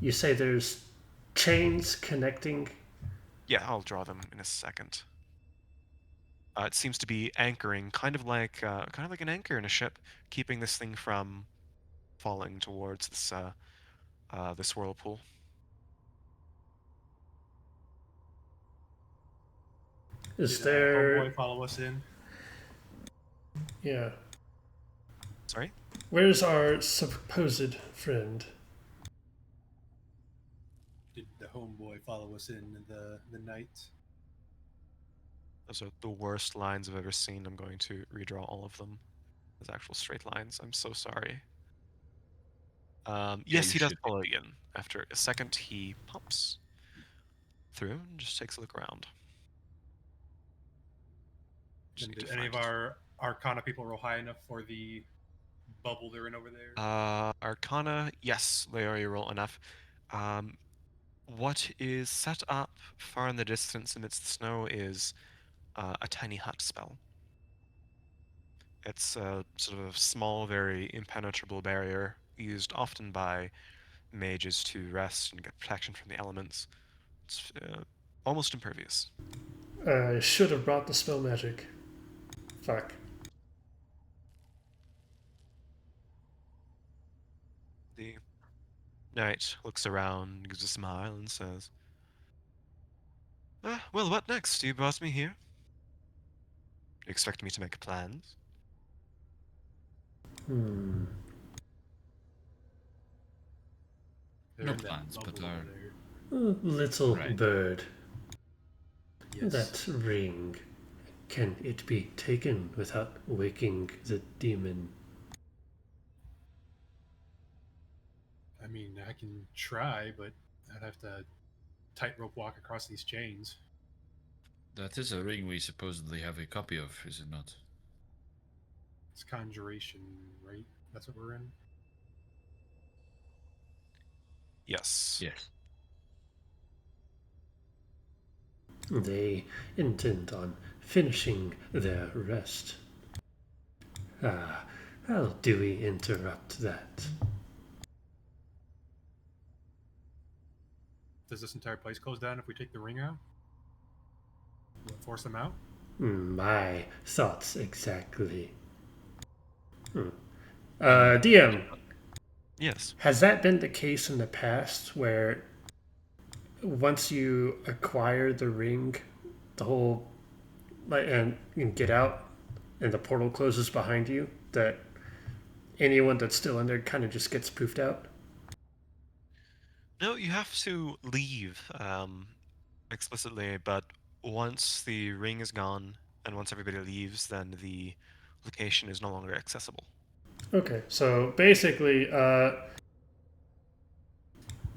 You say there's chains connecting? Yeah, I'll draw them in a second. It seems to be anchoring, kind of like an anchor in a ship, keeping this thing from falling towards this whirlpool. Is Did there... Homeboy follow us in? Yeah. Sorry? Where's our supposed friend? Did the Homeboy follow us in the night? Those are the worst lines I've ever seen. I'm going to redraw all of them as actual straight lines. I'm so sorry. Yes, you he does should. follow you in. After a second, he pops through and just takes a look around. Just And need to did any of find- our Arcana people roll high enough for the bubble they're in over there? Arcana, yes, they already roll enough. What is set up far in the distance amidst the snow is a tiny hut spell. It's a sort of small, very impenetrable barrier used often by mages to rest and get protection from the elements. It's almost impervious. I should have brought the spell magic. Fuck. The knight looks around, gives a smile, and says, well, what next? You brought me here? You expect me to make plans? Hmm. There find that plans, but bubble our over there. Little Right. bird, Yes. that ring, can it be taken without waking the demon? I mean, I can try, but I'd have to tightrope walk across these chains. that is a ring we supposedly have a copy of, is it not? It's conjuration, right? That's what we're in. Yes. Yes. They intend on finishing their rest. Ah, how do we interrupt that? Does this entire place close down if we take the ring out? Will it force them out? My thoughts exactly. DM, Yes. has that been the case in the past where once you acquire the ring, the whole and you can get out and the portal closes behind you, that anyone that's still in there kind of just gets poofed out? No, you have to leave explicitly, but once the ring is gone and once everybody leaves, then the location is no longer accessible. Okay, so basically,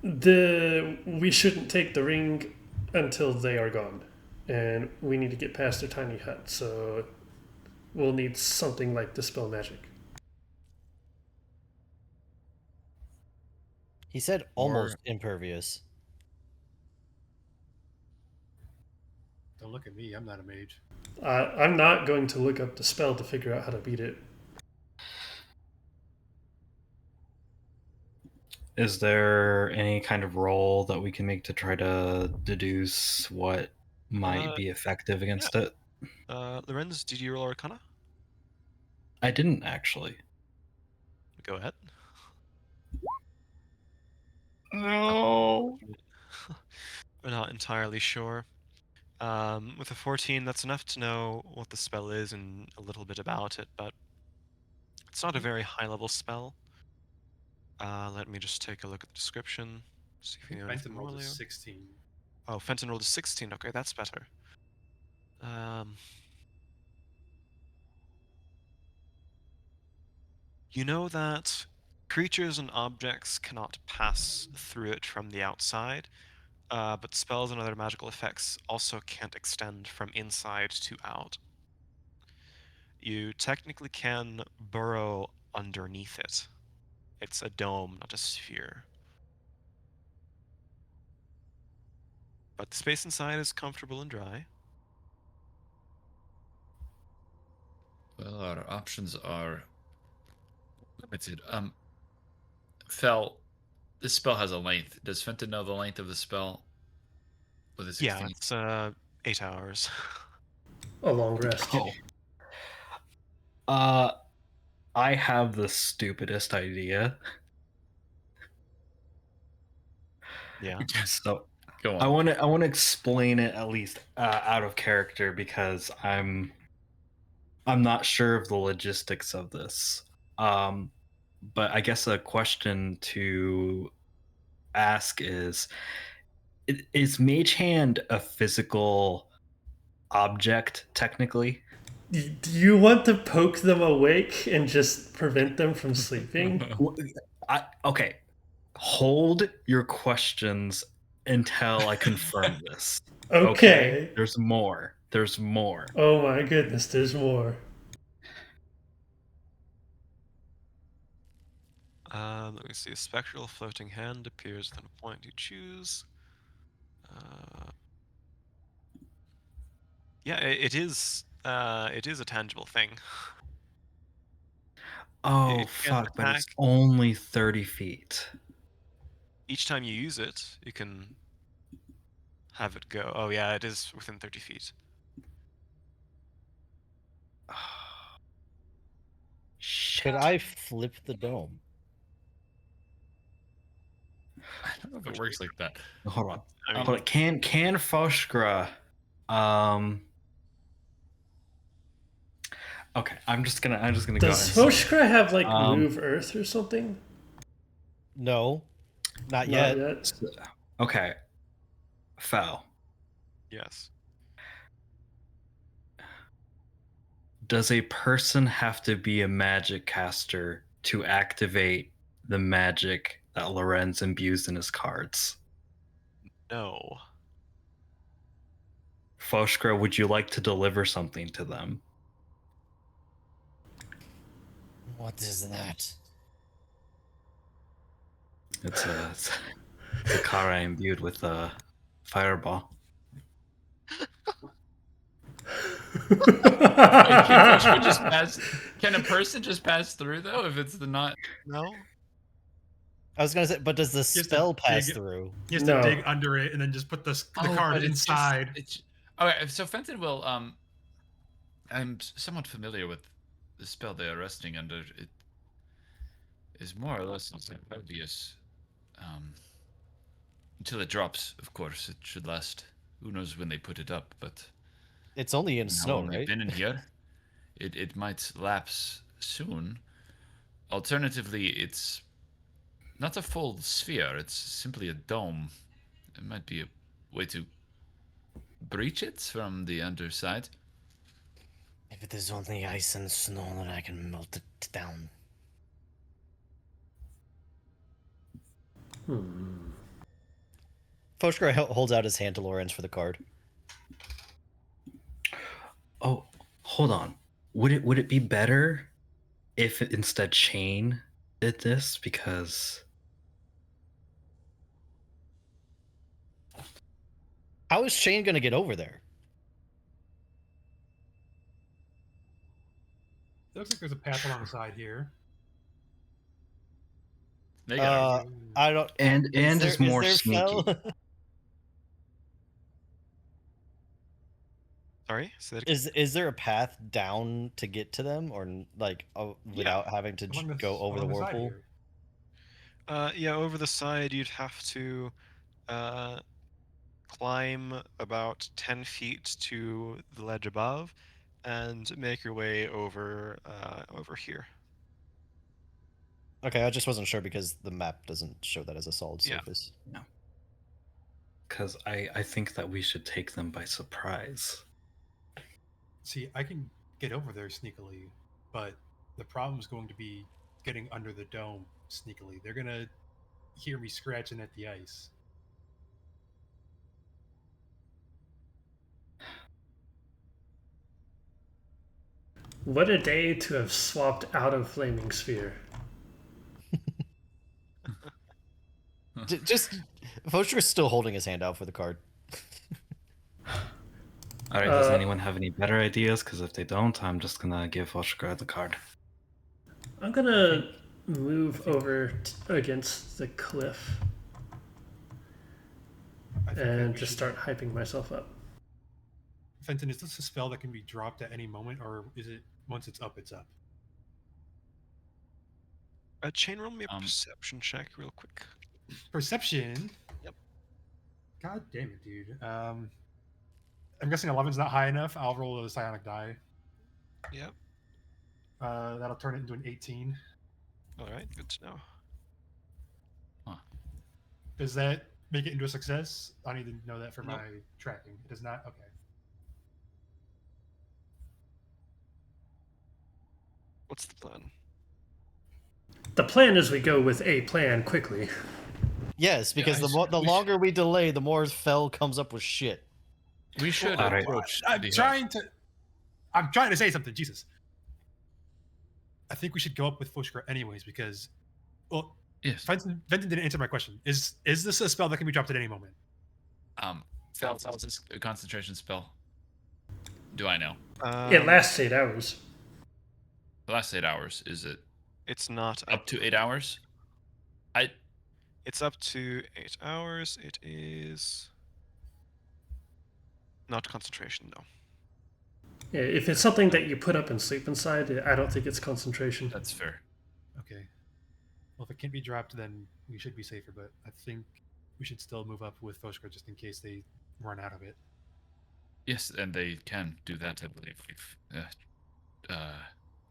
we shouldn't take the ring until they are gone, and we need to get past their tiny hut. So we'll need something like dispel magic. He said almost impervious. Don't look at me. I'm not a mage. I'm not going to look up the spell to figure out how to beat it. Is there any kind of roll that we can make to try to deduce what might be effective against it? Lorenz, did you roll Arcana? I didn't actually. Go ahead. No. We're not entirely sure. With a 14, that's enough to know what the spell is and a little bit about it, but it's not a very high-level spell. Let me just take a look at the description. See if you know anything Fenton more, rolled a Leo. 16. Oh, Fenton rolled a 16. Okay, that's better. You know that creatures and objects cannot pass through it from the outside, but spells and other magical effects also can't extend from inside to out. You technically can burrow underneath it. It's a dome, not a sphere. But the space inside is comfortable and dry. Well, our options are limited. Fel, this spell has a length. Does Fenton know the length of the spell? With a 16? Yeah, it's 8 hours. A long rest. I have the stupidest idea. Yeah. So Go on. I want to explain it at least out of character because I'm not sure of the logistics of this. But I guess a question to ask is Mage Hand a physical object technically? Do you want to poke them awake and just prevent them from sleeping? Okay. Hold your questions until I confirm this. Okay. There's more. There's more. Oh my goodness, there's more. Let me see. A spectral floating hand appears within a point you choose. Yeah, it is a tangible thing. Oh, It can't fuck, but it's attack. only 30 feet. Each time you use it, you can have it go. Oh yeah, it is within 30 feet. Shit. Could I flip the dome? I don't know if it works like that. Hold on. I mean, But can Foshgra okay, I'm just gonna go ahead and Does say it. Hoshkra have like move earth or something? No. Not Not yet. yet. Okay. Foul. Yes. Does a person have to be a magic caster to activate the magic that Lorenz imbues in his cards? No. Foshkra, would you like to deliver something to them? What is that? It's a Kara imbued with a fireball. Can a person just pass through though if it's the not? No. I was gonna say, but does the has to spell pass dig- through? He has No. to dig under it and then just put the Oh, card but it's just- inside. Okay, so Fenton will. I'm somewhat familiar with the spell they are resting under. It is more or less obvious. Until it drops, of course, it should last. Who knows when they put it up, but It's only in how snow, long they've right? been in here, it might lapse soon. Alternatively, it's not a full sphere, it's simply a dome. It might be a way to breach it from the underside. If it is only ice and snow, then I can melt it down. Foshkra holds out his hand to Lorenz for the card. Oh, hold on. Would it be better if instead Shane did this? Because How is Shane gonna get over there? It looks like there's a path along the side here. They got I don't. and is more there sneaky. fell? Sorry. Say that again. Is there a path down to get to them, or like without having to Along go over the along side whirlpool? here. Yeah, over the side, you'd have to climb about 10 feet to the ledge above, and make your way over here. Okay, I just wasn't sure because the map doesn't show that as a solid Yeah. surface. Because I think that we should take them by surprise. See, I can get over there sneakily, but the problem is going to be getting under the dome sneakily. They're gonna hear me scratching at the ice. What a day to have swapped out of Flaming Sphere. Just Foshkra's still holding his hand out for the card. All right. Does anyone have any better ideas? Because if they don't, I'm just gonna give Foshkra the card. I'm gonna move over against the cliff I think that and we just should- start hyping myself up. Fenton, is this a spell that can be dropped at any moment, or is it once it's up, it's up? Chain, roll me a perception check real quick. Perception. Yep. God damn it, dude. I'm guessing 11's not high enough. I'll roll a psionic die. Yep. That'll turn it into an 18. All right. Good to know. Does that make it into a success? I need to know that for Nope. my tracking. It does not. Okay. What's the plan? The plan is we go with a plan quickly. Yes, because I the longer we delay, the more Fell comes up with shit. We should All right. approach. I'm the trying to say something. Jesus. I think we should go up with Foshkra anyways because, well, Yes. Fenton didn't answer my question. Is this a spell that can be dropped at any moment? Fell tells us a concentration spell. Do I know? It lasts 8 hours. The last 8 hours, is it It's not up to 8 hours? It's up to 8 hours. It is not concentration, no. Yeah, if it's something that you put up and sleep inside, I don't think it's concentration. That's fair. Okay. Well, if it can't be dropped, then we should be safer. But I think we should still move up with Foshkra just in case they run out of it. Yes, and they can do that, I believe.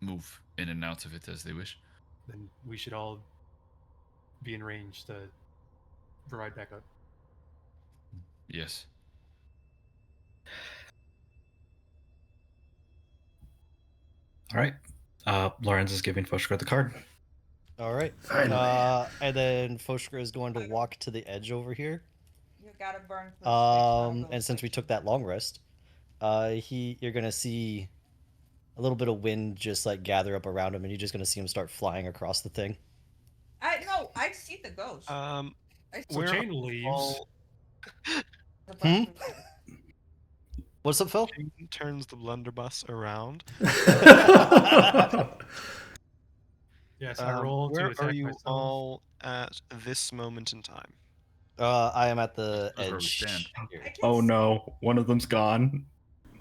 Move in and out of it as they wish. Then we should all be in range to provide backup. Yes. All right. Lorenz is giving Foshka the card. All right. Finally. And then Foshka is going to walk to the edge over here. You gotta burn. For the And since we took that long rest, you're gonna see a little bit of wind just like gather up around him, and you're just gonna see him start flying across the thing. I see the ghost. So Chain leaves. All... What's up, Phil? Chain turns the blunderbuss around. Yes, I roll to where attack are you myself. all at this moment in time? I am at the That's where we edge. stand. here. Oh no, one of them's gone.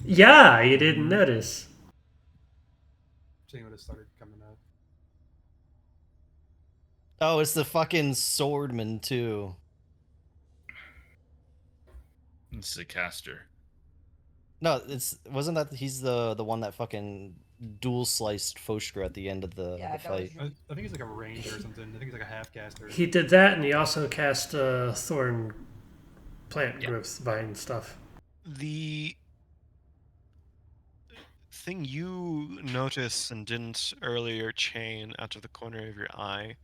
Yeah, you didn't notice. Chain would have started coming out. Oh, it's the fucking swordman too. It's the caster. No, wasn't that he's the one that fucking dual sliced Foshka at the end of the fight? I think he's like a ranger or something. I think he's like a half caster. He did that, and he also cast thorn plant growth vine stuff. The thing you notice and didn't earlier, Chain, out of the corner of your eye,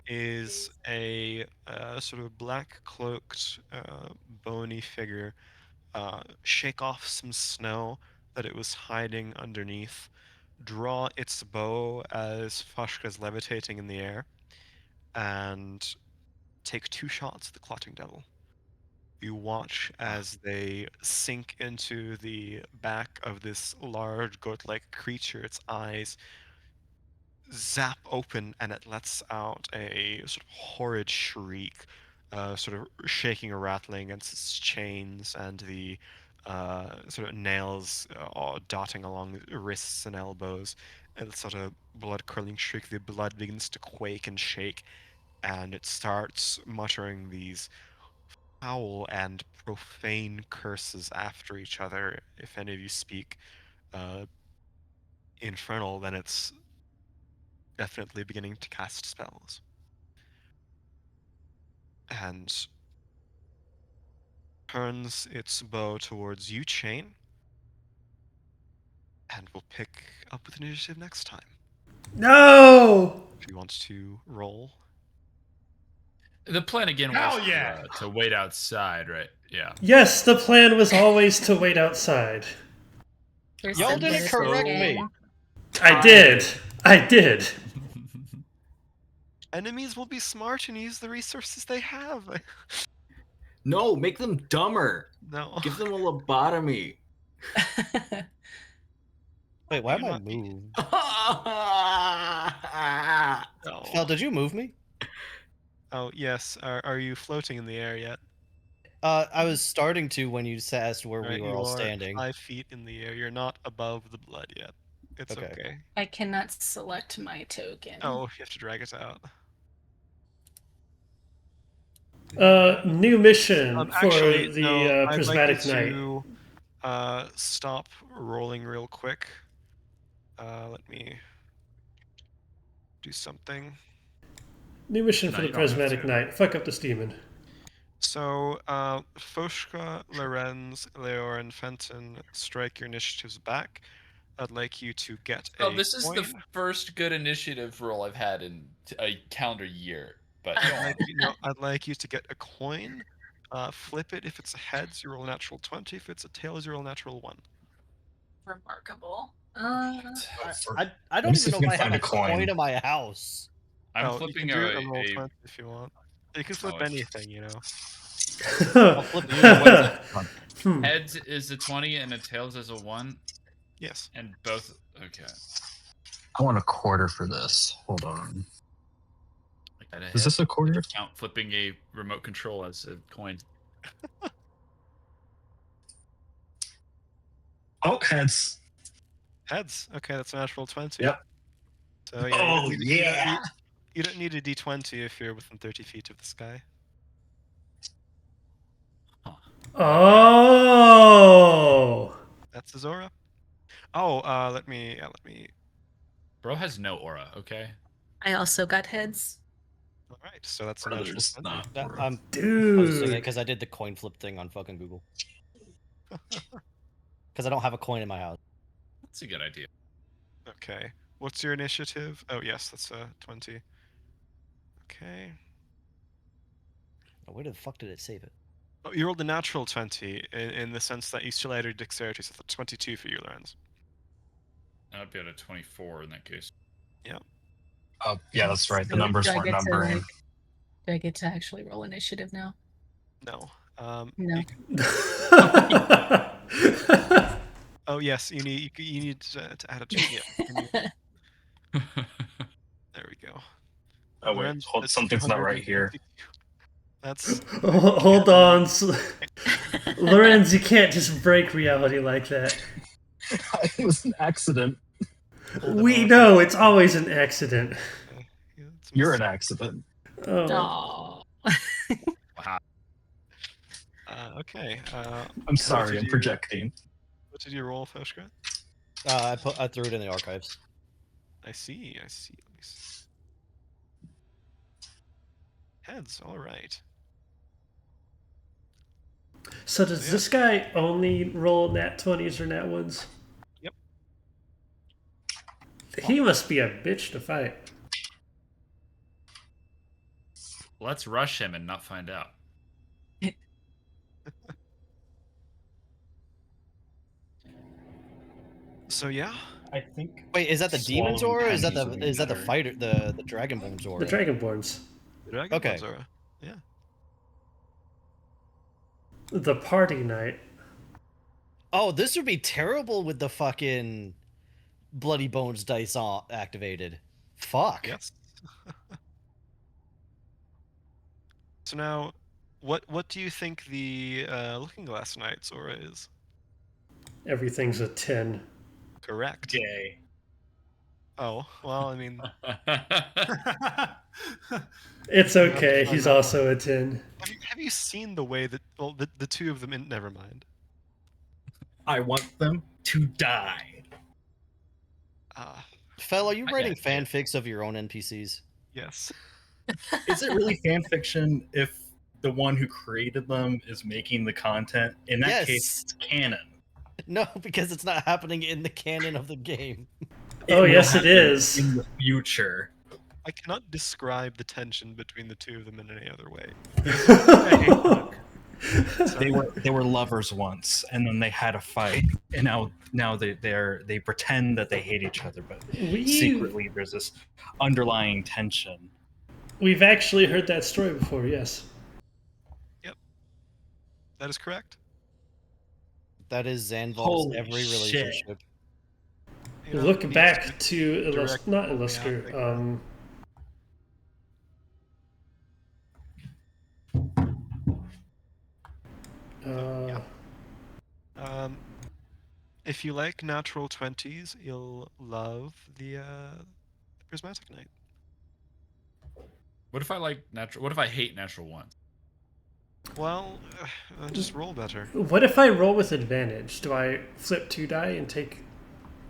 is a sort of black cloaked, bony figure shake off some snow that it was hiding underneath, draw its bow as Foshka's levitating in the air, and take 2 shots at the Clotting Devil. You watch as they sink into the back of this large goat-like creature. Its eyes zap open, and it lets out a sort of horrid shriek, sort of shaking or rattling against its chains, and the sort of nails all dotting along the wrists and elbows. And it's sort of blood-curdling shriek. The blood begins to quake and shake, and it starts muttering these foul and profane curses after each other. If any of you speak Infernal, then it's definitely beginning to cast spells. And turns its bow towards you, Chain, and we'll pick up with initiative next time. No! If you want to roll. The plan again Hell was yeah! to wait outside, right? Yeah. Yes, the plan was always to wait outside. Y'all didn't correct me. I did. I did. Enemies will be smart and use the resources they have. No, make them dumber. No. Give them a lobotomy. Wait, why am I moved? No. Phil, did you move me? Oh, yes. Are you floating in the air yet? I was starting to when you asked where Right, we were you all are standing. 5 feet in the air. You're not above the blood yet. It's okay. I cannot select my token. Oh, you have to drag it out. New mission for Actually, the no, I'd Prismatic like Knight. you to stop rolling real quick. Let me do something. New mission No, for the you don't have Prismatic to. Knight. Fuck up this demon. So, Foshka, Lorenz, Leor, and Fenton, strike your initiatives back. I'd like you to get a Oh, this is coin. the first good initiative roll I've had in a calendar year. But I'd like you to get a coin. Flip it. If it's a heads, you roll a natural 20. If it's a tails, you roll a natural 1. Remarkable. I don't even know if I have a coin in my house. I'm flipping you can do it and roll a 20 if you want. You can flip it's- anything, you know. I'll flip you. What's it? heads is a 20 and a tails is a 1, Yes. and both. Okay. I want a quarter for this. Hold on. Got Is this a quarter? Count flipping a remote control as a coin. Oh, heads. Heads. Okay, that's a natural 20. Yep. So yeah. Oh, yeah. You don't need a d20 if you're within 30 feet of the sky. Oh. That's Azora. Oh, let me. Bro has no aura. Okay. I also got heads. All right, so that's a natural Brothers, 20. not I'm bros. posting it Dude. because I did the coin flip thing on fucking Google. Because I don't have a coin in my house. That's a good idea. Okay. What's your initiative? Oh, yes, that's a 20. Okay. Oh, where the fuck did it save it? Oh, you rolled a natural 20 in the sense that you still added dexterity, so that's 22 for you, Lorenz. I'd be at a 24 in that case. Yeah. Oh, yeah, that's right. The So numbers do I weren't get to, numbering. like, do I get to actually roll initiative now? No. No. you can- oh, yes, you need to add a 2. Yeah. There we go. Oh, wait. Lorenz, Hold, that's something's not right here. 222. That's Hold on. Lorenz, you can't just break reality like that. It was an accident. We know it's always an accident. Okay. Yeah, that's You're an mis- accident. Oh. Oh. Wow. Okay. I'm sorry, did I'm you- projecting. What did you roll, Foshka? I threw it in the archives. I see. Let me see. Heads. All right. So does Yeah. this guy only roll nat 20s or nat 1s? Yep. He must be a bitch to fight. Let's rush him and not find out. So yeah. I think. Wait, is that the demon's Swallowing aura? Or is that pennies the would be better. fighter the dragonborn's aura? The Dragonborns. The Dragon Okay. Ones are, yeah. The party night. Oh, this would be terrible with the fucking bloody bones dice activated. Fuck. Yes. So now, what do you think the Looking Glass Knight's aura is? Everything's a 10. Correct. Gay. Oh, well, I mean, It's okay, he's also a 10. have you seen the way that, well, the two of them, never mind. I want them to die. Fel, are you I writing got it. fanfics of your own NPCs? Yes. Is it really fan fiction if the one who created them is making the content? In that Yes. case, it's canon. No, because it's not happening in the canon of the game. Oh, will yes, it happen is. In the future. I cannot describe the tension between the two of them in any other way. They were lovers once, and then they had a fight, and now they pretend that they hate each other, but secretly there's this underlying tension. We've actually heard that story before, yes. That is correct. That is Zanval's Holy every shit. relationship. You know, Look these back to direct- not yeah, Illusker. If you like natural 20s, you'll love the Prismatic Knight. What if I like natural? What if I hate natural ones? Well, just roll better. What if I roll with advantage? Do I flip 2 die and take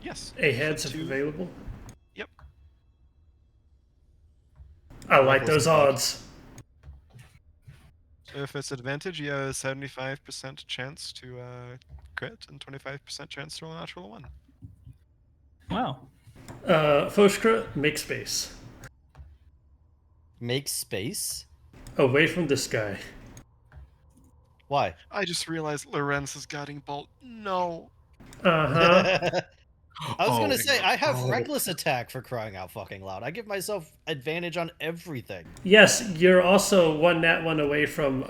Yes. a heads if Flip 2. available? Yep. I like Reckless those attack. odds. So if it's advantage, you have a 75% chance to crit and 25% chance to roll a natural 1. Wow. Foshkra, make space. Make space? Away from this guy. Why? I just realized Lorenz is guiding bolt. No. Uh-huh. I was Oh, gonna say I have oh. reckless attack for crying out fucking loud. I give myself advantage on everything. Yes, you're also one nat 1 away from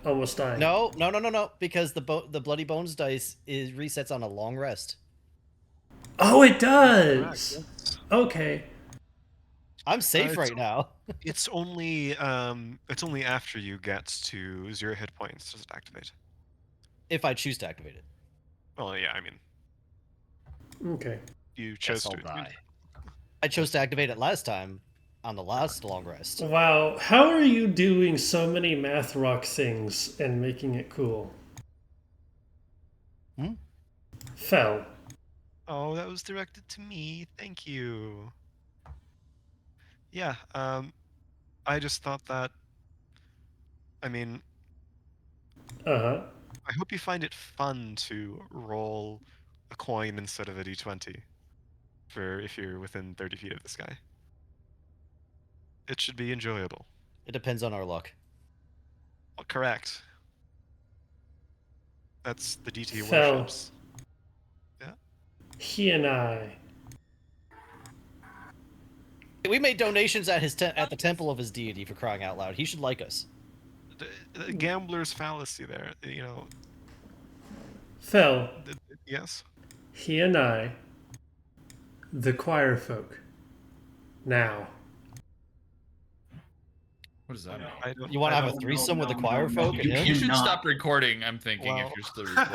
almost dying. No, because the bloody bones dice resets on a long rest. Oh, it does! Okay. I'm safe it's- right now. It's only after you get to 0 hit points does it activate. If I choose to activate it. Well, yeah, I mean, Okay. you chose I'll to. die. I chose to activate it last time on the last long rest. Wow, how are you doing so many math rock things and making it cool? Fell. Oh, that was directed to me. Thank you. Yeah, I just thought that. I mean, Uh-huh. I hope you find it fun to roll a coin instead of a d20 for if you're within 30 feet of this guy. It should be enjoyable. It depends on our luck. Well, correct. That's the DT Fel. worships. He and I. We made donations at his at the temple of his deity, for crying out loud. He should like us. The gambler's fallacy there, you know. Fel. Yes? He and I. The choir folk. Now. What does that mean? I don't, You want to I have a don't- threesome with the choir folk and You him? You should cannot. stop recording, I'm thinking, Well- if you're still recording.